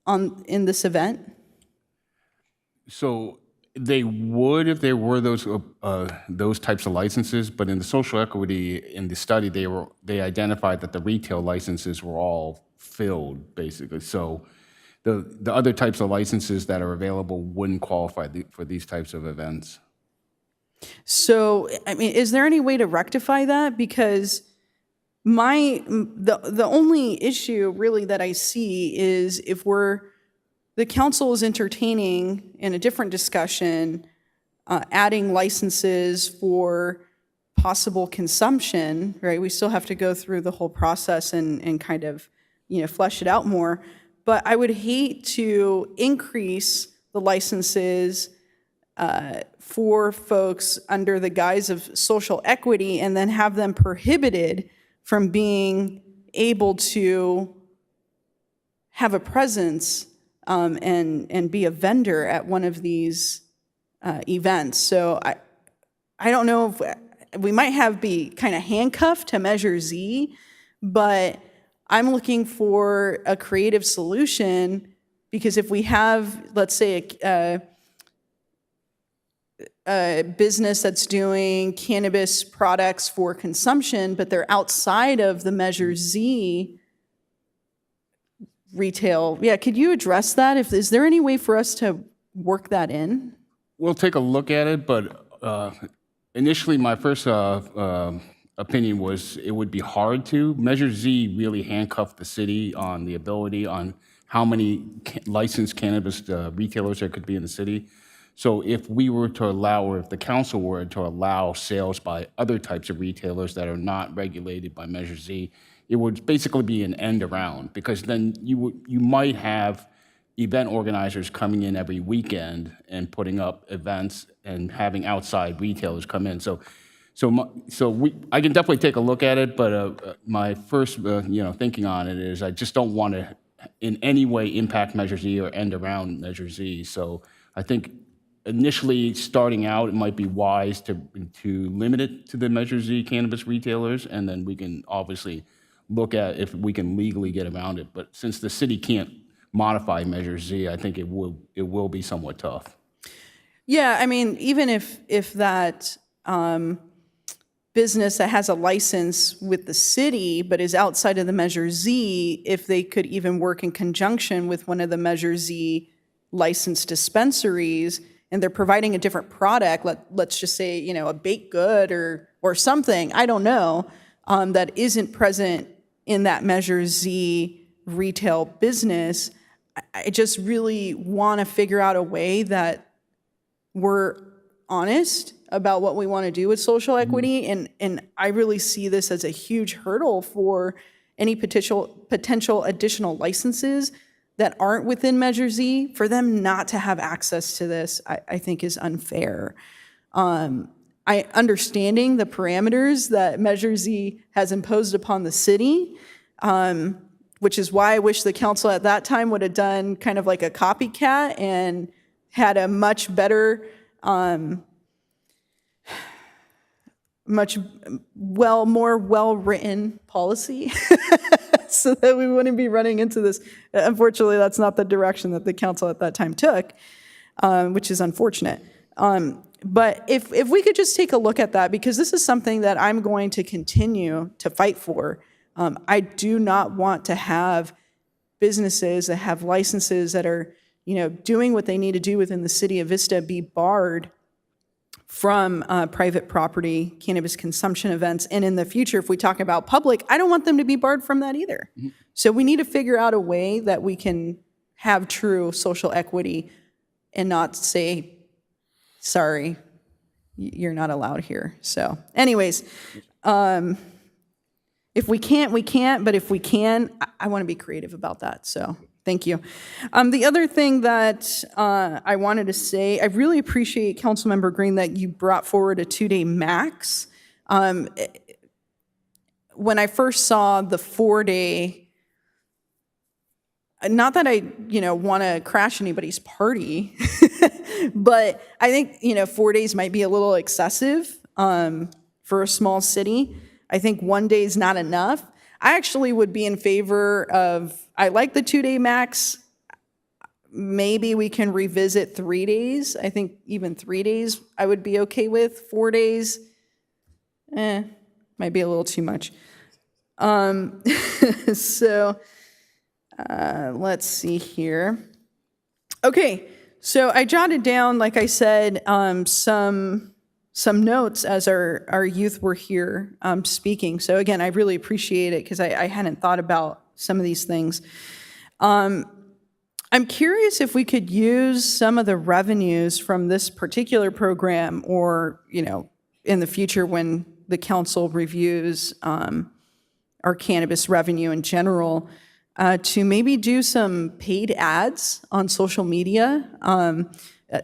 in this event? So they would if there were those types of licenses, but in the social equity, in the study, they identified that the retail licenses were all filled, basically. So the other types of licenses that are available wouldn't qualify for these types of events. So, I mean, is there any way to rectify that? Because the only issue really that I see is if the council is entertaining in a different discussion, adding licenses for possible consumption, right? We still have to go through the whole process and kind of, flesh it out more. But I would hate to increase the licenses for folks under the guise of social equity and then have them prohibited from being able to have a presence and be a vendor at one of these events. So I don't know if we might be kind of handcuffed to Measure Z, but I'm looking for a creative solution, because if we have, let's say, a business that's doing cannabis products for consumption, but they're outside of the Measure Z retail. Yeah, could you address that? Is there any way for us to work that in? We'll take a look at it, but initially my first opinion was it would be hard to. Measure Z really handcuffed the city on the ability on how many licensed cannabis retailers there could be in the city. So if we were to allow, or if the council were to allow sales by other types of retailers that are not regulated by Measure Z, it would basically be an end around, because then you might have event organizers coming in every weekend and putting up events and having outside retailers come in. I can definitely take a look at it, but my first thinking on it is I just don't want to in any way impact Measure Z or end around Measure Z. So I think initially starting out, it might be wise to limit it to the Measure Z cannabis retailers, and then we can obviously look at if we can legally get around it. But since the city can't modify Measure Z, I think it will be somewhat tough. Yeah, I mean, even if that business that has a license with the city but is outside of the Measure Z, if they could even work in conjunction with one of the Measure Z licensed dispensaries, and they're providing a different product, let's just say, a baked good or something, I don't know, that isn't present in that Measure Z retail business, I just really want to figure out a way that we're honest about what we want to do with social equity. And I really see this as a huge hurdle for any potential additional licenses that aren't within Measure Z. For them not to have access to this, I think is unfair. I understanding the parameters that Measure Z has imposed upon the city, which is why I wish the council at that time would have done kind of like a copycat and had a much better, more well-written policy so that we wouldn't be running into this. Unfortunately, that's not the direction that the council at that time took, which is unfortunate. But if we could just take a look at that, because this is something that I'm going to continue to fight for. I do not want to have businesses that have licenses that are, doing what they need to do within the city of Vista be barred from private property cannabis consumption events. And in the future, if we talk about public, I don't want them to be barred from that either. Mm-hmm. So we need to figure out a way that we can have true social equity and not say, sorry, you're not allowed here. So anyways, if we can't, we can't. But if we can, I want to be creative about that. So thank you. The other thing that I wanted to say, I really appreciate, Councilmember Green, that you brought forward a 2-day max. When I first saw the 4-day, not that I, want to crash anybody's party, but I think, 4 days might be a little excessive for a small city. I think 1 day is not enough. I actually would be in favor of, I like the 2-day max. Maybe we can revisit 3 days. I think even 3 days I would be okay with. 4 days, might be a little too much. So let's see here. Okay, so I jotted down, like I said, some notes as our youth were here speaking. So again, I really appreciate it because I hadn't thought about some of these things. I'm curious if we could use some of the revenues from this particular program, or, in the future when the council reviews our cannabis revenue in general, to maybe do some paid ads on social media,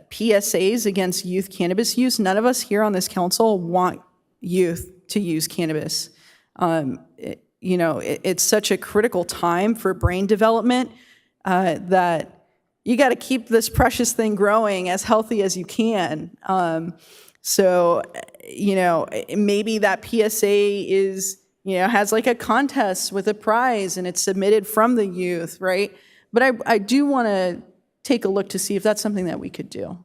PSAs against youth cannabis use. None of us here on this council want youth to use cannabis. It's such a critical time for brain development that you got to keep this precious thing growing as healthy as you can. So maybe that PSA is, has like a contest with a prize and it's submitted from the youth, right? But I do want to take a look to see if that's something that we could do.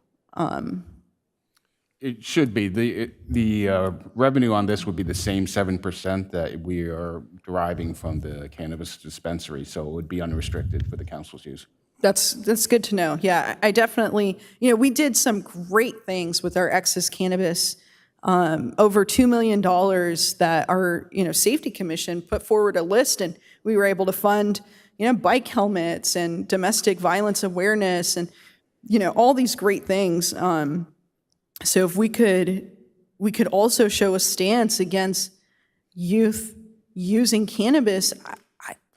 It should be. The revenue on this would be the same 7% that we are deriving from the cannabis dispensary, so it would be unrestricted for the council's use. That's good to know. Yeah, I definitely, we did some great things with our excess cannabis. Over $2 million that our, safety commission put forward a list, and we were able to fund, bike helmets and domestic violence awareness. And all these great things. So if we could also show a stance against youth using cannabis.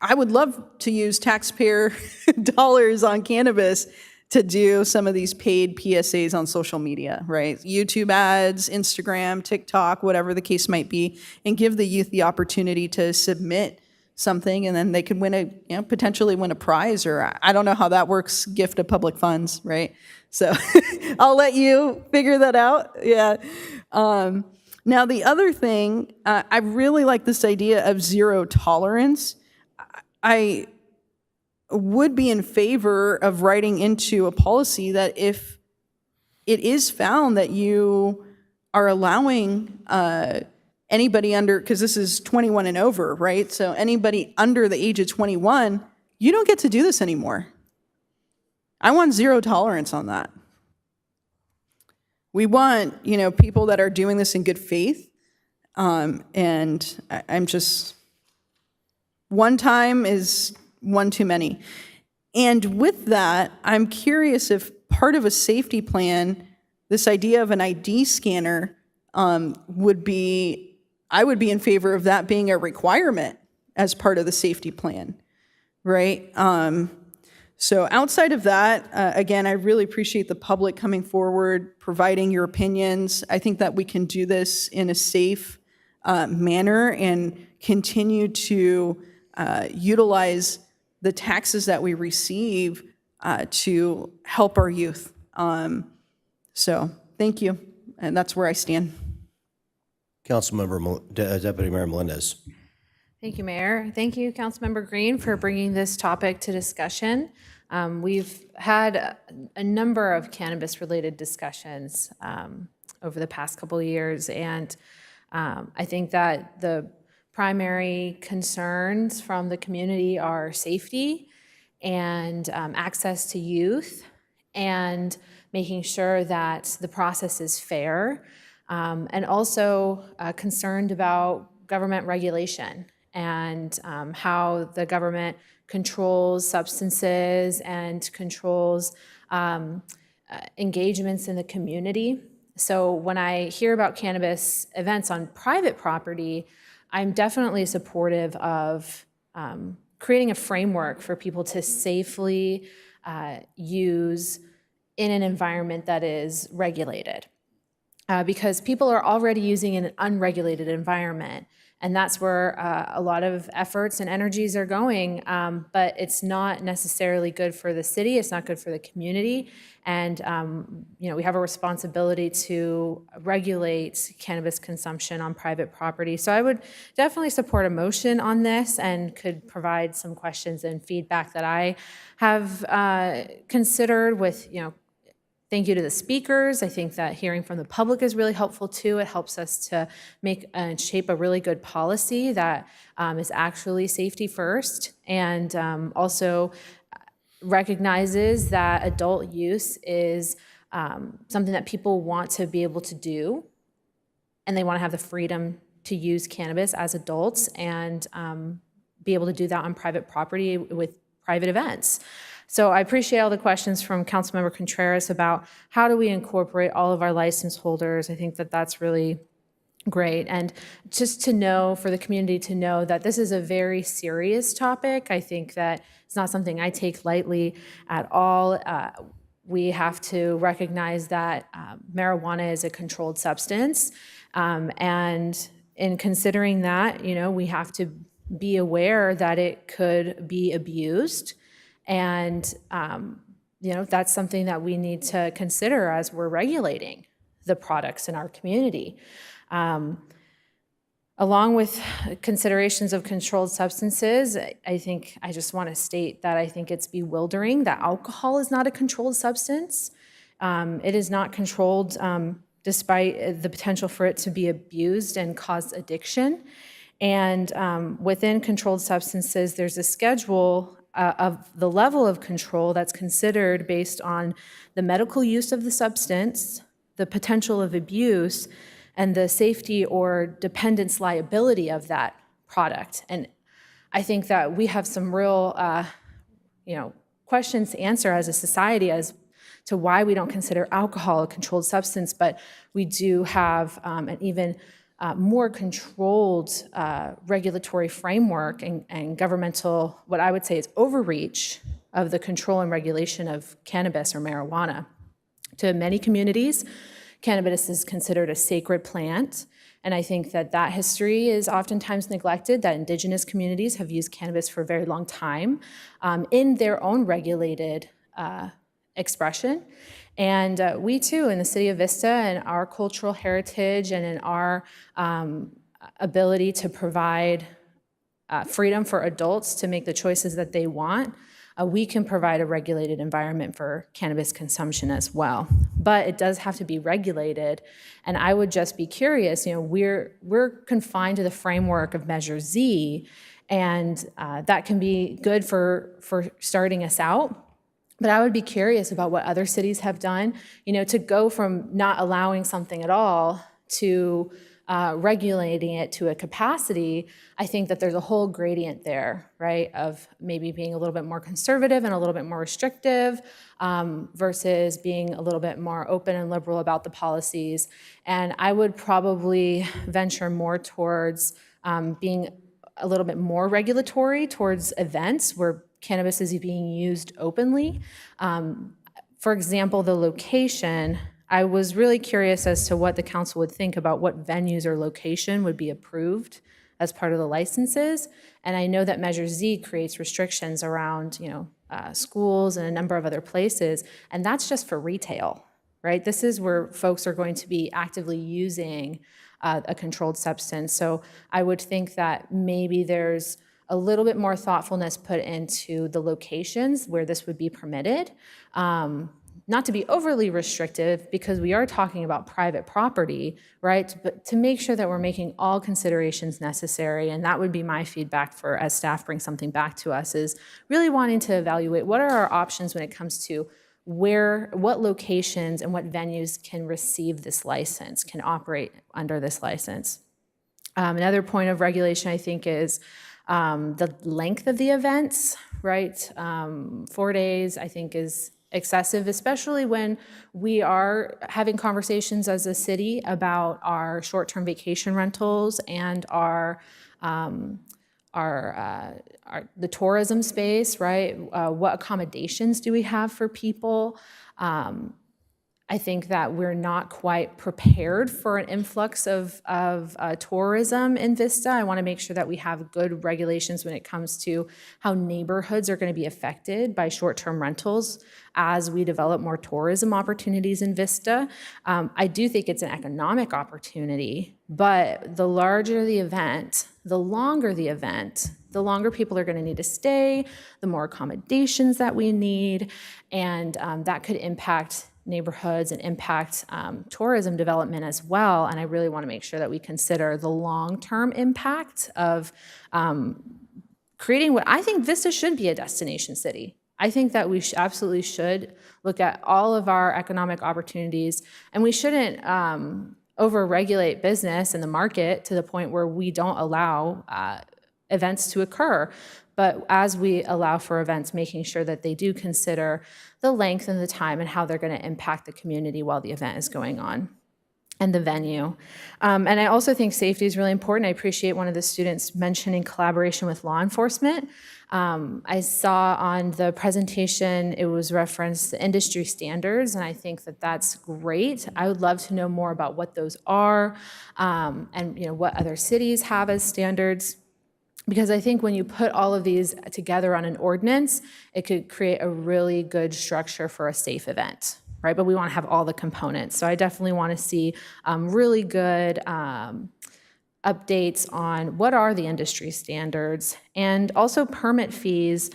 I would love to use taxpayer dollars on cannabis to do some of these paid PSAs on social media, right? YouTube ads, Instagram, TikTok, whatever the case might be, and give the youth the opportunity to submit something, and then they could win potentially win a prize, or I don't know how that works, gift of public funds, right? So I'll let you figure that out. Yeah. Now the other thing, I really like this idea of zero tolerance. I would be in favor of writing into a policy that if it is found that you are allowing anybody under, because this is 21 and over, right? So anybody under the age of 21, you don't get to do this anymore. I want zero tolerance on that. We want, people that are doing this in good faith. And I'm just, one time is one too many. And with that, I'm curious if part of a safety plan, this idea of an ID scanner would be, I would be in favor of that being a requirement as part of the safety plan, right? So outside of that, again, I really appreciate the public coming forward, providing your opinions. I think that we can do this in a safe manner and continue to utilize the taxes that we receive to help our youth. So thank you, and that's where I stand. Deputy Mayor Melendez. Thank you, Mayor. Thank you, Councilmember Green, for bringing this topic to discussion. We've had a number of cannabis-related discussions over the past couple of years, and I think that the primary concerns from the community are safety and access to youth, and making sure that the process is fair, and also concerned about government regulation and how the government controls substances and controls engagements in the community. So when I hear about cannabis events on private property, I'm definitely supportive of creating a framework for people to safely use in an environment that is regulated. Because people are already using in an unregulated environment, and that's where a lot of efforts and energies are going, but it's not necessarily good for the city, it's not good for the community, and we have a responsibility to regulate cannabis consumption on private property. So I would definitely support a motion on this and could provide some questions and feedback that I have considered with, thank you to the speakers. I think that hearing from the public is really helpful too. It helps us to make and shape a really good policy that is actually safety first, and also recognizes that adult use is something that people want to be able to do, and they want to have the freedom to use cannabis as adults and be able to do that on private property with private events. So I appreciate all the questions from Councilmember Contreras about how do we incorporate all of our license holders. I think that that's really great. And just to know, for the community to know that this is a very serious topic. I think that it's not something I take lightly at all. We have to recognize that marijuana is a controlled substance. And in considering that, we have to be aware that it could be abused. And, that's something that we need to consider as we're regulating the products in our community. Along with considerations of controlled substances, I just want to state that I think it's bewildering that alcohol is not a controlled substance. It is not controlled despite the potential for it to be abused and cause addiction. And within controlled substances, there's a schedule of the level of control that's considered based on the medical use of the substance, the potential of abuse, and the safety or dependence liability of that product. And I think that we have some real, questions to answer as a society, as to why we don't consider alcohol a controlled substance, but we do have an even more controlled regulatory framework and governmental, what I would say is overreach of the control and regulation of cannabis or marijuana. To many communities, cannabis is considered a sacred plant, and I think that history is oftentimes neglected, that indigenous communities have used cannabis for a very long time in their own regulated expression. And we too, in the city of Vista, and our cultural heritage and in our ability to provide freedom for adults to make the choices that they want, we can provide a regulated environment for cannabis consumption as well. But it does have to be regulated. And I would just be curious, we're confined to the framework of Measure Z, and that can be good for starting us out. But I would be curious about what other cities have done, to go from not allowing something at all to regulating it to a capacity. I think that there's a whole gradient there, right, of maybe being a little bit more conservative and a little bit more restrictive versus being a little bit more open and liberal about the policies. And I would probably venture more towards being a little bit more regulatory towards events where cannabis is being used openly. For example, the location, I was really curious as to what the council would think about what venues or location would be approved as part of the licenses. And I know that Measure Z creates restrictions around, schools and a number of other places, and that's just for retail, right? This is where folks are going to be actively using a controlled substance. So I would think that maybe there's a little bit more thoughtfulness put into the locations where this would be permitted. Not to be overly restrictive, because we are talking about private property, right? But to make sure that we're making all considerations necessary, and that would be my feedback for as staff bring something back to us, is really wanting to evaluate what are our options when it comes to what locations and what venues can receive this license, can operate under this license. Another point of regulation, I think, is the length of the events, right? 4 days, I think, is excessive, especially when we are having conversations as a city about our short-term vacation rentals and the tourism space, right? What accommodations do we have for people? I think that we're not quite prepared for an influx of tourism in Vista. I want to make sure that we have good regulations when it comes to how neighborhoods are going to be affected by short-term rentals as we develop more tourism opportunities in Vista. I do think it's an economic opportunity, but the larger the event, the longer the event, the longer people are going to need to stay, the more accommodations that we need, and that could impact neighborhoods and impact tourism development as well. And I really want to make sure that we consider the long-term impact of creating what I think Vista should be, a destination city. I think that we absolutely should look at all of our economic opportunities, and we shouldn't over-regulate business and the market to the point where we don't allow events to occur. But as we allow for events, making sure that they do consider the length and the time and how they're going to impact the community while the event is going on, and the venue. And I also think safety is really important. I appreciate one of the students mentioning collaboration with law enforcement. I saw on the presentation, it was referenced the industry standards, and I think that that's great. I would love to know more about what those are, and what other cities have as standards. Because I think when you put all of these together on an ordinance, it could create a really good structure for a safe event, right? But we want to have all the components. So I definitely want to see really good updates on what are the industry standards, and also permit fees.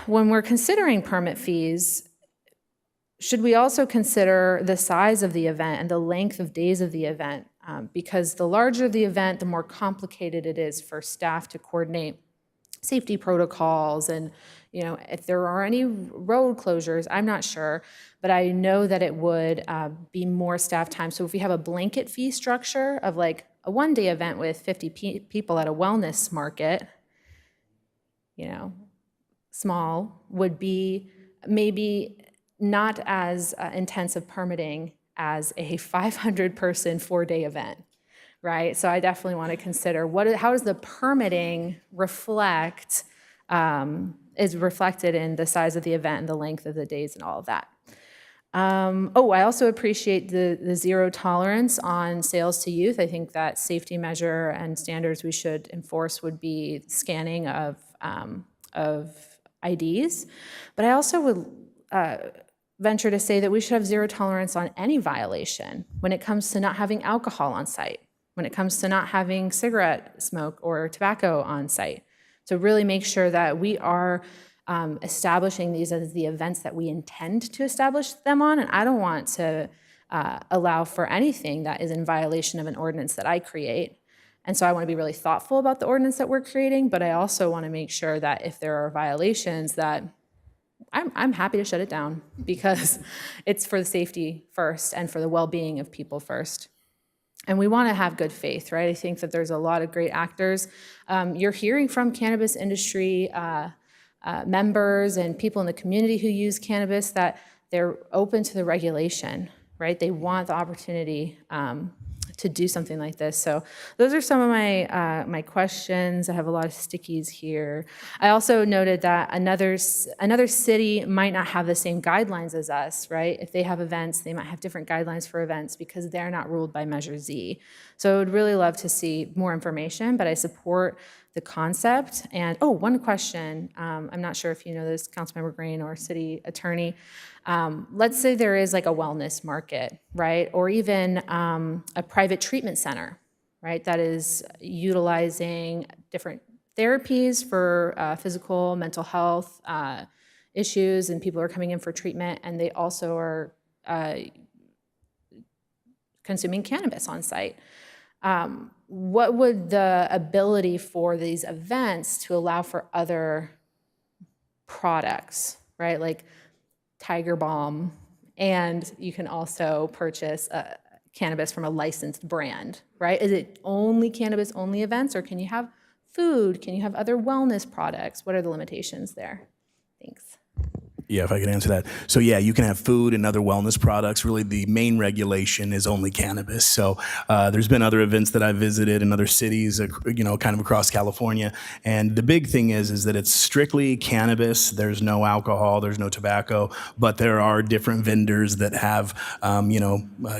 When we're considering permit fees, should we also consider the size of the event and the length of days of the event? Because the larger the event, the more complicated it is for staff to coordinate safety protocols, and if there are any road closures, I'm not sure, but I know that it would be more staff time. So if we have a blanket fee structure of like a one-day event with 50 people at a wellness market, small would be maybe not as intensive permitting as a 500-person 4-day event, right? So I definitely want to consider how does the permitting reflect, is reflected in the size of the event and the length of the days and all of that. I also appreciate the zero tolerance on sales to youth. I think that safety measure and standards we should enforce would be scanning of IDs. But I also would venture to say that we should have zero tolerance on any violation when it comes to not having alcohol on site, when it comes to not having cigarette smoke or tobacco on site. So really make sure that we are establishing these as the events that we intend to establish them on. And I don't want to allow for anything that is in violation of an ordinance that I create. And so I want to be really thoughtful about the ordinance that we're creating, but I also want to make sure that if there are violations that I'm happy to shut it down because it's for the safety first and for the well-being of people first. And we want to have good faith, right? I think that there's a lot of great actors. You're hearing from cannabis industry members and people in the community who use cannabis that they're open to the regulation, right? They want the opportunity to do something like this. So those are some of my questions. I have a lot of stickies here. I also noted that another city might not have the same guidelines as us, right? If they have events, they might have different guidelines for events because they're not ruled by Measure Z. So I would really love to see more information, but I support the concept. And one question, I'm not sure if you know this, Councilmember Green or City Attorney. Let's say there is like a wellness market, right? Or even a private treatment center, right? That is utilizing different therapies for physical, mental health issues, and people are coming in for treatment, and they also are consuming cannabis on site. What would the ability for these events to allow for other products, right? Like Tiger Balm, and you can also purchase cannabis from a licensed brand, right? Is it only cannabis only events, or can you have food? Can you have other wellness products? What are the limitations there? Thanks. Yeah, if I could answer that. So yeah, you can have food and other wellness products. Really, the main regulation is only cannabis. So there's been other events that I've visited in other cities, kind of across California. And the big thing is that it's strictly cannabis. There's no alcohol, there's no tobacco, but there are different vendors that have,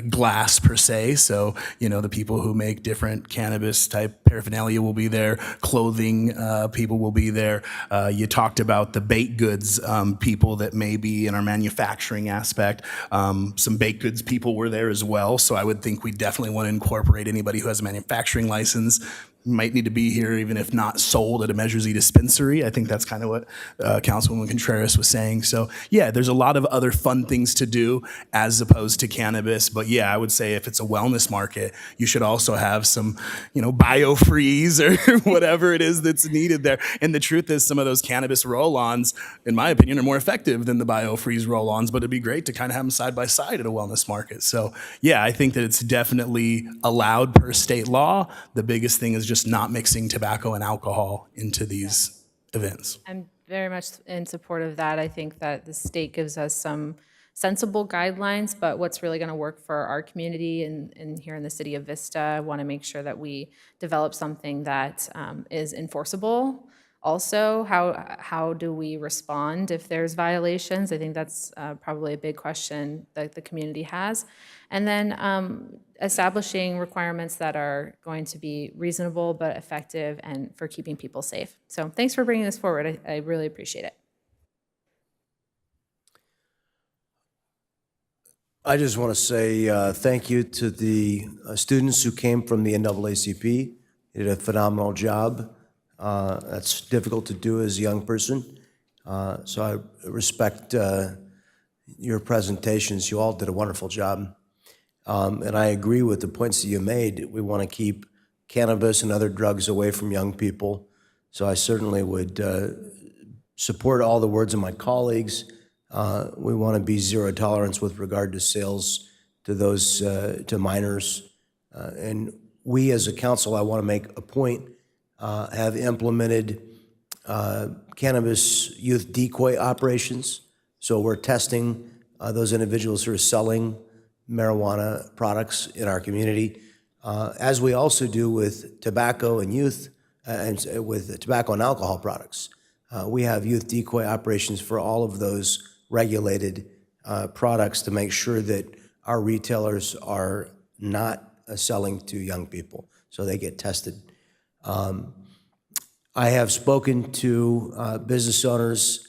glass per se. So, the people who make different cannabis type paraphernalia will be there. Clothing people will be there. You talked about the baked goods people that may be in our manufacturing aspect. Some baked goods people were there as well. So I would think we definitely want to incorporate anybody who has a manufacturing license. Might need to be here even if not sold at a Measure Z dispensary. I think that's kind of what Councilwoman Contreras was saying. So yeah, there's a lot of other fun things to do as opposed to cannabis. But yeah, I would say if it's a wellness market, you should also have some, BioFreeze or whatever it is that's needed there. And the truth is some of those cannabis roll-ons, in my opinion, are more effective than the BioFreeze roll-ons, but it'd be great to kind of have them side by side at a wellness market. So yeah, I think that it's definitely allowed per state law. The biggest thing is just not mixing tobacco and alcohol into these events. I'm very much in support of that. I think that the state gives us some sensible guidelines, but what's really going to work for our community and here in the city of Vista, I want to make sure that we develop something that is enforceable. Also, how do we respond if there's violations? I think that's probably a big question that the community has. And then establishing requirements that are going to be reasonable but effective and for keeping people safe. So thanks for bringing this forward. I really appreciate it. I just want to say thank you to the students who came from the NAACP. They did a phenomenal job. That's difficult to do as a young person. So I respect your presentations. You all did a wonderful job. And I agree with the points that you made. We want to keep cannabis and other drugs away from young people. So I certainly would support all the words of my colleagues. We want to be zero tolerance with regard to sales to those, to minors. And we as a council, I want to make a point, have implemented cannabis youth decoy operations. So we're testing those individuals who are selling marijuana products in our community, as we also do with tobacco and youth, and with tobacco and alcohol products. We have youth decoy operations for all of those regulated products to make sure that our retailers are not selling to young people, so they get tested. I have spoken to business owners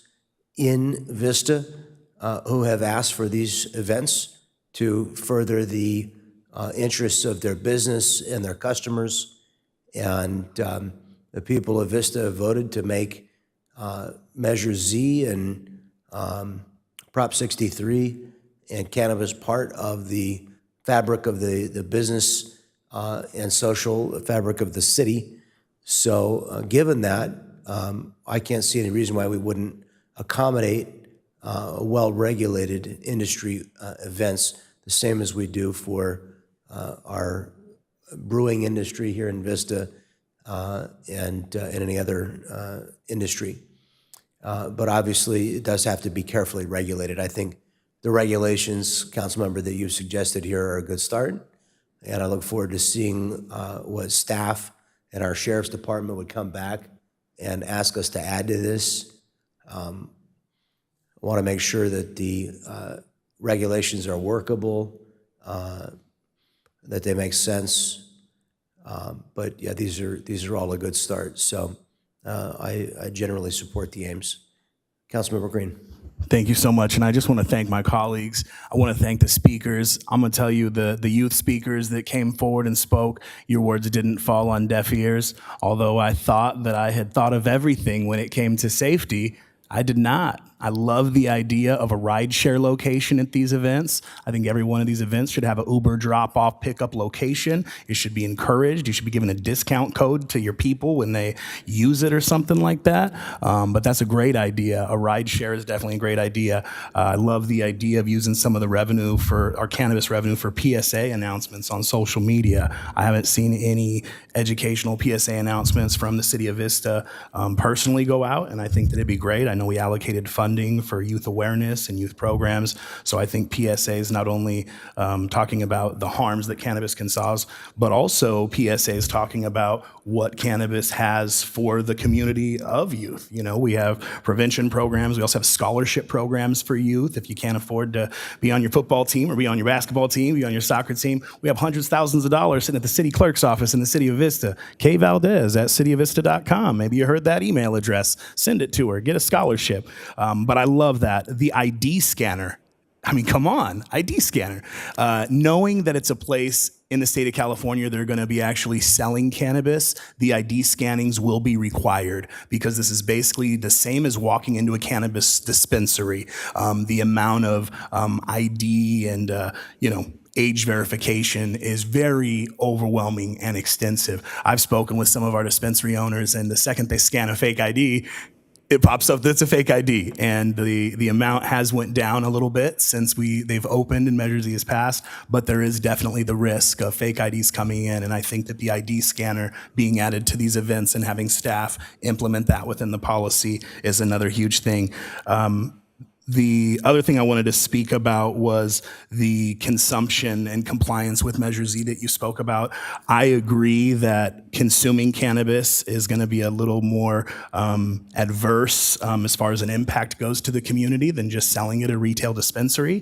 in Vista who have asked for these events to further the interests of their business and their customers. And the people of Vista have voted to make Measure Z and Prop 63 and cannabis part of the fabric of the business and social fabric of the city. So given that, I can't see any reason why we wouldn't accommodate well-regulated industry events, the same as we do for our brewing industry here in Vista and any other industry. But obviously, it does have to be carefully regulated. I think the regulations, Councilmember, that you suggested here are a good start, and I look forward to seeing what staff and our Sheriff's Department would come back and ask us to add to this. I want to make sure that the regulations are workable, that they make sense. But yeah, these are all a good start. So I generally support the aims. Councilmember Green. Thank you so much. And I just want to thank my colleagues. I want to thank the speakers. I'm going to tell you, the youth speakers that came forward and spoke, your words didn't fall on deaf ears. Although I thought that I had thought of everything when it came to safety, I did not. I love the idea of a rideshare location at these events. I think every one of these events should have an Uber drop-off pickup location. It should be encouraged. You should be given a discount code to your people when they use it or something like that. But that's a great idea. A rideshare is definitely a great idea. I love the idea of using some of the revenue for our cannabis revenue for PSA announcements on social media. I haven't seen any educational PSA announcements from the city of Vista personally go out, and I think that it'd be great. I know we allocated funding for youth awareness and youth programs. So I think PSA is not only talking about the harms that cannabis can cause, but also PSA is talking about what cannabis has for the community of youth. You know, we have prevention programs. We also have scholarship programs for youth. If you can't afford to be on your football team or be on your basketball team, be on your soccer team, we have hundreds of thousands of dollars sitting at the city clerk's office in the city of Vista. Kay Valdez at cityofvista.com. Maybe you heard that email address. Send it to her. Get a scholarship. But I love that. The ID scanner. I mean, come on, ID scanner. Knowing that it's a place in the state of California they're going to be actually selling cannabis, the ID scannings will be required because this is basically the same as walking into a cannabis dispensary. The amount of ID and, age verification is very overwhelming and extensive. I've spoken with some of our dispensary owners, and the second they scan a fake ID, it pops up that's a fake ID, and the amount has went down a little bit since they've opened and Measure Z has passed, but there is definitely the risk of fake IDs coming in, and I think that the ID scanner being added to these events and having staff implement that within the policy is another huge thing. The other thing I wanted to speak about was the consumption and compliance with Measure Z that you spoke about. I agree that consuming cannabis is going to be a little more adverse as far as an impact goes to the community than just selling it at a retail dispensary.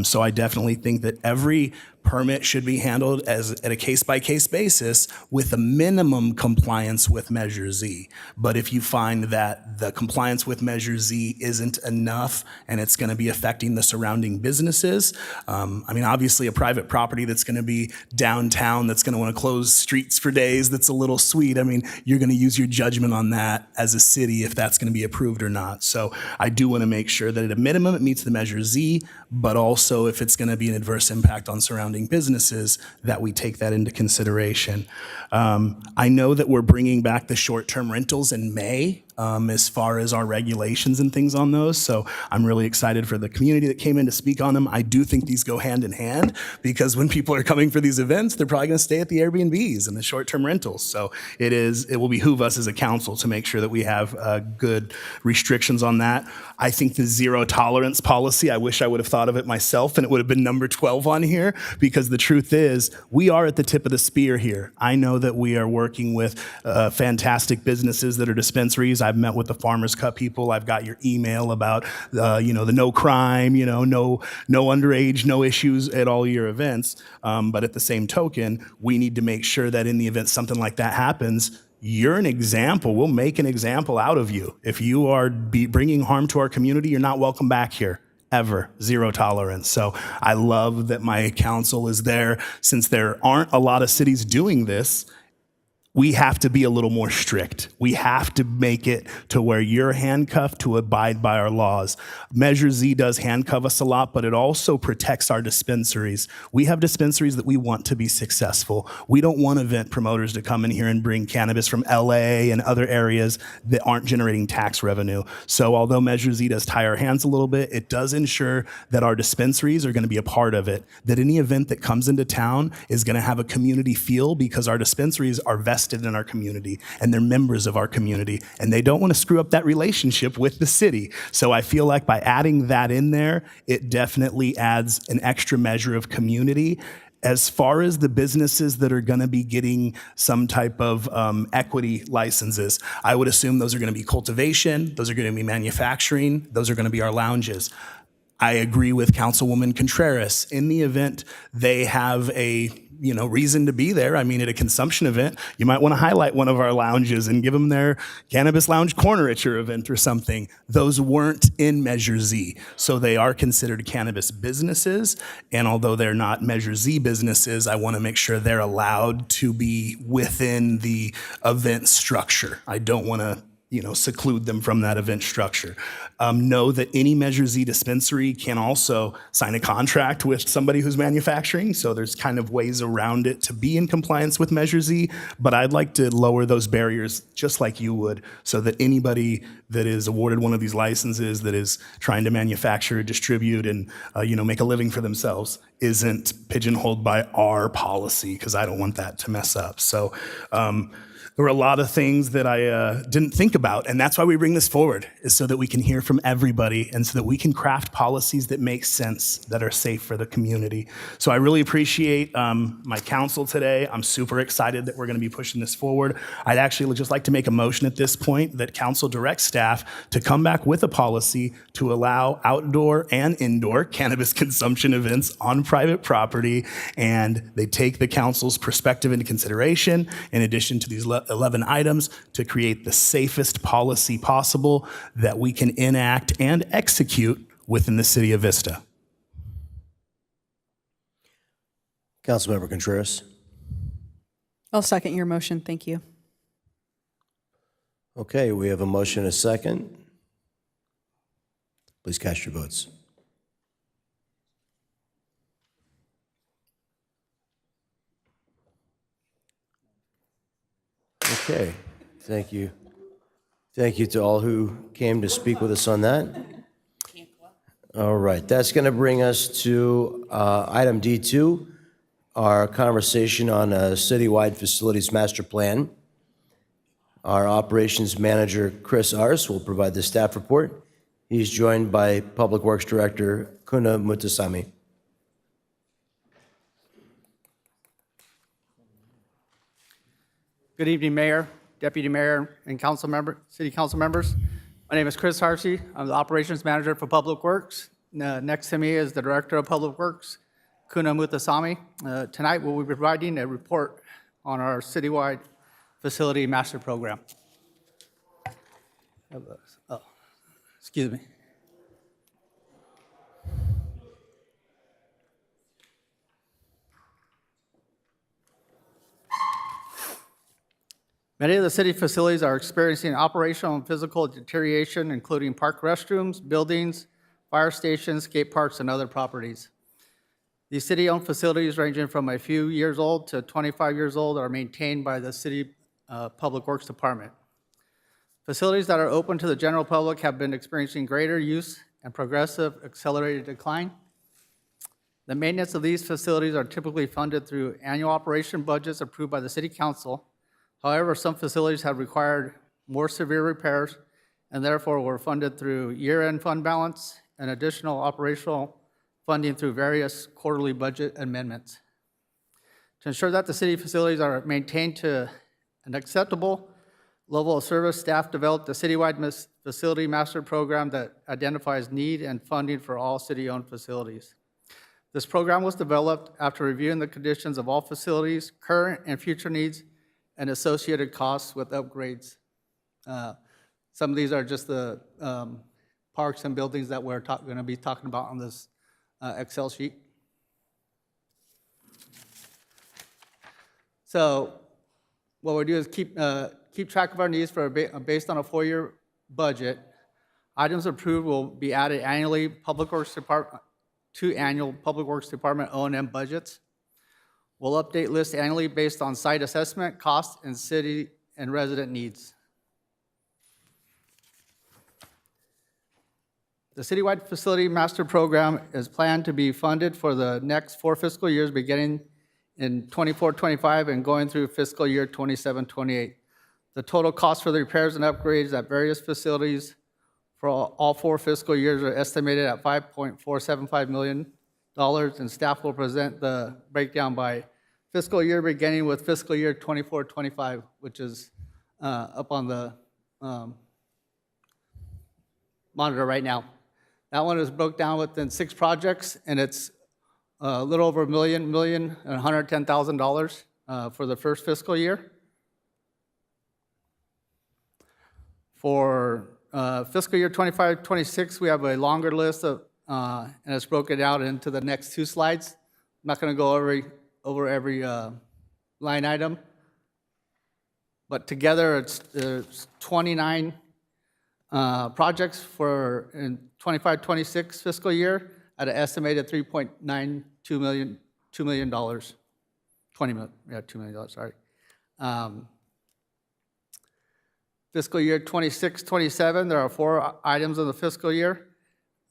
So I definitely think that every permit should be handled at a case-by-case basis with a minimum compliance with Measure Z. But if you find that the compliance with Measure Z isn't enough and it's going to be affecting the surrounding businesses, obviously a private property that's going to be downtown that's going to want to close streets for days, that's a little sweet. You're going to use your judgment on that as a city if that's going to be approved or not. So I do want to make sure that at a minimum it meets the Measure Z, but also if it's going to be an adverse impact on surrounding businesses, that we take that into consideration. I know that we're bringing back the short-term rentals in May. as far as our regulations and things on those. So I'm really excited for the community that came in to speak on them. I do think these go hand in hand because when people are coming for these events, they're probably going to stay at the Airbnbs and the short-term rentals. So it will behoove us as a council to make sure that we have good restrictions on that. I think the zero tolerance policy, I wish I would have thought of it myself and it would have been number 12 on here, because the truth is we are at the tip of the spear here. I know that we are working with fantastic businesses that are dispensaries. I've met with the Farmers Cup people. I've got your email about the no crime, no underage, no issues at all your events. But at the same token, we need to make sure that in the event something like that happens, you're an example. We'll make an example out of you. If you are bringing harm to our community, you're not welcome back here. Ever. Zero tolerance. So I love that my council is there. Since there aren't a lot of cities doing this, we have to be a little more strict. We have to make it to where you're handcuffed to abide by our laws. Measure Z does handcuff us a lot, but it also protects our dispensaries. We have dispensaries that we want to be successful. We don't want event promoters to come in here and bring cannabis from LA and other areas that aren't generating tax revenue. So although Measure Z does tie our hands a little bit, it does ensure that our dispensaries are going to be a part of it, that any event that comes into town is going to have a community feel because our dispensaries are vested in our community and they're members of our community and they don't want to screw up that relationship with the city. So I feel like by adding that in there, it definitely adds an extra measure of community. As far as the businesses that are going to be getting some type of equity licenses, I would assume those are going to be cultivation, those are going to be manufacturing, those are going to be our lounges. I agree with Councilwoman Contreras. In the event they have a reason to be there, I mean, at a consumption event, you might want to highlight one of our lounges and give them their Cannabis Lounge Corner at your event or something. Those weren't in Measure Z, so they are considered cannabis businesses. And although they're not Measure Z businesses, I want to make sure they're allowed to be within the event structure. I don't want to seclude them from that event structure. Know that any Measure Z dispensary can also sign a contract with somebody who's manufacturing, so there's kind of ways around it to be in compliance with Measure Z, but I'd like to lower those barriers just like you would, so that anybody that is awarded one of these licenses that is trying to manufacture, distribute, and make a living for themselves isn't pigeonholed by our policy, because I don't want that to mess up. So there were a lot of things that I didn't think about, and that's why we bring this forward, is so that we can hear from everybody and so that we can craft policies that make sense, that are safe for the community. So I really appreciate my council today. I'm super excited that we're going to be pushing this forward. I'd actually just like to make a motion at this point that council directs staff to come back with a policy to allow outdoor and indoor cannabis consumption events on private property, and they take the council's perspective into consideration in addition to these 11 items to create the safest policy possible that we can enact and execute within the city of Vista. Councilmember Contreras. I'll second your motion. Thank you. Okay, we have a motion and a second. Please cast your votes. Okay, thank you. Thank you to all who came to speak with us on that. All right, that's going to bring us to item D2, our conversation on a citywide facilities master plan. Our operations manager, Chris Ars, will provide the staff report. He's joined by Public Works Director Kuna Mutasamy. Good evening, Mayor, Deputy Mayor, and City Council members. My name is Chris Harsey. I'm the Operations Manager for Public Works. Next to me is the Director of Public Works, Kuna Mutasamy. Tonight, we'll be providing a report on our citywide facility master program. Excuse me. Many of the city facilities are experiencing operational and physical deterioration, including park restrooms, buildings, fire stations, skate parks, and other properties. These city-owned facilities, ranging from a few years old to 25 years old, are maintained by the City Public Works Department. Facilities that are open to the general public have been experiencing greater use and progressive accelerated decline. The maintenance of these facilities are typically funded through annual operation budgets approved by the City Council. However, some facilities have required more severe repairs and therefore were funded through year-end fund balance and additional operational funding through various quarterly budget amendments. To ensure that the city facilities are maintained to an acceptable level of service, staff developed a citywide facility master program that identifies need and funding for all city-owned facilities. This program was developed after reviewing the conditions of all facilities, current and future needs, and associated costs with upgrades. Some of these are just the parks and buildings that we're going to be talking about on this Excel sheet. So what we do is keep track of our needs based on a 4-year budget. Items approved will be added annually to annual Public Works Department O&M budgets. We'll update lists annually based on site assessment, cost, and city and resident needs. The Citywide Facility Master Program is planned to be funded for the next 4 fiscal years, beginning in 24-25 and going through fiscal year 27-28. The total cost for the repairs and upgrades at various facilities for all 4 fiscal years are estimated at $5.475 million, and staff will present the breakdown by fiscal year, beginning with fiscal year 24-25, which is up on the monitor right now. That one is broke down within 6 projects, and it's a little over $1,110,000 for the first fiscal year. For fiscal year 25-26, we have a longer list of, and it's broken out into the next 2 slides. I'm not going to go over every line item, but together it's 29 projects for in 25-26 fiscal year at an estimated $3.92 million, $2 million, $2 million, sorry. Fiscal year 26-27, there are 4 items in the fiscal year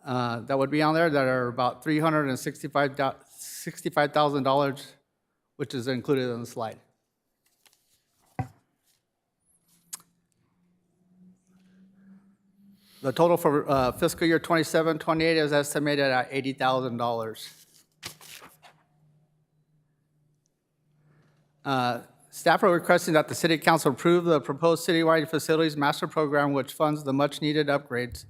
that would be on there that are about $365,000, which is included on the slide. The total for fiscal year 27-28 is estimated at $80,000. Staff are requesting that the City Council approve the proposed citywide facilities master program, which funds the much-needed upgrades.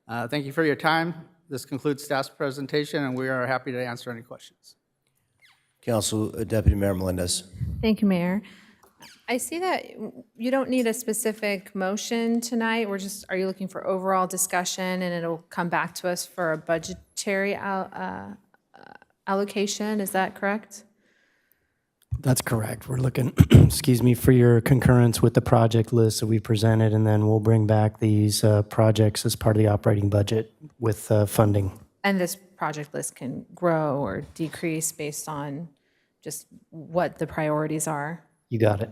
Thank you for your time. This concludes staff's presentation, and we are happy to answer any questions. Council Deputy Mayor Melendez. Thank you, Mayor. I see that you don't need a specific motion tonight. Are you looking for overall discussion, and it'll come back to us for a budgetary allocation? Is that correct? That's correct. We're looking, excuse me, for your concurrence with the project list that we presented, and then we'll bring back these projects as part of the operating budget with funding. And this project list can grow or decrease based on just what the priorities are. You got it.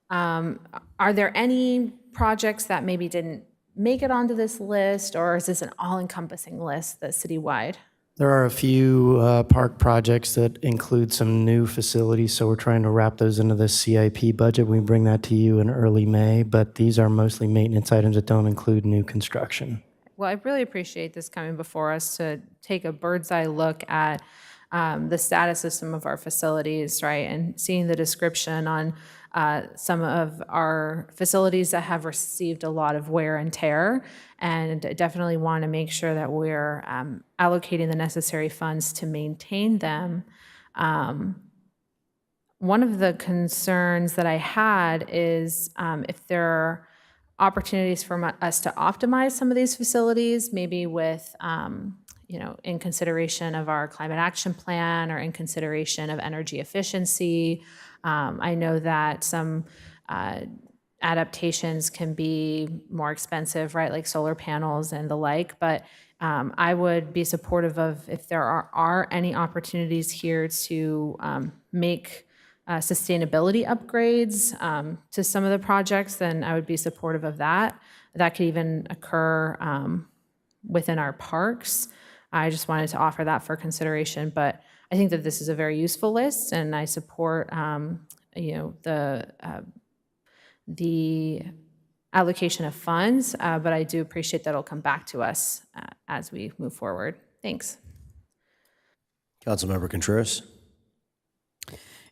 Are there any projects that maybe didn't make it onto this list, or is this an all-encompassing list that's citywide? There are a few park projects that include some new facilities, so we're trying to wrap those into the CIP budget. We bring that to you in early May, but these are mostly maintenance items that don't include new construction. Well, I really appreciate this coming before us to take a bird's eye look at the status of some of our facilities, right? And seeing the description on some of our facilities that have received a lot of wear and tear, and definitely want to make sure that we're allocating the necessary funds to maintain them. One of the concerns that I had is if there are opportunities for us to optimize some of these facilities, maybe with in consideration of our climate action plan or in consideration of energy efficiency. I know that some adaptations can be more expensive, right, like solar panels and the like, but I would be supportive of if there are any opportunities here to make sustainability upgrades to some of the projects, then I would be supportive of that. that could even occur within our parks. I just wanted to offer that for consideration, but I think that this is a very useful list, and I support the allocation of funds, but I do appreciate that it'll come back to us as we move forward. Thanks. Councilmember Contreras.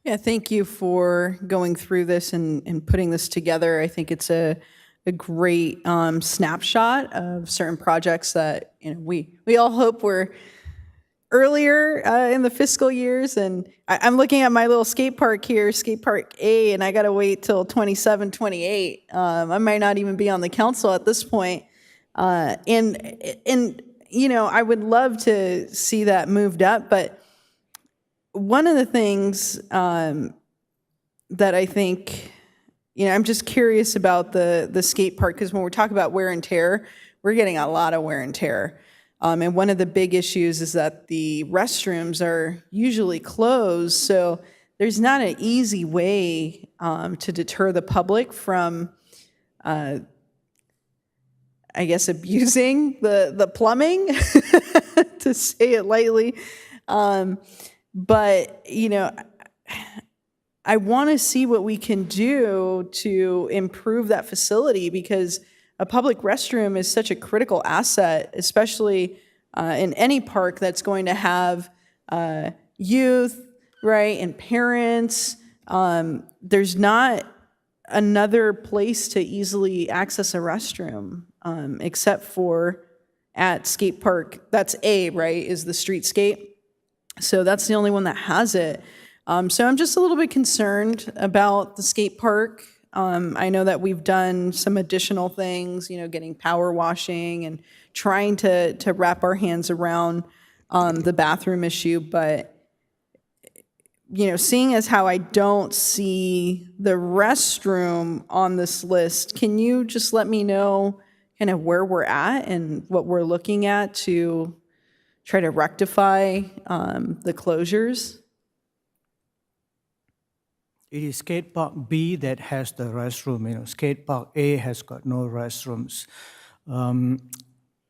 Yeah, thank you for going through this and putting this together. I think it's a great snapshot of certain projects that we all hope were earlier in the fiscal years. And I'm looking at my little skate park here, Skate Park A, and I got to wait till 27, 28. I might not even be on the council at this point. And I would love to see that moved up, but one of the things that I think, I'm just curious about the skate park, because when we're talking about wear and tear, we're getting a lot of wear and tear. And one of the big issues is that the restrooms are usually closed, so there's not an easy way to deter the public from, I guess, abusing the plumbing, to say it lightly. But, I want to see what we can do to improve that facility, because a public restroom is such a critical asset, especially in any park that's going to have youth, right, and parents. There's not another place to easily access a restroom except for at skate park. That's A, right, is the street skate. So that's the only one that has it. So I'm just a little bit concerned about the skate park. I know that we've done some additional things, getting power washing and trying to wrap our hands around the bathroom issue. But, seeing as how I don't see the restroom on this list, can you just let me know kind of where we're at and what we're looking at to try to rectify the closures? It is skate park B that has the restroom. Skate park A has got no restrooms.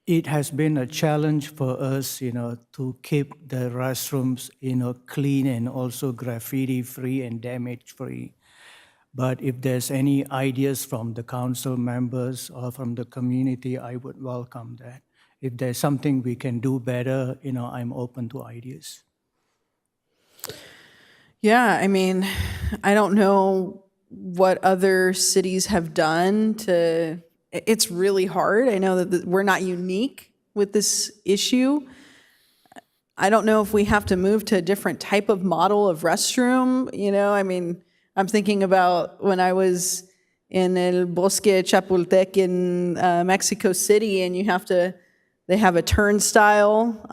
It has been a challenge for us, to keep the restrooms, clean and also graffiti-free and damage-free. But if there's any ideas from the council members or from the community, I would welcome that. If there's something we can do better, I'm open to ideas. Yeah, I don't know what other cities have done to, it's really hard. I know that we're not unique with this issue. I don't know if we have to move to a different type of model of restroom, I'm thinking about when I was in El Bosque Chapultepec in Mexico City, and they have a turnstile,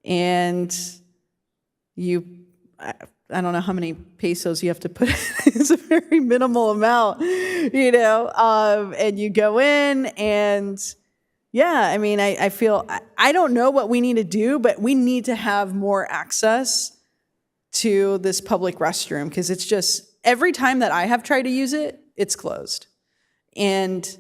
and I don't know how many pesos you have to put in. It's a very minimal amount, and you go in, and yeah, I feel, I don't know what we need to do, but we need to have more access to this public restroom, because it's just, every time that I have tried to use it, it's closed. And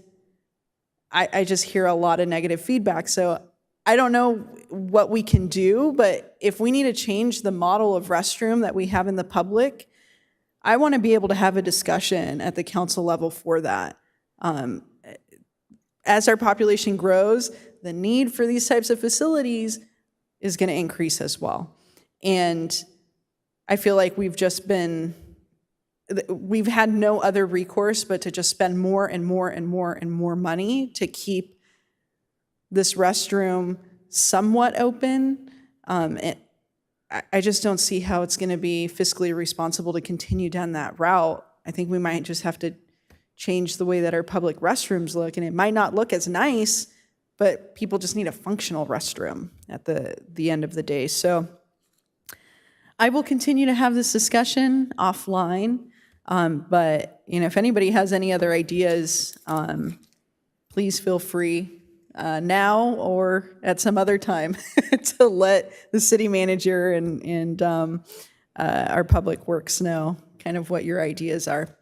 I just hear a lot of negative feedback. So I don't know what we can do, but if we need to change the model of restroom that we have in the public, I want to be able to have a discussion at the council level for that. As our population grows, the need for these types of facilities is going to increase as well. And I feel like we've had no other recourse but to just spend more and more and more and more money to keep this restroom somewhat open. I just don't see how it's going to be fiscally responsible to continue down that route. I think we might just have to change the way that our public restrooms look, and it might not look as nice, but people just need a functional restroom at the end of the day. So I will continue to have this discussion offline, but if anybody has any other ideas, please feel free now or at some other time to let the city manager and our public works know kind of what your ideas are.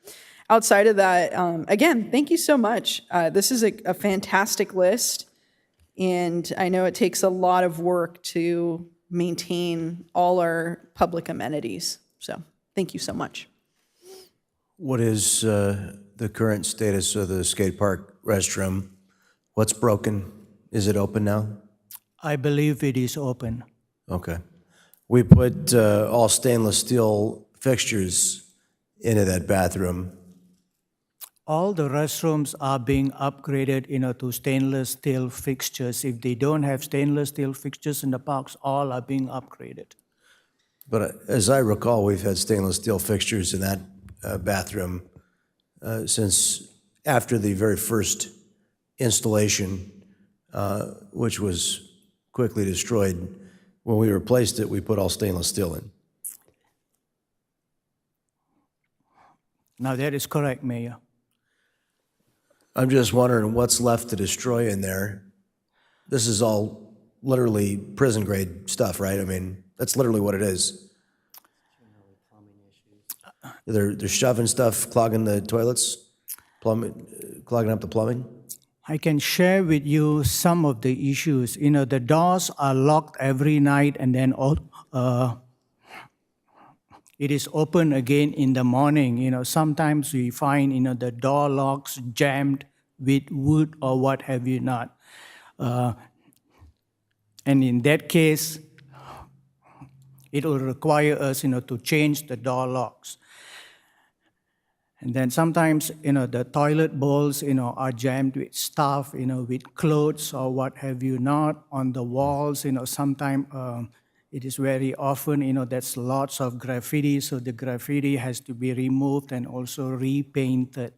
outside of that, again, thank you so much. This is a fantastic list, and I know it takes a lot of work to maintain all our public amenities. So thank you so much. What is the current status of the skate park restroom? What's broken? Is it open now? I believe it is open. Okay. We put all stainless steel fixtures into that bathroom. All the restrooms are being upgraded, to stainless steel fixtures. If they don't have stainless steel fixtures in the parks, all are being upgraded. But as I recall, we've had stainless steel fixtures in that bathroom since after the very first installation, which was quickly destroyed. When we replaced it, we put all stainless steel in. Now, that is correct, Mayor. I'm just wondering what's left to destroy in there. This is all literally prison grade stuff, right? I mean, that's literally what it is. They're shoving stuff, clogging the toilets, clogging up the plumbing. I can share with you some of the issues. The doors are locked every night, and then it is open again in the morning. Sometimes we find, the door locks jammed with wood or what have you not. And in that case, it will require us, to change the door locks. And then sometimes, the toilet bowls, are jammed with stuff, with clothes or what have you not on the walls. Sometimes it is very often, there's lots of graffiti, so the graffiti has to be removed and also repainted.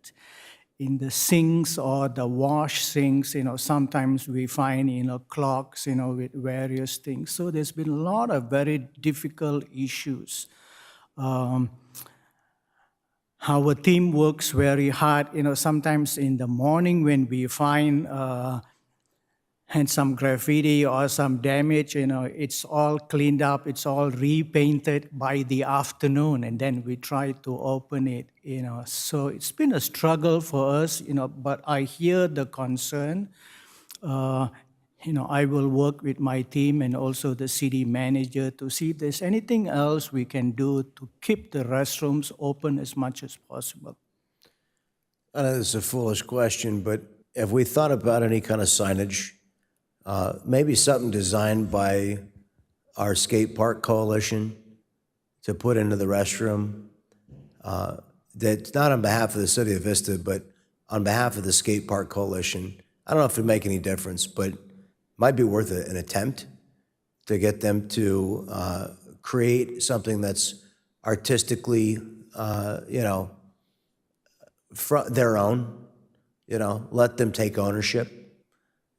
In the sinks or the wash sinks, sometimes we find, clogs, with various things. So there's been a lot of very difficult issues. Our team works very hard, sometimes in the morning when we find and some graffiti or some damage, it's all cleaned up, it's all repainted by the afternoon, and then we try to open it, So it's been a struggle for us, but I hear the concern. I will work with my team and also the city manager to see if there's anything else we can do to keep the restrooms open as much as possible. I know this is a foolish question, but have we thought about any kind of signage? Maybe something designed by our skate park coalition to put into the restroom. That's not on behalf of the city of Vista, but on behalf of the skate park coalition. I don't know if it'd make any difference, but might be worth an attempt to get them to create something that's artistically, their own. Let them take ownership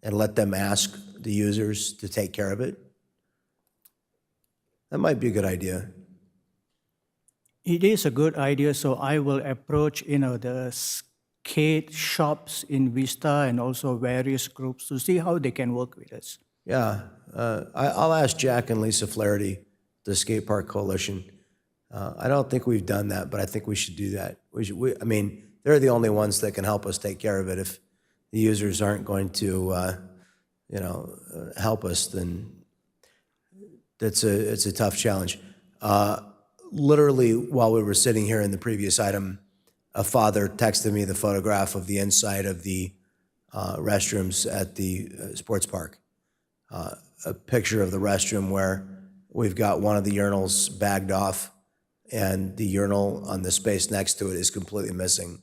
and let them ask the users to take care of it. That might be a good idea. It is a good idea, so I will approach, the skate shops in Vista and also various groups to see how they can work with us. Yeah, I'll ask Jack and Lisa Flaherty, the Skate Park Coalition. I don't think we've done that, but I think we should do that. They're the only ones that can help us take care of it. If the users aren't going to, help us, then it's a tough challenge. Literally, while we were sitting here in the previous item, a father texted me the photograph of the inside of the restrooms at the sports park. A picture of the restroom where we've got one of the urinals bagged off and the urinal on the space next to it is completely missing.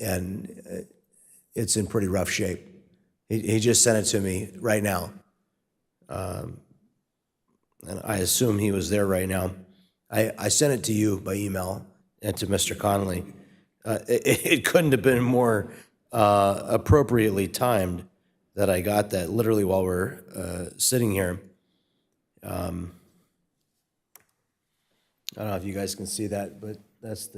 And it's in pretty rough shape. He just sent it to me right now. And I assume he was there right now. I sent it to you by email and to Mr. Connolly. It couldn't have been more appropriately timed that I got that literally while we're sitting here. I don't know if you guys can see that, but that's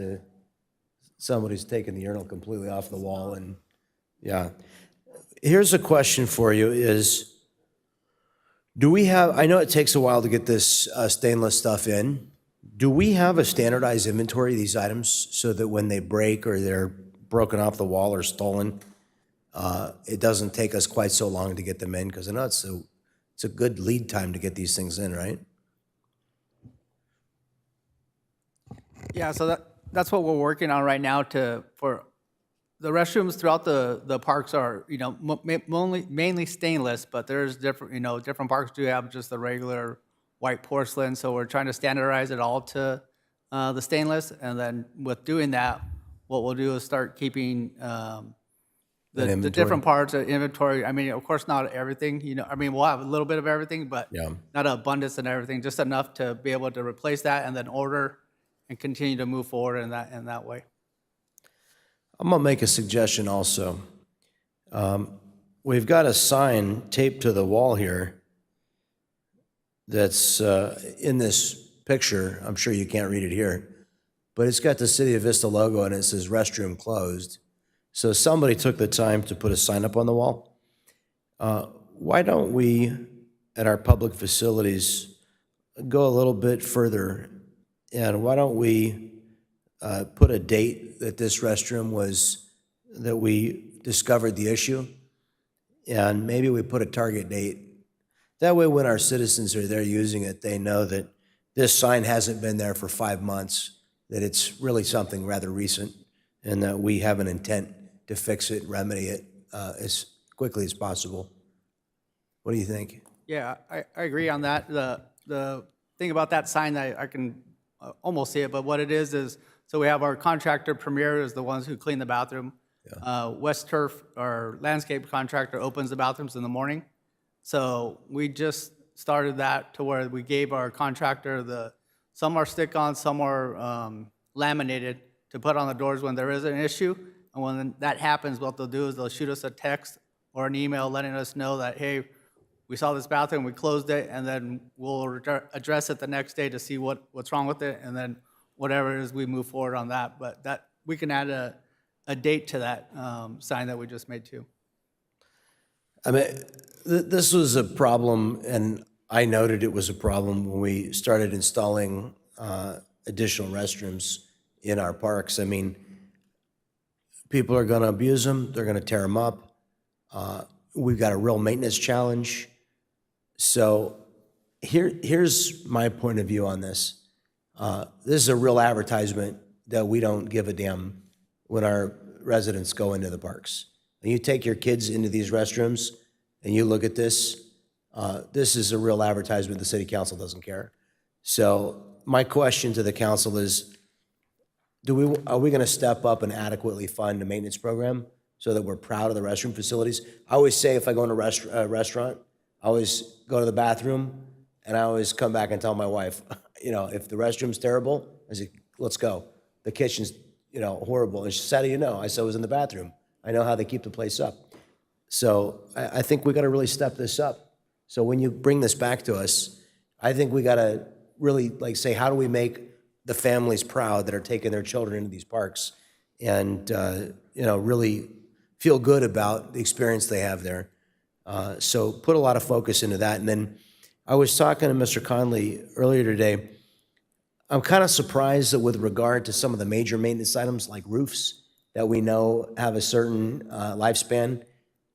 somebody's taken the urinal completely off the wall. And yeah. Here's a question for you is, do we have, I know it takes a while to get this stainless stuff in, Do we have a standardized inventory of these items so that when they break or they're broken off the wall or stolen, it doesn't take us quite so long to get them in? Because I know it's a good lead time to get these things in, right? Yeah, so that's what we're working on right now for the restrooms throughout the parks are, mainly stainless, but there's different parks do have just the regular white porcelain. So we're trying to standardize it all to the stainless. And then with doing that, what we'll do is start keeping the different parts of inventory. I mean, of course, not everything, we'll have a little bit of everything, but not an abundance and everything, just enough to be able to replace that and then order and continue to move forward in that way. I'm gonna make a suggestion also. We've got a sign taped to the wall here that's in this picture. I'm sure you can't read it here, but it's got the City of Vista logo and it says restroom closed. So somebody took the time to put a sign up on the wall. Why don't we, at our public facilities, go a little bit further, and why don't we put a date that this restroom that we discovered the issue, and maybe we put a target date. That way when our citizens are there using it, they know that this sign hasn't been there for 5 months, that it's really something rather recent, and that we have an intent to fix it, remedy it as quickly as possible. What do you think? Yeah, I agree on that. The thing about that sign, I can almost see it, but what it is, so we have our contractor, Premier, is the ones who clean the bathroom. West Turf, our landscape contractor, opens the bathrooms in the morning. So we just started that to where we gave our contractor some are stick-on, some are laminated to put on the doors when there is an issue. And when that happens, what they'll do is they'll shoot us a text or an email letting us know that, hey, we saw this bathroom, we closed it, and then we'll address it the next day to see what's wrong with it, and then whatever it is, we move forward on that. But that we can add a date to that sign that we just made too. I mean, this was a problem, and I noted it was a problem when we started installing additional restrooms in our parks. I mean, people are going to abuse them. They're going to tear them up. We've got a real maintenance challenge. So here's my point of view on this. This is a real advertisement that we don't give a damn when our residents go into the parks. And you take your kids into these restrooms and you look at this, this is a real advertisement. The city council doesn't care. So my question to the council is, are we going to step up and adequately fund a maintenance program so that we're proud of the restroom facilities? I always say if I go into a restaurant, I always go to the bathroom and I always come back and tell my wife, if the restroom's terrible, I say, let's go. The kitchen's, horrible. And she said, how do you know? I said, I was in the bathroom. I know how they keep the place up. So I think we got to really step this up. So when you bring this back to us, I think we got to really say, how do we make the families proud that are taking their children into these parks and, really feel good about the experience they have there. So put a lot of focus into that. And then I was talking to Mr. Conley earlier today. I'm kind of surprised that with regard to some of the major maintenance items like roofs that we know have a certain lifespan,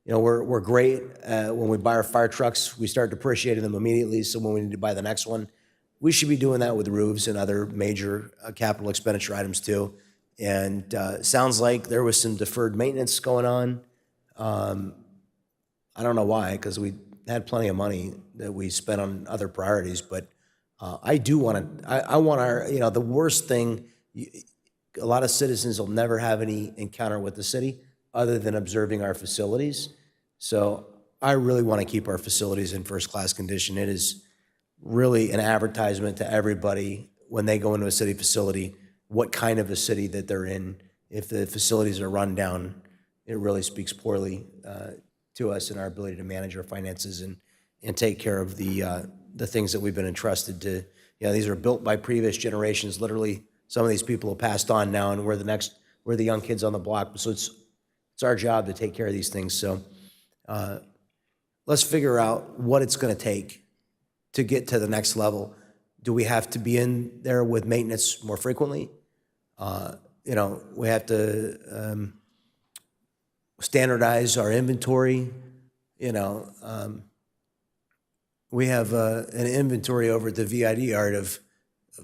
we're great when we buy our fire trucks, we start depreciating them immediately. So when we need to buy the next one, we should be doing that with roofs and other major capital expenditure items too. And sounds like there was some deferred maintenance going on. I don't know why, because we had plenty of money that we spent on other priorities. But I do want to. I want our. The worst thing. A lot of citizens will never have any encounter with the city other than observing our facilities. So I really want to keep our facilities in first-class condition. It is really an advertisement to everybody when they go into a city facility, what kind of a city that they're in. If the facilities are run down, it really speaks poorly to us and our ability to manage our finances and take care of the things that we've been entrusted to. These are built by previous generations. Literally, some of these people have passed on now, and we're the young kids on the block. So it's our job to take care of these things. So let's figure out what it's going to take to get to the next level. Do we have to be in there with maintenance more frequently? You know, we have to standardize our inventory. You know, we have an inventory over at the VID yard of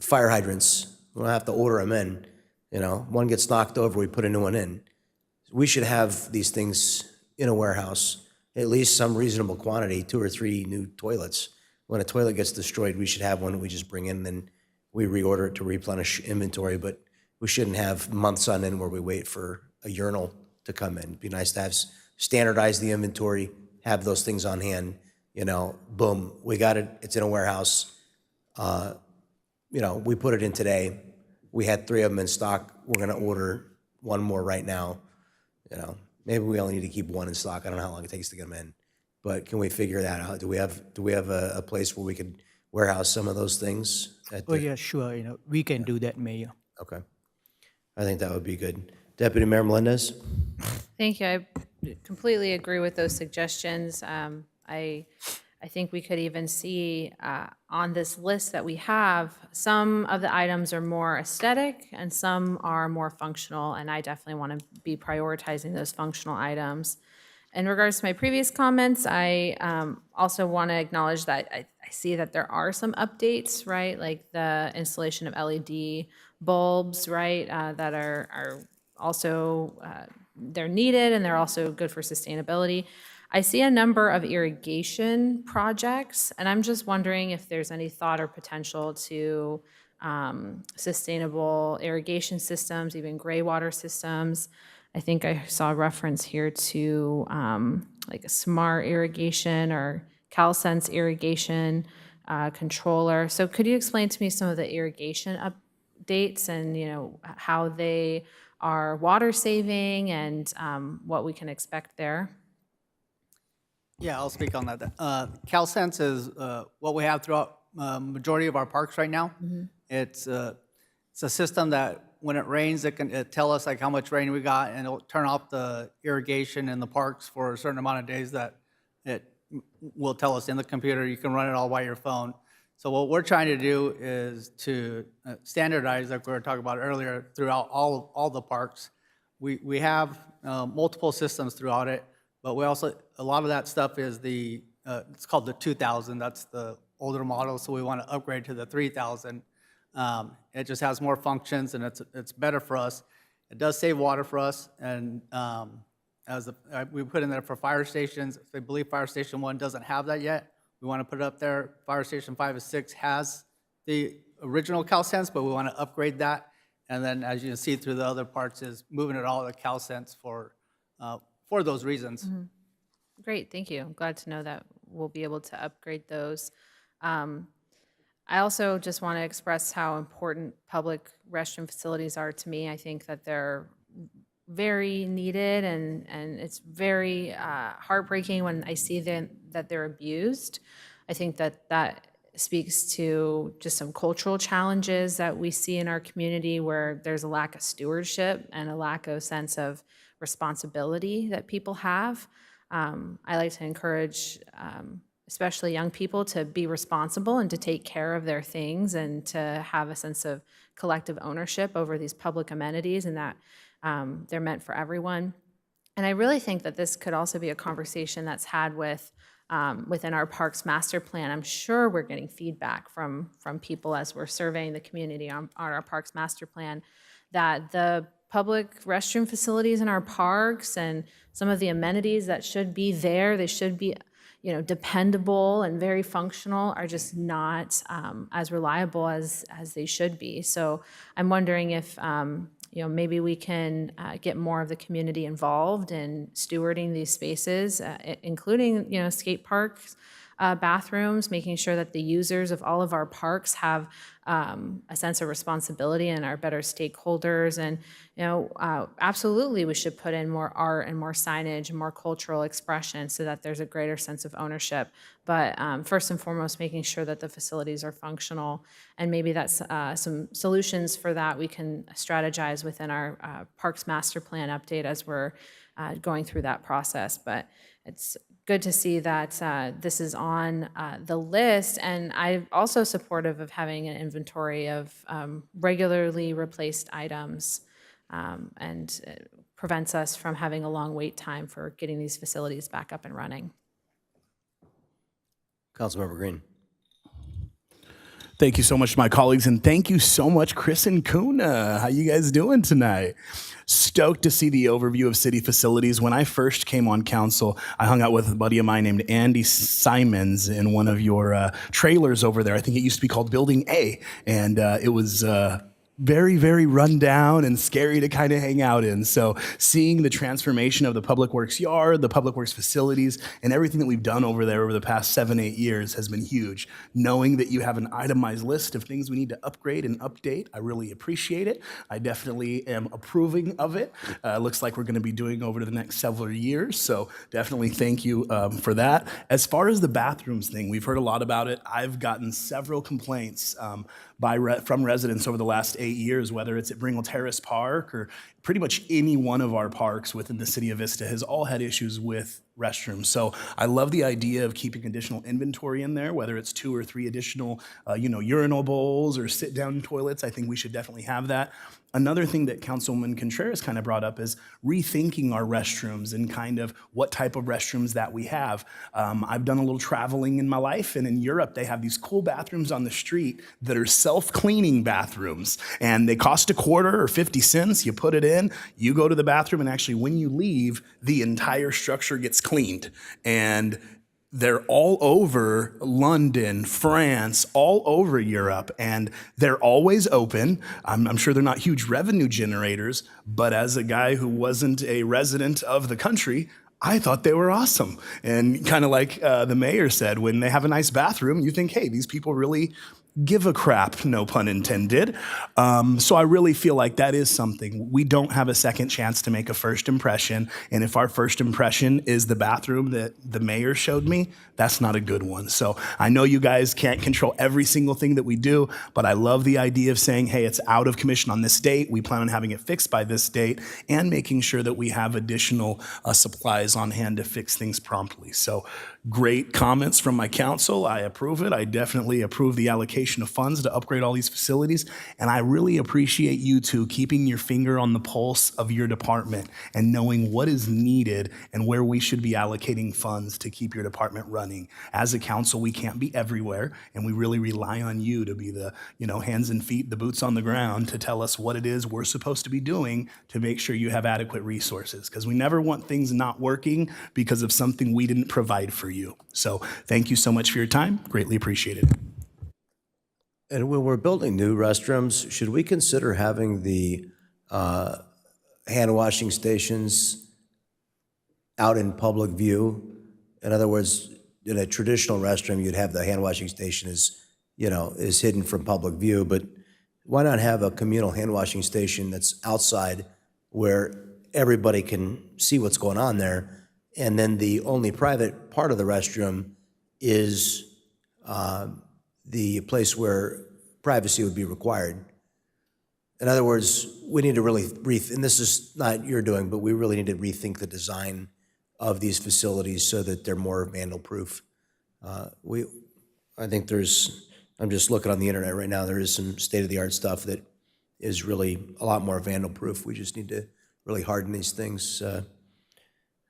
fire hydrants. We don't have to order them in. You know, one gets knocked over, we put a new one in. We should have these things in a warehouse, at least some reasonable quantity, 2 or 3 new toilets. When a toilet gets destroyed, we should have one that we just bring in, then we reorder it to replenish inventory, but we shouldn't have months on end where we wait for a urinal to come in. It'd be nice to have standardize the inventory, have those things on hand, you know, boom, we got it, it's in a warehouse. You know, we put it in today. We had 3 of them in stock. We're gonna order 1 more right now. You know, maybe we only need to keep 1 in stock. I don't know how long it takes to get them in. But can we figure that out? Do we have a place where we could warehouse some of those things? Oh, yeah, sure. You know, we can do that, Mayor. Okay. I think that would be good. Deputy Mayor Melendez? Thank you. I completely agree with those suggestions. I think we could even see on this list that we have, some of the items are more aesthetic and some are more functional, and I definitely want to be prioritizing those functional items. In regards to my previous comments, I also want to acknowledge that I see that there are some updates, right? Like the installation of LED bulbs, right? That are also, they're needed and they're also good for sustainability. I see a number of irrigation projects, and I'm just wondering if there's any thought or potential to sustainable irrigation systems, even gray water systems. I think I saw a reference here to like a smart irrigation or CalSense irrigation controller. So could you explain to me some of the irrigation updates and, you know, how they are water saving and what we can expect there? Yeah, I'll speak on that. CalSense is what we have throughout majority of our parks right now. It's a system that when it rains, it can tell us like how much rain we got, and it'll turn off the irrigation in the parks for a certain amount of days that it will tell us in the computer. You can run it all by your phone. So what we're trying to do is to standardize, like we were talking about earlier, throughout all the parks. We have multiple systems throughout it, but we also, a lot of that stuff is it's called the 2000, that's the older model, so we want to upgrade to the 3000. It just has more functions and it's better for us. It does save water for us, and we put in there for fire stations. I believe Fire Station 1 doesn't have that yet. We want to put it up there. Fire Station 5 and 6 has the original CalSense, but we want to upgrade that. And then, as you can see through the other parts, is moving it all to CalSense for those reasons. Great, thank you. I'm glad to know that we'll be able to upgrade those. I also just want to express how important public restroom facilities are to me. I think that they're very needed, and it's very heartbreaking when I see that they're abused. I think that speaks to just some cultural challenges that we see in our community where there's a lack of stewardship and a lack of sense of responsibility that people have. I like to encourage especially young people to be responsible and to take care of their things and to have a sense of collective ownership over these public amenities, and that they're meant for everyone. And I really think that this could also be a conversation that's had within our Parks Master Plan. I'm sure we're getting feedback from people as we're surveying the community on our Parks Master Plan, that the public restroom facilities in our parks and some of the amenities that should be there, they should be, you know, dependable and very functional, are just not as reliable as they should be. So I'm wondering if you know, maybe we can get more of the community involved in stewarding these spaces, including, you know, skate parks, bathrooms, making sure that the users of all of our parks have a sense of responsibility and are better stakeholders. And, you know, absolutely we should put in more art and more signage and more cultural expression so that there's a greater sense of ownership. But first and foremost, making sure that the facilities are functional, and maybe that's some solutions for that we can strategize within our Parks Master Plan update as we're going through that process. But it's good to see that this is on the list. And I'm also supportive of having an inventory of regularly replaced items, and it prevents us from having a long wait time for getting these facilities back up and running. Councilmember Green. Thank you so much to my colleagues, and thank you so much, Chris and Kuna. How you guys doing tonight? Stoked to see the overview of city facilities. When I first came on council, I hung out with a buddy of mine named Andy Simons in one of your trailers over there. I think it used to be called Building A, and it was very, very run down and scary to kind of hang out in. So seeing the transformation of the Public Works yard, the Public Works facilities, and everything that we've done over there over the past 7-8 years has been huge. Knowing that you have an itemized list of things we need to upgrade and update, I really appreciate it. I definitely am approving of it. Looks like we're going to be doing over the next several years. So definitely thank you for that. As far as the bathrooms thing, we've heard a lot about it. I've gotten several complaints from residents over the last 8 years, whether it's at Bringle Terrace Park or pretty much any one of our parks within the city of Vista has all had issues with restrooms. So I love the idea of keeping additional inventory in there, whether it's 2 or 3 additional, urinal bowls or sit-down toilets. I think we should definitely have that. Another thing that Councilman Contreras kind of brought up is rethinking our restrooms and kind of what type of restrooms that we have. I've done a little traveling in my life, and in Europe, they have these cool bathrooms on the street that are self-cleaning bathrooms, and they cost $0.25 or 50 cents. You put it in, you go to the bathroom, and actually when you leave, the entire structure gets cleaned. And they're all over London, France, all over Europe, and they're always open. I'm sure they're not huge revenue generators, but as a guy who wasn't a resident of the country, I thought they were awesome. And kind of like the mayor said, when they have a nice bathroom, you think, hey, these people really give a crap, no pun intended. So I really feel like that is something. We don't have a second chance to make a first impression. And if our first impression is the bathroom that the mayor showed me, that's not a good one. So I know you guys can't control every single thing that we do, but I love the idea of saying, hey, it's out of commission on this date. We plan on having it fixed by this date and making sure that we have additional supplies on hand to fix things promptly. So great comments from my council. I approve it. I definitely approve the allocation of funds to upgrade all these facilities. And I really appreciate you two keeping your finger on the pulse of your department and knowing what is needed and where we should be allocating funds to keep your department running. As a council, we can't be everywhere, and we really rely on you to be the, hands and feet, the boots on the ground to tell us what it is we're supposed to be doing to make sure you have adequate resources. Because we never want things not working because of something we didn't provide for you. So thank you so much for your time. Greatly appreciated. And when we're building new restrooms, should we consider having the hand washing stations out in public view? In other words, in a traditional restroom, you'd have the hand washing station is hidden from public view, but why not have a communal hand washing station that's outside where everybody can see what's going on there? And then the only private part of the restroom is the place where privacy would be required. In other words, we need to really and this is not your doing, but we really need to rethink the design of these facilities so that they're more vandal-proof. I think I'm just looking on the internet right now, there is some state-of-the-art stuff that is really a lot more vandal-proof. We just need to really harden these things.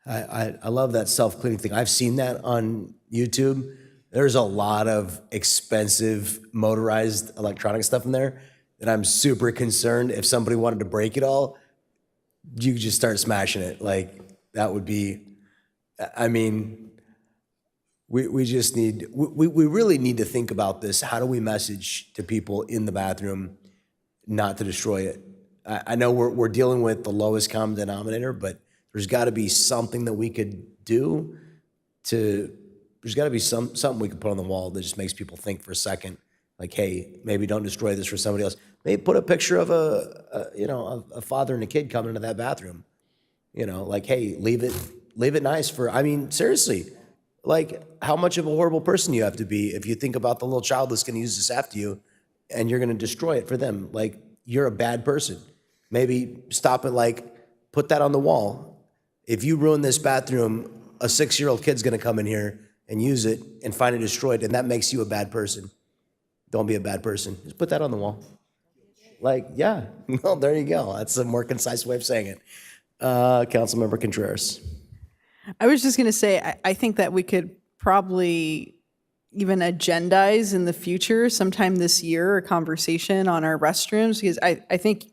I love that self-cleaning thing. I've seen that on YouTube. There's a lot of expensive motorized electronic stuff in there that I'm super concerned if somebody wanted to break it all, you could just start smashing it. Like, that would be, we just need, we really need to think about this. How do we message to people in the bathroom not to destroy it? I know we're dealing with the lowest common denominator, but there's got to be something that we could do there's got to be something we could put on the wall that just makes people think for a second, like, hey, maybe don't destroy this for somebody else. Maybe put a picture of a father and a kid coming into that bathroom. Like, hey, leave it nice seriously, like, how much of a horrible person you have to be if you think about the little child that's going to use this after you and you're going to destroy it for them. Like, you're a bad person. Maybe stop it, like, put that on the wall. If you ruin this bathroom, a 6-year-old kid's gonna come in here and use it and find it destroyed, and that makes you a bad person. Don't be a bad person. Just put that on the wall. Like, yeah, well, there you go. That's a more concise way of saying it. Councilmember Contreras. I was just going to say, I think that we could probably even agendize in the future, sometime this year, a conversation on our restrooms, because I think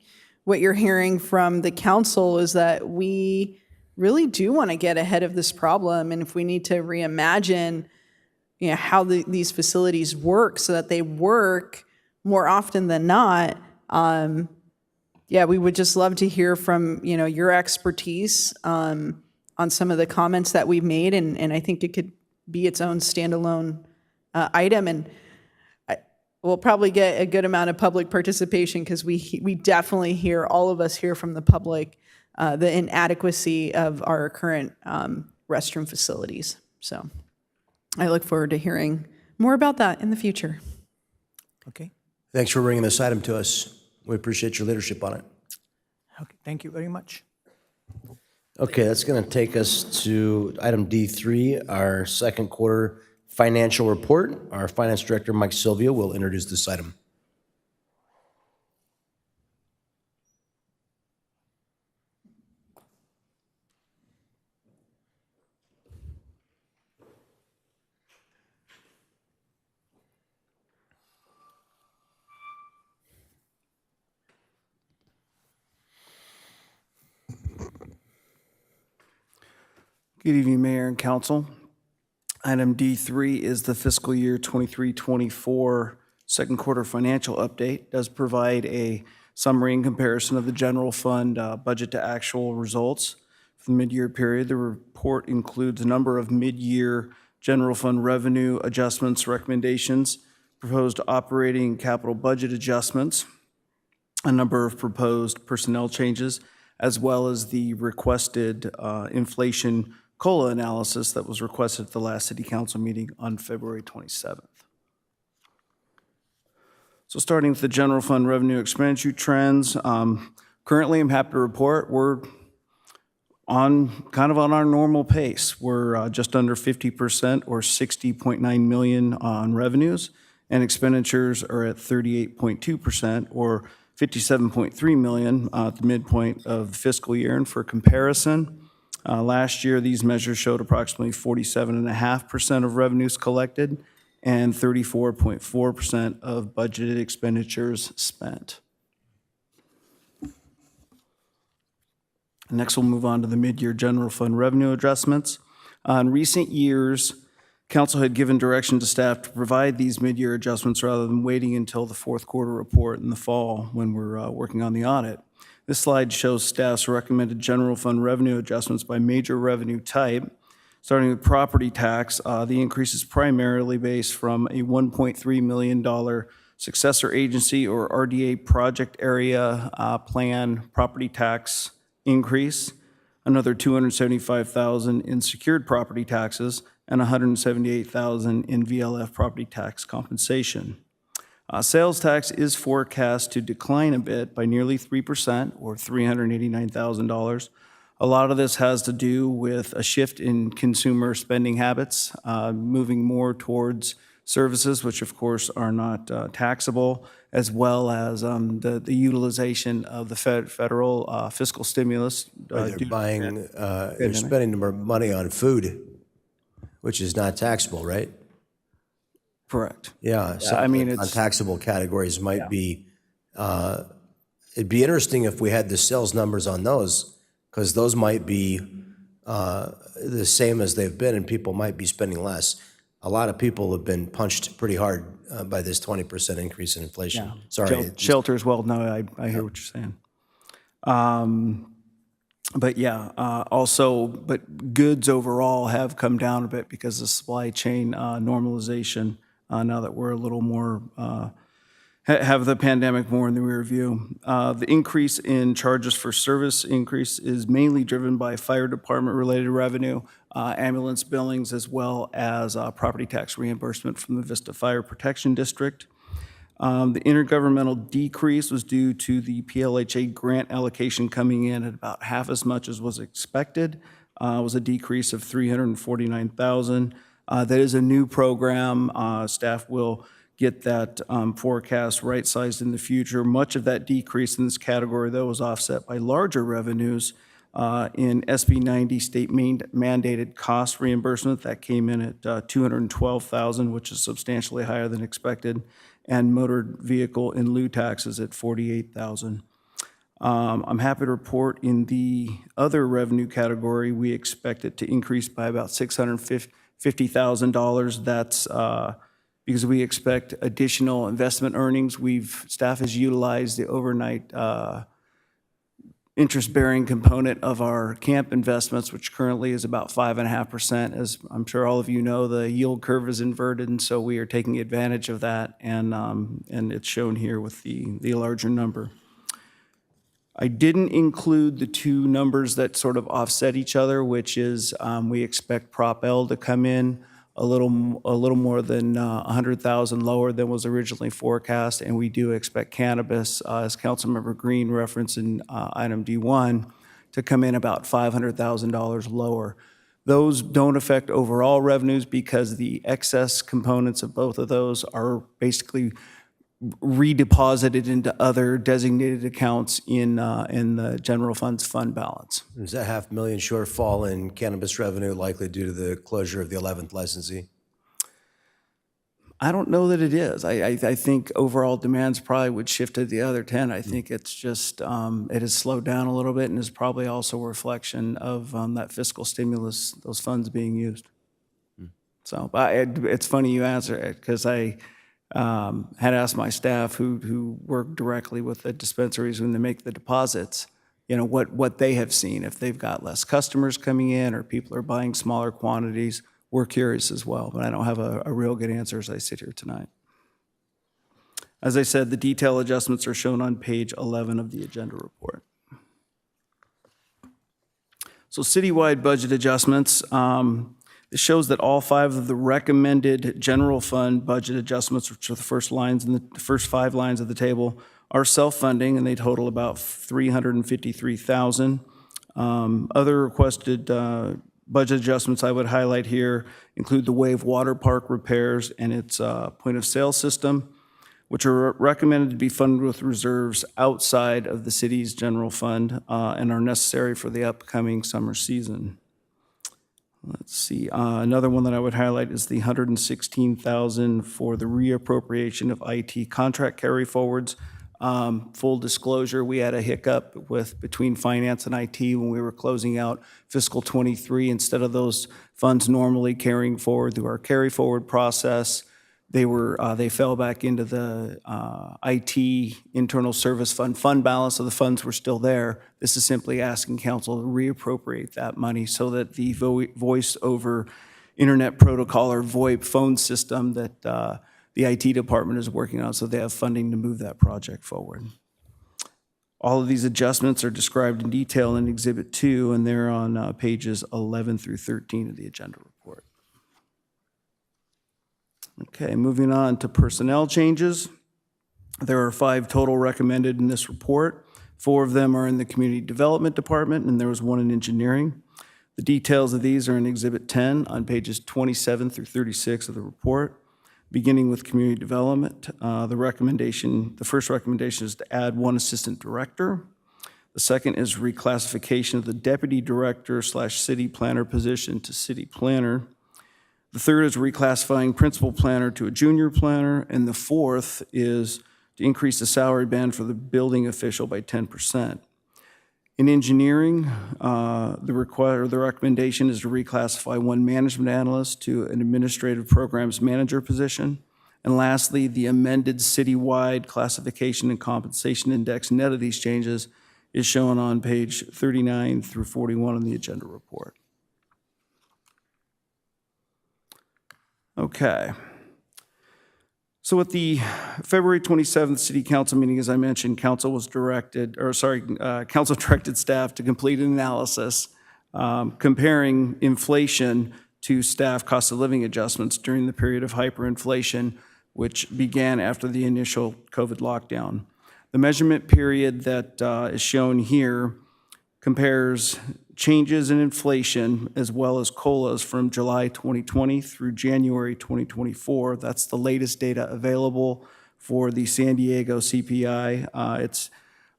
what you're hearing from the council is that we really do want to get ahead of this problem, and if we need to reimagine, how these facilities work so that they work more often than not, we would just love to hear from your expertise on some of the comments that we've made, and I think it could be its own standalone item, and we'll probably get a good amount of public participation because we definitely hear, all of us hear from the public, the inadequacy of our current restroom facilities. So I look forward to hearing more about that in the future. Okay. Thanks for bringing this item to us. We appreciate your leadership on it. Okay. Thank you very much. Okay, that's going to take us to item D3, our second quarter financial report. Our Finance Director, Mike Sylvia, will introduce this item. Good evening, Mayor and Council. Item D3 is the fiscal year 23-24 second quarter financial update. It does provide a summary and comparison of the general fund budget to actual results for the mid-year period. The report includes a number of mid-year general fund revenue adjustments, recommendations, proposed operating capital budget adjustments, a number of proposed personnel changes, as well as the requested inflation COLA analysis that was requested at the last City Council meeting on February 27th. So starting with the general fund revenue expenditure trends, currently I'm happy to report we're on our normal pace. We're just under 50% or $60.9 million on revenues, and expenditures are at 38.2% or $57.3 million at the midpoint of the fiscal year. And for comparison, last year, these measures showed approximately 47.5% of revenues collected and 34.4% of budgeted expenditures spent. Next, we'll move on to the mid-year general fund revenue adjustments. In recent years, Council had given direction to staff to provide these mid-year adjustments rather than waiting until the fourth quarter report in the fall when we're working on the audit. This slide shows staff's recommended general fund revenue adjustments by major revenue type. Starting with property tax, the increase is primarily based from a $1.3 million successor agency or RDA project area plan property tax increase, another $275,000 in secured property taxes, and $178,000 in VLF property tax compensation. Sales tax is forecast to decline a bit by nearly 3% or $389,000. A lot of this has to do with a shift in consumer spending habits, moving more towards services, which of course are not taxable, as well as the utilization of the federal fiscal stimulus. They're buying, they're spending more money on food, which is not taxable, right? Correct. Yeah, so untaxable categories might be, it'd be interesting if we had the sales numbers on those, because those might be the same as they've been and people might be spending less. A lot of people have been punched pretty hard by this 20% increase in inflation. Yeah. Sorry. Shelters, well, no, I hear what you're saying. But yeah, but goods overall have come down a bit because of supply chain normalization now that we're a little more, have the pandemic more in the rear view. The increase in charges for service increase is mainly driven by fire department related revenue, ambulance billings, as well as property tax reimbursement from the Vista Fire Protection District. The intergovernmental decrease was due to the PLHA grant allocation coming in at about half as much as was expected. was a decrease of $349,000. That is a new program. Staff will get that forecast right-sized in the future. Much of that decrease in this category, though, was offset by larger revenues in SB 90 state mandated cost reimbursement. That came in at $212,000, which is substantially higher than expected, and motor vehicle in lieu taxes at $48,000. I'm happy to report in the other revenue category, we expect it to increase by about $650,000. That's because we expect additional investment earnings. Staff has utilized the overnight interest-bearing component of our camp investments, which currently is about 5.5%. As I'm sure all of you know, the yield curve is inverted, and so we are taking advantage of that, and it's shown here with the larger number. I didn't include the two numbers that sort of offset each other, which is we expect Prop L to come in a little more than 100,000 lower than was originally forecast, and we do expect cannabis, as Councilmember Green referenced in item D1, to come in about $500,000 lower. Those don't affect overall revenues because the excess components of both of those are basically redeposited into other designated accounts in the general fund's fund balance. Is that $500,000 shortfall in cannabis revenue likely due to the closure of the 11th licensee? I don't know that it is. I think overall demands probably would shift to the other 10. I think it's just, it has slowed down a little bit and is probably also a reflection of that fiscal stimulus, those funds being used. So it's funny you answer it because I had asked my staff who work directly with the dispensaries when they make the deposits, what they have seen, if they've got less customers coming in or people are buying smaller quantities. We're curious as well, but I don't have a real good answer as I sit here tonight. As I said, the detail adjustments are shown on page 11 of the agenda report. So citywide budget adjustments, it shows that all 5 of the recommended general fund budget adjustments, which are the first 5 lines of the table, are self-funding, and they total about $353,000. Other requested budget adjustments I would highlight here include the Wave Water Park repairs and its point-of-sale system, which are recommended to be funded with reserves outside of the city's general fund and are necessary for the upcoming summer season. Let's see, another one that I would highlight is the $116,000 for the reappropriation of IT contract carry forwards. Full disclosure, we had a hiccup between finance and IT when we were closing out fiscal 23. Instead of those funds normally carrying forward through our carry forward process, they fell back into the IT internal service fund balance, so the funds were still there. This is simply asking council to reappropriate that money so that the voice over internet protocol or VoIP phone system that the IT department is working on, so they have funding to move that project forward. All of these adjustments are described in detail in Exhibit 2, and they're on pages 11 through 13 of the agenda report. Okay, moving on to personnel changes. There are 5 total recommended in this report. 4 of them are in the Community Development Department, and there was 1 in Engineering. The details of these are in Exhibit 10 on pages 27 through 36 of the report. Beginning with Community Development, the first recommendation is to add 1 Assistant Director. The second is reclassification of the Deputy Director / City Planner position to City Planner. The third is reclassifying Principal Planner to a Junior Planner, and the fourth is to increase the salary band for the building official by 10%. In Engineering, the recommendation is to reclassify 1 Management Analyst to an Administrative Programs Manager position. And lastly, the amended citywide classification and compensation index net of these changes is shown on page 39 through 41 in the agenda report. Okay. So at the February 27th City Council meeting, as I mentioned, council directed staff to complete an analysis comparing inflation to staff cost of living adjustments during the period of hyperinflation, which began after the initial COVID lockdown. The measurement period that is shown here compares changes in inflation as well as COLAs from July 2020 through January 2024. That's the latest data available for the San Diego CPI. It's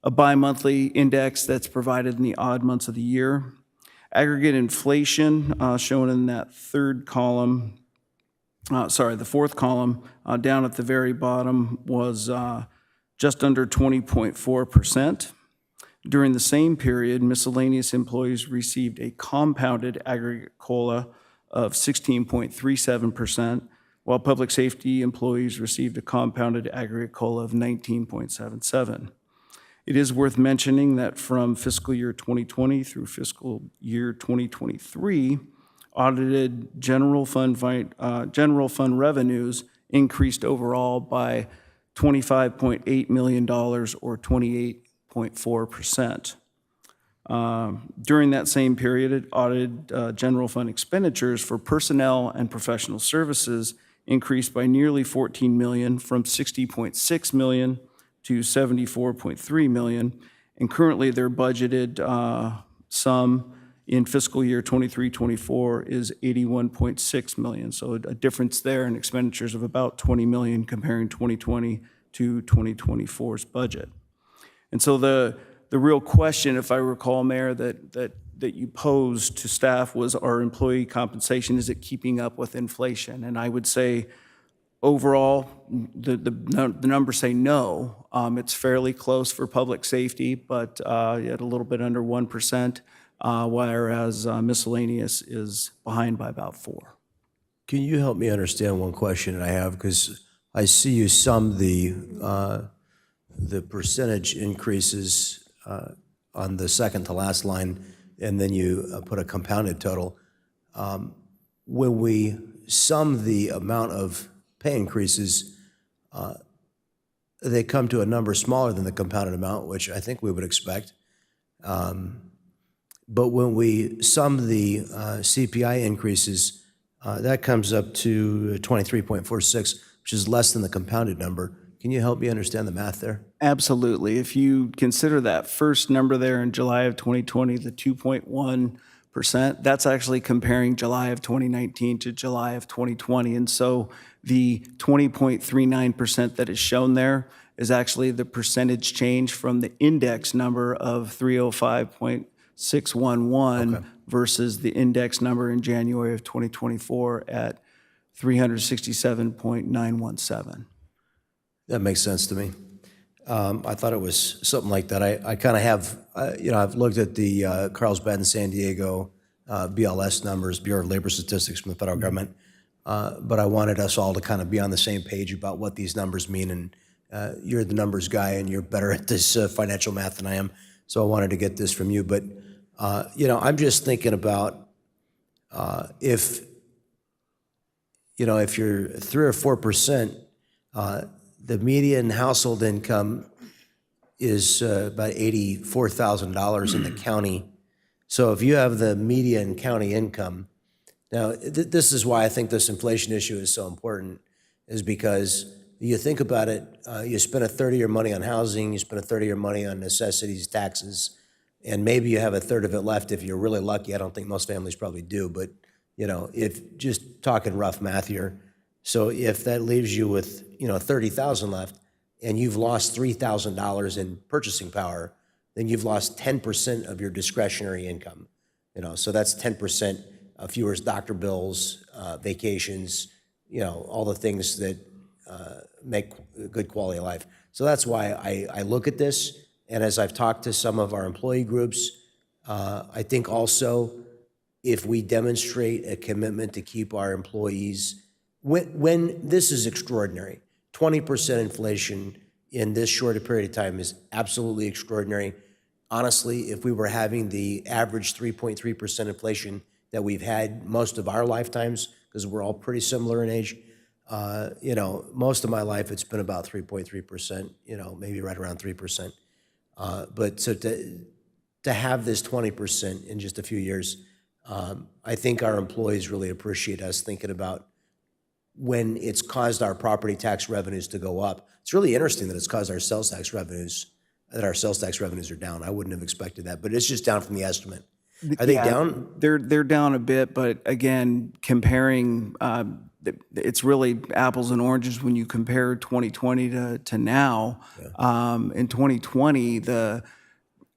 a bi-monthly index that's provided in the odd months of the year. Aggregate inflation shown in that third column, the fourth column, down at the very bottom was just under 20.4%. During the same period, miscellaneous employees received a compounded aggregate COLA of 16.37%, while public safety employees received a compounded aggregate COLA of 19.77%. It is worth mentioning that from fiscal year 2020 through fiscal year 2023, audited general fund revenues increased overall by $25.8 million or 28.4%. During that same period, audited general fund expenditures for personnel and professional services increased by nearly $14 million from $60.6 million to $74.3 million, and currently their budgeted sum in fiscal year 23-24 is $81.6 million. So a difference there in expenditures of about $20 million comparing 2020 to 2024's budget. And so the real question, if I recall, Mayor, that you posed to staff was, our employee compensation, is it keeping up with inflation? And I would say overall, the numbers say no. It's fairly close for public safety, but at a little bit under 1%, whereas miscellaneous is behind by about 4%. Can you help me understand one question that I have? Because I see you sum the percentage increases on the second to last line, and then you put a compounded total. When we sum the amount of pay increases, they come to a number smaller than the compounded amount, which I think we would expect. But when we sum the CPI increases, that comes up to 23.46, which is less than the compounded number. Can you help me understand the math there? Absolutely. If you consider that first number there in July of 2020, the 2.1%, that's actually comparing July of 2019 to July of 2020. And so the 20.39% that is shown there is actually the percentage change from the index number of 305.611 versus the index number in January of 2024 at 367.917. That makes sense to me. I thought it was something like that. I kind of have, I've looked at the Carlsbad and San Diego BLS numbers, Bureau of Labor Statistics from the federal government, but I wanted us all to kind of be on the same page about what these numbers mean, and you're the numbers guy, and you're better at this financial math than I am, so I wanted to get this from you. But, I'm just thinking about if you're 3 or 4%, the median household income is about $84,000 in the county. So if you have the median county income, now this is why I think this inflation issue is so important, is because you think about it, you spend a third of your money on housing, you spend a third of your money on necessities, taxes, and maybe you have a third of it left if you're really lucky. I don't think most families probably do, but if just talking rough math here, so if that leaves you with, $30,000 left, and you've lost $3,000 in purchasing power, then you've lost 10% of your discretionary income. So that's 10% fewer doctor bills, vacations, all the things that make a good quality of life. So that's why I look at this, and as I've talked to some of our employee groups, I think also if we demonstrate a commitment to keep our employees, when this is extraordinary, 20% inflation in this short a period of time is absolutely extraordinary. Honestly, if we were having the average 3.3% inflation that we've had most of our lifetimes, because we're all pretty similar in age, most of my life it's been about 3.3%, maybe right around 3%. But so to have this 20% in just a few years, I think our employees really appreciate us thinking about when it's caused our property tax revenues to go up. It's really interesting that it's caused our sales tax revenues, that our sales tax revenues are down. I wouldn't have expected that, but it's just down from the estimate. Are they Yeah, down? They're down a bit, but again, comparing, it's really apples and oranges when you compare 2020 to now. In 2020, the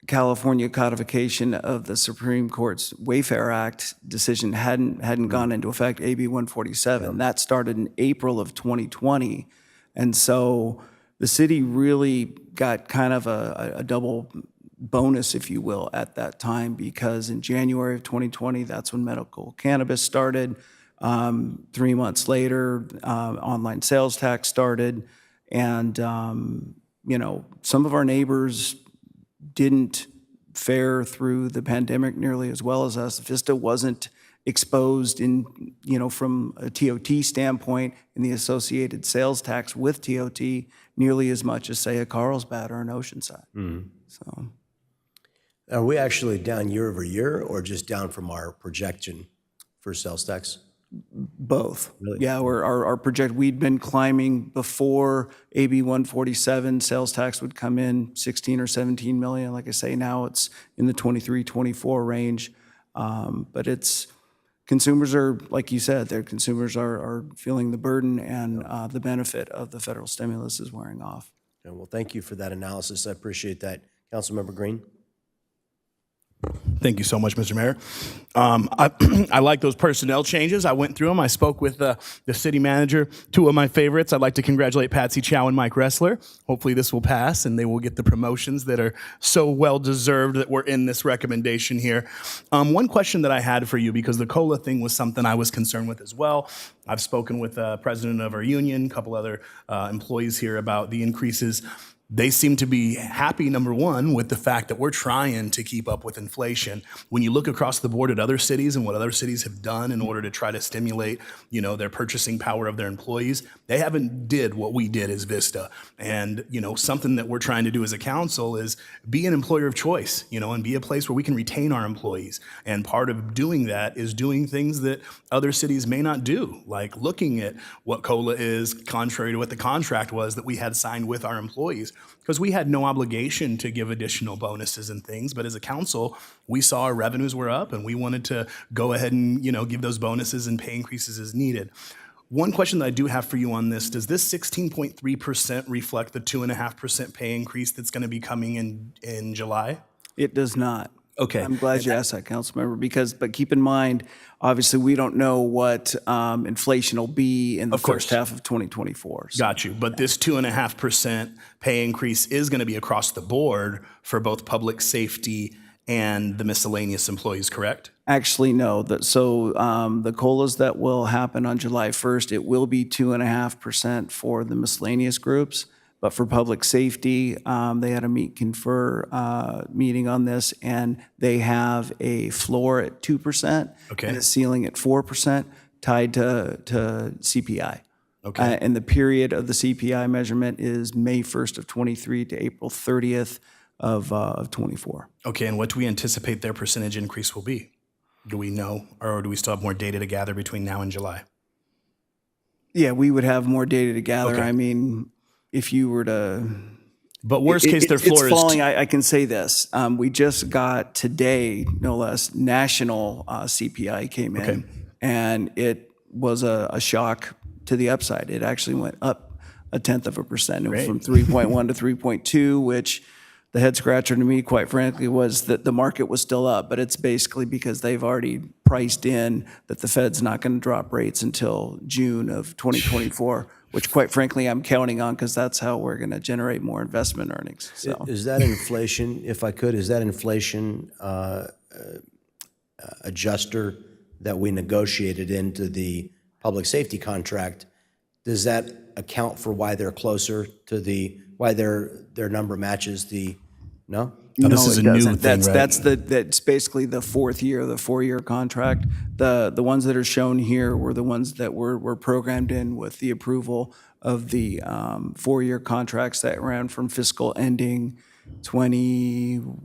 California codification of the Supreme Court's Wayfair Act decision hadn't gone into effect, AB 147. That started in April of 2020. And so the city really got kind of a double bonus, if you will, at that time, because in January of 2020, that's when medical cannabis started. 3 months later, online sales tax started. And, some of our neighbors didn't fare through the pandemic nearly as well as us. Vista wasn't exposed from a TOT standpoint in the associated sales tax with TOT nearly as much as, say, a Carlsbad or an Oceanside. So, Are we actually down year over year or just down from our projection for sales tax? both. Really? Yeah, we'd been climbing before AB 147, sales tax would come in 16 or 17 million. Like I say, now it's in the 23, 24 range. But consumers are, like you said, consumers are feeling the burden, and the benefit of the federal stimulus is wearing off. Yeah, well, thank you for that analysis. I appreciate that. Councilmember Green? Thank you so much, Mr. Mayor. I like those personnel changes. I went through them. I spoke with the city manager. Two of my favorites. I'd like to congratulate Patsy Chow and Mike Ressler. Hopefully this will pass and they will get the promotions that are so well deserved that were in this recommendation here. One question that I had for you, because the COLA thing was something I was concerned with as well. I've spoken with the president of our union, a couple other employees here about the increases. They seem to be happy, number one, with the fact that we're trying to keep up with inflation. When you look across the board at other cities and what other cities have done in order to try to stimulate, their purchasing power of their employees, they haven't did what we did as Vista. And, something that we're trying to do as a council is be an employer of choice, and be a place where we can retain our employees. And part of doing that is doing things that other cities may not do, like looking at what COLA is contrary to what the contract was that we had signed with our employees. Because we had no obligation to give additional bonuses and things, but as a council, we saw our revenues were up and we wanted to go ahead and, give those bonuses and pay increases as needed. One question that I do have for you on this, does this 16.3% reflect the 2.5% pay increase that's going to be coming in July? It does not. Okay. I'm glad you asked that, Councilmember, but keep in mind, obviously, we don't know what inflation will be in the first half of 2024. So. Got you. But this 2.5% pay increase is going to be across the board for both public safety and the miscellaneous employees, correct? Actually, no. The COLAs that will happen on July 1st, it will be 2.5% for the miscellaneous groups. But for public safety, they had a confer meeting on this, and they have a floor at 2% and a ceiling at 4% tied to CPI. Okay. And the period of the CPI measurement is May 1st of 23 to April 30th of 24. Okay, and what do we anticipate their percentage increase will be? Do we know, or do we still have more data to gather between now and July? Yeah, we would have more data to gather. Okay. I mean, if you were to... But worst case, their floor it's is... falling. I can say this. We just got today, no less, national CPI came in, and it was a shock to the upside. It actually went up 0.1%. It was from 3.1 to 3.2, which the head scratcher to me, quite frankly, was that the market was still up, but it's basically because they've already priced in that the Fed's not going to drop rates until June of 2024. Which, quite frankly, I'm counting on because that's how we're going to generate more investment earnings. So. Is that inflation, if I could, is that inflation adjuster that we negotiated into the public safety contract, does that account for why they're closer to why their number matches the, no? No, this is a new thing, That's basically the four-year contract. The ones that are shown here were the ones that were programmed in with the approval of the 4-year contracts that ran from fiscal ending 22,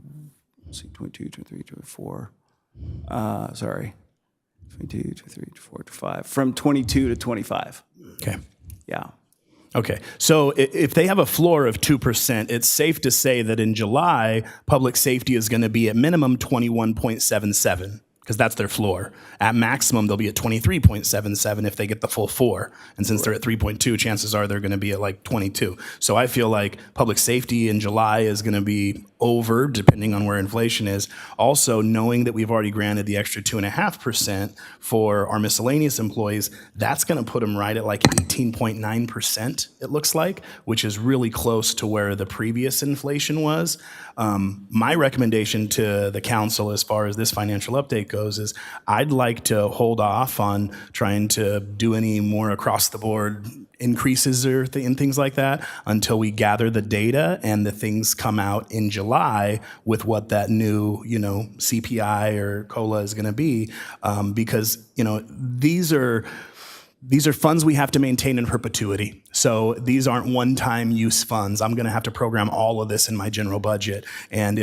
23, 24. 22, 23, 24, 25. From 22 to 25. Okay. Yeah. Okay, so if they have a floor of 2%, it's safe to say that in July, public safety is going to be at minimum 21.77, because that's their floor. At maximum, they'll be at 23.77 if they get the full 4. And since they're at 3.2, chances are they're going to be at like 22. So I feel like public safety in July is going to be over, depending on where inflation is. Also, knowing that we've already granted the extra 2.5% for our miscellaneous employees, that's going to put them right at like 18.9%, it looks like, which is really close to where the previous inflation was. My recommendation to the council as far as this financial update goes is I'd like to hold off on trying to do any more across the board increases or and things like that until we gather the data and the things come out in July with what that new, CPI or COLA is going to be, because, these are funds we have to maintain in perpetuity. So these aren't one-time use funds. I'm going to have to program all of this in my general budget. And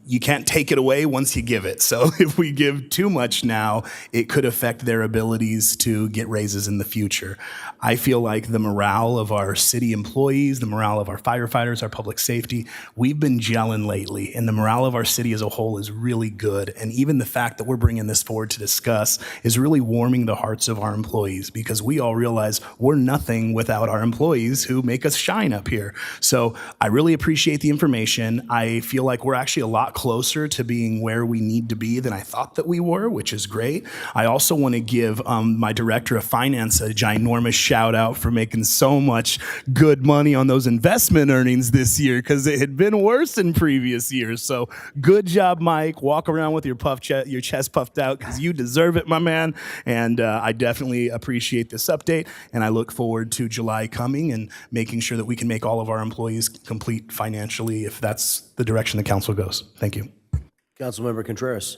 you can't take it away once you give it. So if we give too much now, it could affect their abilities to get raises in the future. I feel like the morale of our city employees, the morale of our firefighters, our public safety, we've been gelling lately, and the morale of our city as a whole is really good. And even the fact that we're bringing this forward to discuss is really warming the hearts of our employees, because we all realize we're nothing without our employees who make us shine up here. So I really appreciate the information. I feel like we're actually a lot closer to being where we need to be than I thought that we were, which is great. I also want to give my director of finance a ginormous shout out for making so much good money on those investment earnings this year, because it had been worse in previous years. So good job, Mike. Walk around with your chest puffed out, because you deserve it, my man. And I definitely appreciate this update, and I look forward to July coming and making sure that we can make all of our employees complete financially if that's the direction the council goes. Thank you. Councilmember Contreras.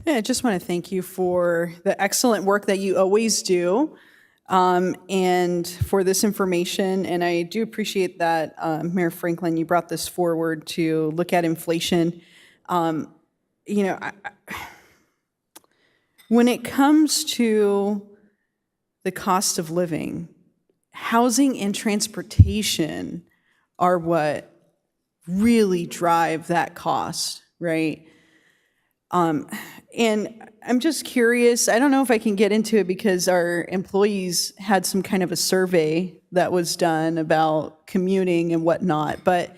Yeah, I just want to thank you for the excellent work that you always do, and for this information. And I do appreciate that, Mayor Franklin, you brought this forward to look at inflation. When it comes to the cost of living, housing and transportation are what really drive that cost, right? And I'm just curious, I don't know if I can get into it because our employees had some kind of a survey that was done about commuting and whatnot, but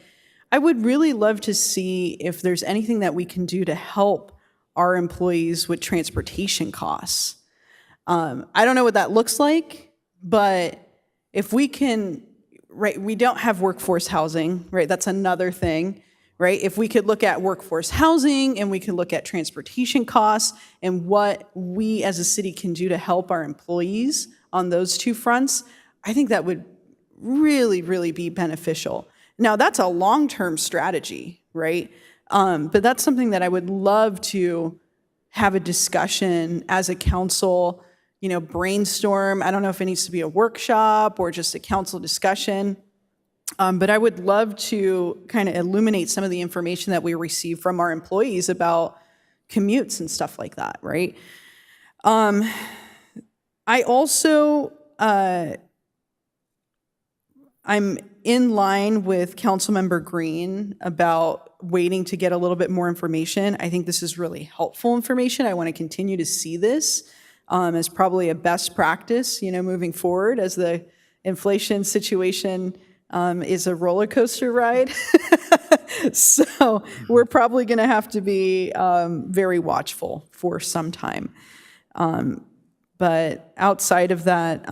I would really love to see if there's anything that we can do to help our employees with transportation costs. I don't know what that looks like, but if we can, right, we don't have workforce housing, right? That's another thing, right? If we could look at workforce housing and we could look at transportation costs and what we as a city can do to help our employees on those two fronts, I think that would really, really be beneficial. Now, that's a long-term strategy, right? But that's something that I would love to have a discussion as a council, brainstorm. I don't know if it needs to be a workshop or just a council discussion, but I would love to kind of illuminate some of the information that we receive from our employees about commutes and stuff like that, right? I also, I'm in line with Councilmember Green about waiting to get a little bit more information. I think this is really helpful information. I want to continue to see this as probably a best practice, moving forward as the inflation situation is a roller coaster ride. So we're probably going to have to be very watchful for some time. But outside of that,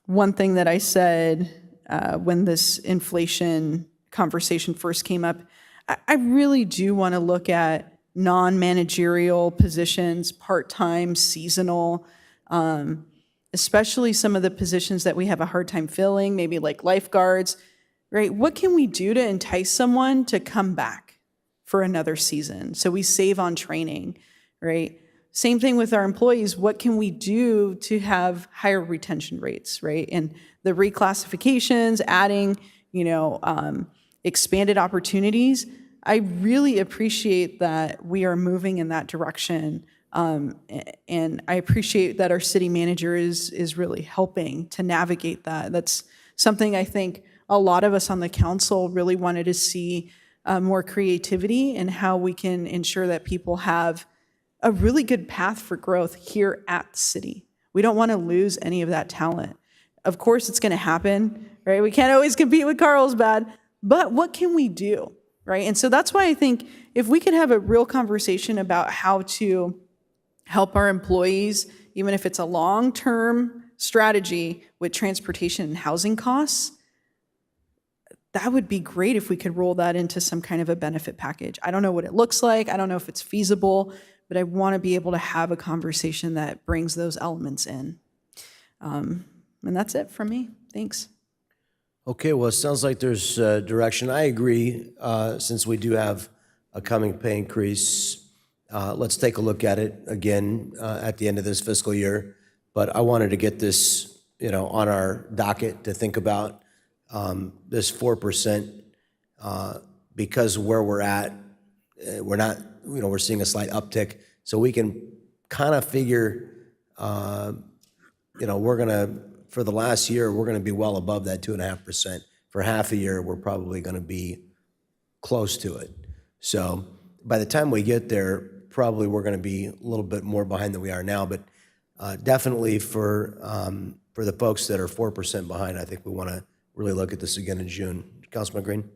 one thing that I said when this inflation conversation first came up, I really do want to look at non-managerial positions, part-time, seasonal, especially some of the positions that we have a hard time filling, maybe like lifeguards, right? What can we do to entice someone to come back for another season so we save on training, right? Same thing with our employees. What can we do to have higher retention rates, right? And the reclassifications, adding, expanded opportunities. I really appreciate that we are moving in that direction And I appreciate that our city manager is really helping to navigate that. That's something I think a lot of us on the council really wanted to see more creativity in how we can ensure that people have a really good path for growth here at the city. We don't want to lose any of that talent. Of course, it's going to happen, right? We can't always compete with Carlsbad, but what can we do, right? And so that's why I think if we could have a real conversation about how to help our employees, even if it's a long-term strategy with transportation and housing costs, that would be great if we could roll that into some kind of a benefit package. I don't know what it looks like. I don't know if it's feasible, but I want to be able to have a conversation that brings those elements in. And that's it from me. Thanks. Okay, well, it sounds like there's direction. I agree, since we do have a coming pay increase. Let's take a look at it again at the end of this fiscal year. But I wanted to get this, on our docket to think about this 4% because where we're at, we're not, we're seeing a slight uptick. So we can kind of figure, we're going to, for the last year, we're going to be well above that 2.5%. For half a year, we're probably going to be close to it. So by the time we get there, probably we're going to be a little bit more behind than we are now. But definitely for the folks that are 4% behind, I think we want to really look at this again in June. Councilman Green?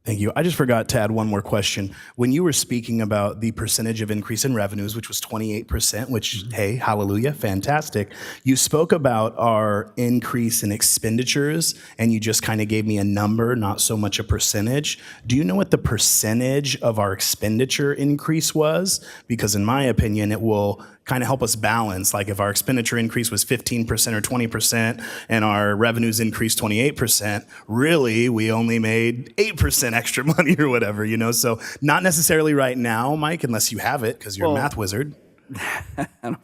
Thank you. I just forgot to add one more question. When you were speaking about the percentage of increase in revenues, which was 28%, which, hey, hallelujah, fantastic. You spoke about our increase in expenditures, and you just kind of gave me a number, not so much a percentage. Do you know what the percentage of our expenditure increase was? Because in my opinion, it will kind of help us balance. Like if our expenditure increase was 15% or 20% and our revenues increased 28%, really we only made 8% extra money or whatever, So not necessarily right now, Mike, unless you have it because you're a math wizard.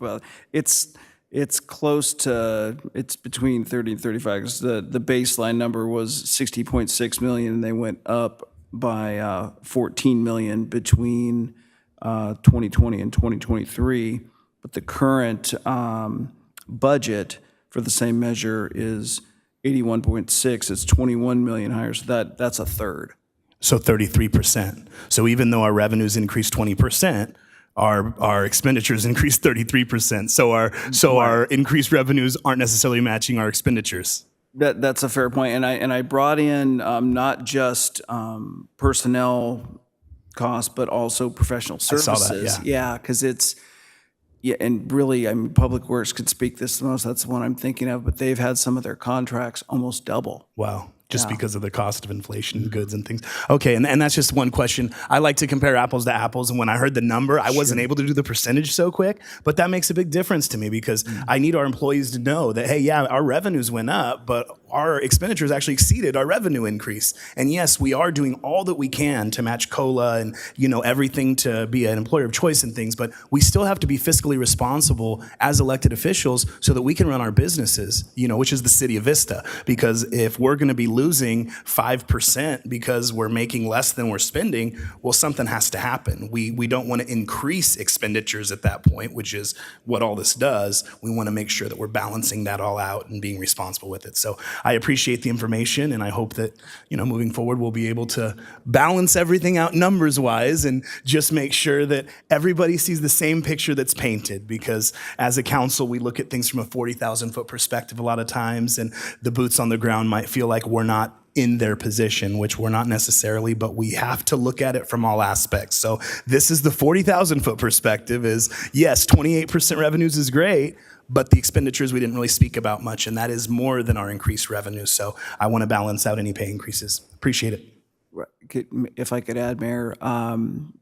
Well, it's close to, it's between 30 and 35 because the baseline number was 60.6 million and they went up by 14 million between 2020 and 2023. But the current budget for the same measure is 81.6. It's 21 million higher. So that's a third. So 33%. So even though our revenues increased 20%, our expenditures increased 33%. So our increased revenues aren't necessarily matching our expenditures. That's a fair point. And I brought in not just personnel costs, but also professional services. I saw that, yeah, because and really, Public Works could speak this the most. That's the one I'm thinking of. But they've had some of their contracts almost double. Wow. Just because of the cost of inflation in goods and things. Okay, and that's just one question. I like to compare apples to apples, and when I heard the number, I wasn't able to do the percentage so quick, but that makes a big difference to me because I need our employees to know that, hey, yeah, our revenues went up, but our expenditures actually exceeded our revenue increase. And yes, we are doing all that we can to match COLA and, everything to be an employer of choice and things, but we still have to be fiscally responsible as elected officials so that we can run our businesses, which is the city of Vista. Because if we're going to be losing 5% because we're making less than we're spending, well, something has to happen. We don't want to increase expenditures at that point, which is what all this does. We want to make sure that we're balancing that all out and being responsible with it. So I appreciate the information, and I hope that, moving forward, we'll be able to balance everything out numbers-wise and just make sure that everybody sees the same picture that's painted. Because as a council, we look at things from a 40,000-foot perspective a lot of times, and the boots on the ground might feel like we're not in their position, which we're not necessarily, but we have to look at it from all aspects. So this is the 40,000-foot perspective is, yes, 28% revenues is great, but the expenditures we didn't really speak about much, and that is more than our increased revenue. So I want to balance out any pay increases. Appreciate it. If I could add, Mayor,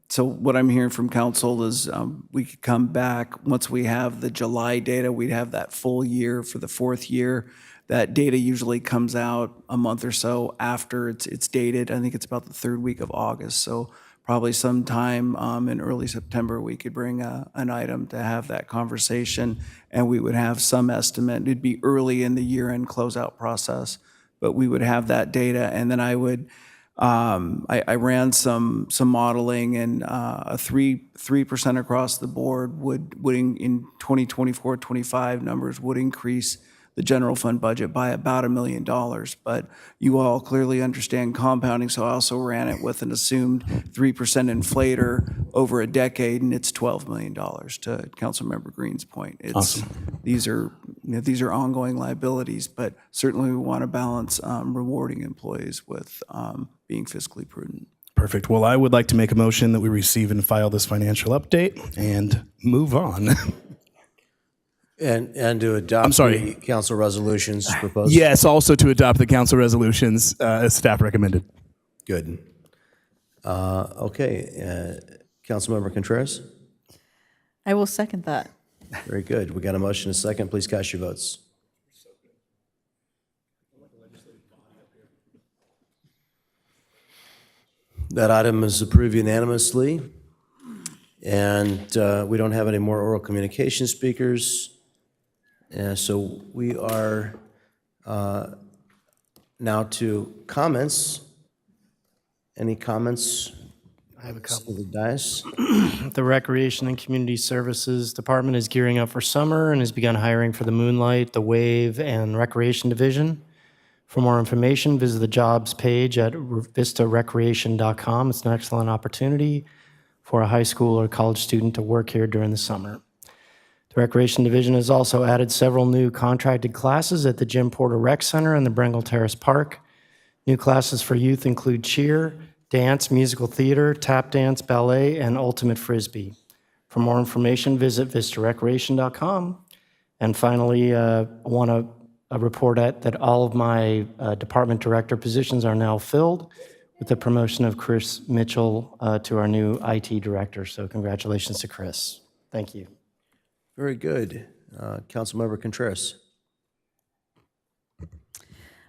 so what I'm hearing from council is we could come back once we have the July data, we'd have that full year for the fourth year. That data usually comes out a month or so after it's dated. I think it's about the third week of August. So probably sometime in early September, we could bring an item to have that conversation, and we would have some estimate. It'd be early in the year-end closeout process, but we would have that data, and then I would I ran some modeling, and a 3% across the board would in 2024-25 numbers would increase the general fund budget by about $1 million. But you all clearly understand compounding, so I also ran it with an assumed 3% inflator over a decade, and it's $12 million, to Councilmember Green's point. Awesome. These are ongoing liabilities, but certainly we want to balance rewarding employees with being fiscally prudent. Perfect. Well, I would like to make a motion that we receive and file this financial update and move on. And to adopt I'm sorry. the council resolutions proposed? Yes, also to adopt the council resolutions as staff recommended. Good. Okay, Councilmember Contreras? I will second that. Very good. We got a motion, a second. Please cast your votes. That item is approved unanimously. And we don't have any more oral communication speakers. So we are now to comments. Any comments? I have a couple. The dais. The Recreation and Community Services Department is gearing up for summer and has begun hiring for the Moonlight, the Wave, and Recreation Division. For more information, visit the jobs page at vistarecreation.com. It's an excellent opportunity for a high school or college student to work here during the summer. The Recreation Division has also added several new contracted classes at the Jim Porter Rec Center and the Brengle Terrace Park. New classes for youth include cheer, dance, musical theater, tap dance, ballet, and ultimate frisbee. For more information, visit vistarecreation.com. And finally, I want to report that all of my department director positions are now filled with the promotion of Chris Mitchell to our new IT director. So congratulations to Chris. Thank you. Very good. Councilmember Contreras.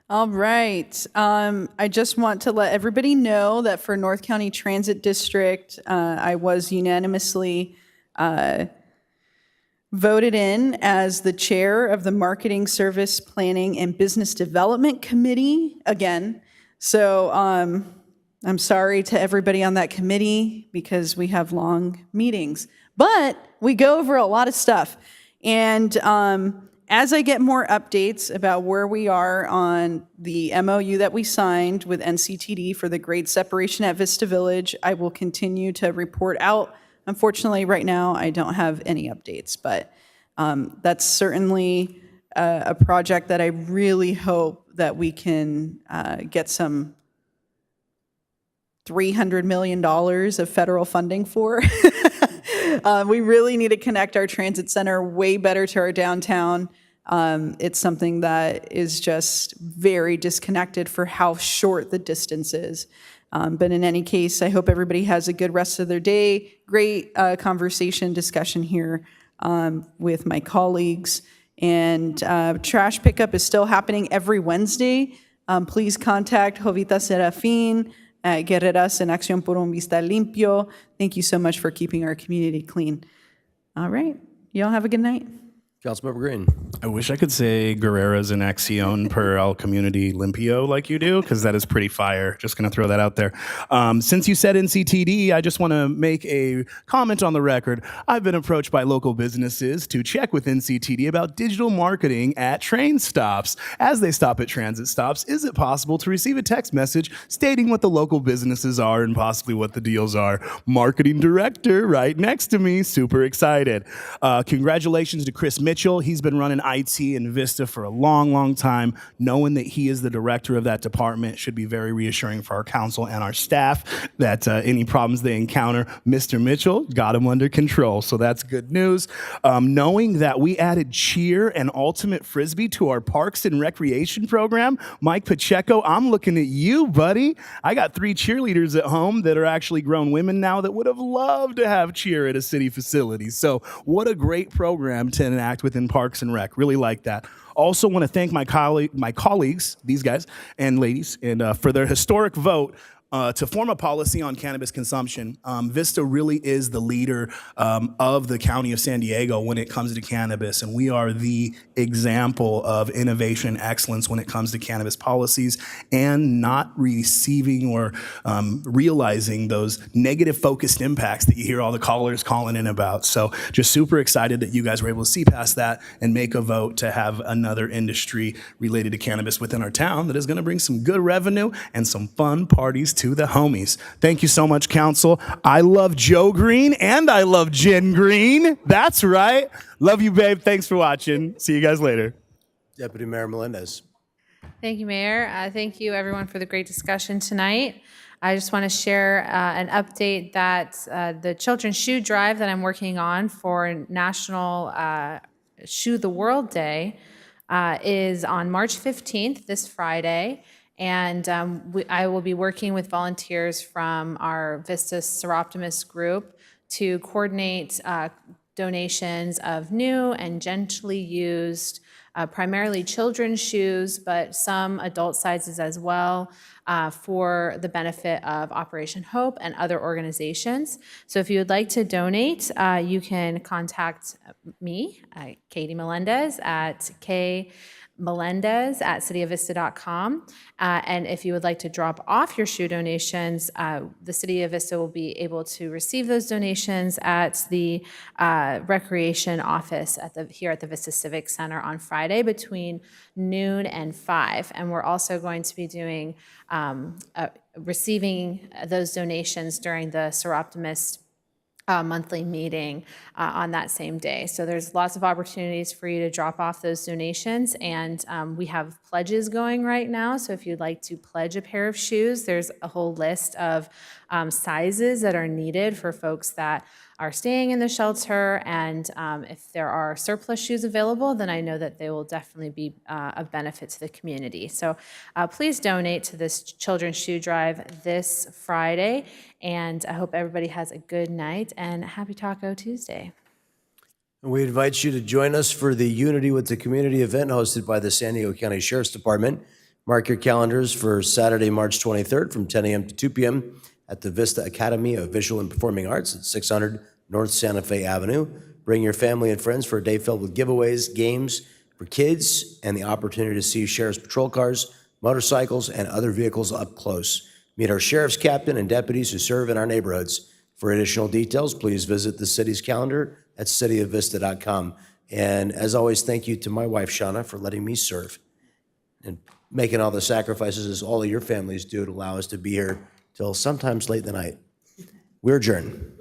All right. I just want to let everybody know that for North County Transit District, I was unanimously voted in as the chair of the Marketing, Service Planning, and Business Development Committee again. So I'm sorry to everybody on that committee because we have long meetings, but we go over a lot of stuff. And as I get more updates about where we are on the MOU that we signed with NCTD for the grade separation at Vista Village, I will continue to report out. Unfortunately, right now, I don't have any updates, but that's certainly a project that I really hope that we can get some $300 million of federal funding for. We really need to connect our transit center way better to our downtown. It's something that is just very disconnected for how short the distance is. But in any case, I hope everybody has a good rest of their day. Great conversation, discussion here with my colleagues. And trash pickup is still happening every Wednesday. Please contact Jovita Serafin at Guerreras en Acción por un Vista Limpio. Thank you so much for keeping our community clean. All right. Y'all have a good night. Councilmember Green. I wish I could say Guerreras en Acción per el Community Limpio like you do, because that is pretty fire. Just going to throw that out there. Since you said NCTD, I just want to make a comment on the record. I've been approached by local businesses to check with NCTD about digital marketing at train stops. As they stop at transit stops, is it possible to receive a text message stating what the local businesses are and possibly what the deals are? Marketing director right next to me, super excited. Congratulations to Chris Mitchell. He's been running IT and Vista for a long, long time. Knowing that he is the director of that department should be very reassuring for our council and our staff that any problems they encounter, Mr. Mitchell got them under control. So that's good news. Knowing that we added cheer and ultimate frisbee to our parks and recreation program, Mike Pacheco, I'm looking at you, buddy. I got 3 cheerleaders at home that are actually grown women now that would have loved to have cheer at a city facility. So what a great program to enact within Parks and Rec. Really like that. Also want to thank my colleagues, these guys and ladies, and for their historic vote to form a policy on cannabis consumption. Vista really is the leader of the County of San Diego when it comes to cannabis, and we are the example of innovation excellence when it comes to cannabis policies and not receiving or realizing those negative focused impacts that you hear all the callers calling in about. So just super excited that you guys were able to see past that and make a vote to have another industry related to cannabis within our town that is going to bring some good revenue and some fun parties to the homies. Thank you so much, Council. I love Joe Green and I love Jen Green. That's right. Love you, babe. Thanks for watching. See you guys later. Deputy Mayor Melendez. Thank you, Mayor. Thank you, everyone, for the great discussion tonight. I just want to share an update that the Children's Shoe Drive that I'm working on for National Shoe the World Day is on March 15th, this Friday. And I will be working with volunteers from our Vista Seroptimus group to coordinate donations of new and gently used, primarily children's shoes, but some adult sizes as well, for the benefit of Operation Hope and other organizations. So if you would like to donate, you can contact me, Katie Melendez, at Melendez@cityofvista.com. And if you would like to drop off your shoe donations, the City of Vista will be able to receive those donations at the Recreation Office here at the Vista Civic Center on Friday between noon and 5. And we're also going to be doing receiving those donations during the Seroptimus monthly meeting on that same day. So there's lots of opportunities for you to drop off those donations, and we have pledges going right now. So if you'd like to pledge a pair of shoes, there's a whole list of sizes that are needed for folks that are staying in the shelter, and if there are surplus shoes available, then I know that they will definitely be of benefit to the community. So please donate to this Children's Shoe Drive this Friday, and I hope everybody has a good night and happy Taco Tuesday. And we invite you to join us for the Unity with the Community event hosted by the San Diego County Sheriff's Department. Mark your calendars for Saturday, March 23rd from 10 a.m. to 2 p.m. at the Vista Academy of Visual and Performing Arts at 600 North Santa Fe Avenue. Bring your family and friends for a day filled with giveaways, games for kids, and the opportunity to see sheriff's patrol cars, motorcycles, and other vehicles up close. Meet our sheriff's captain and deputies who serve in our neighborhoods. For additional details, please visit the city's calendar at cityofvista.com. And as always, thank you to my wife, Shauna, for letting me serve and making all the sacrifices as all of your families do to allow us to be here till sometimes late in the night. We're adjourned.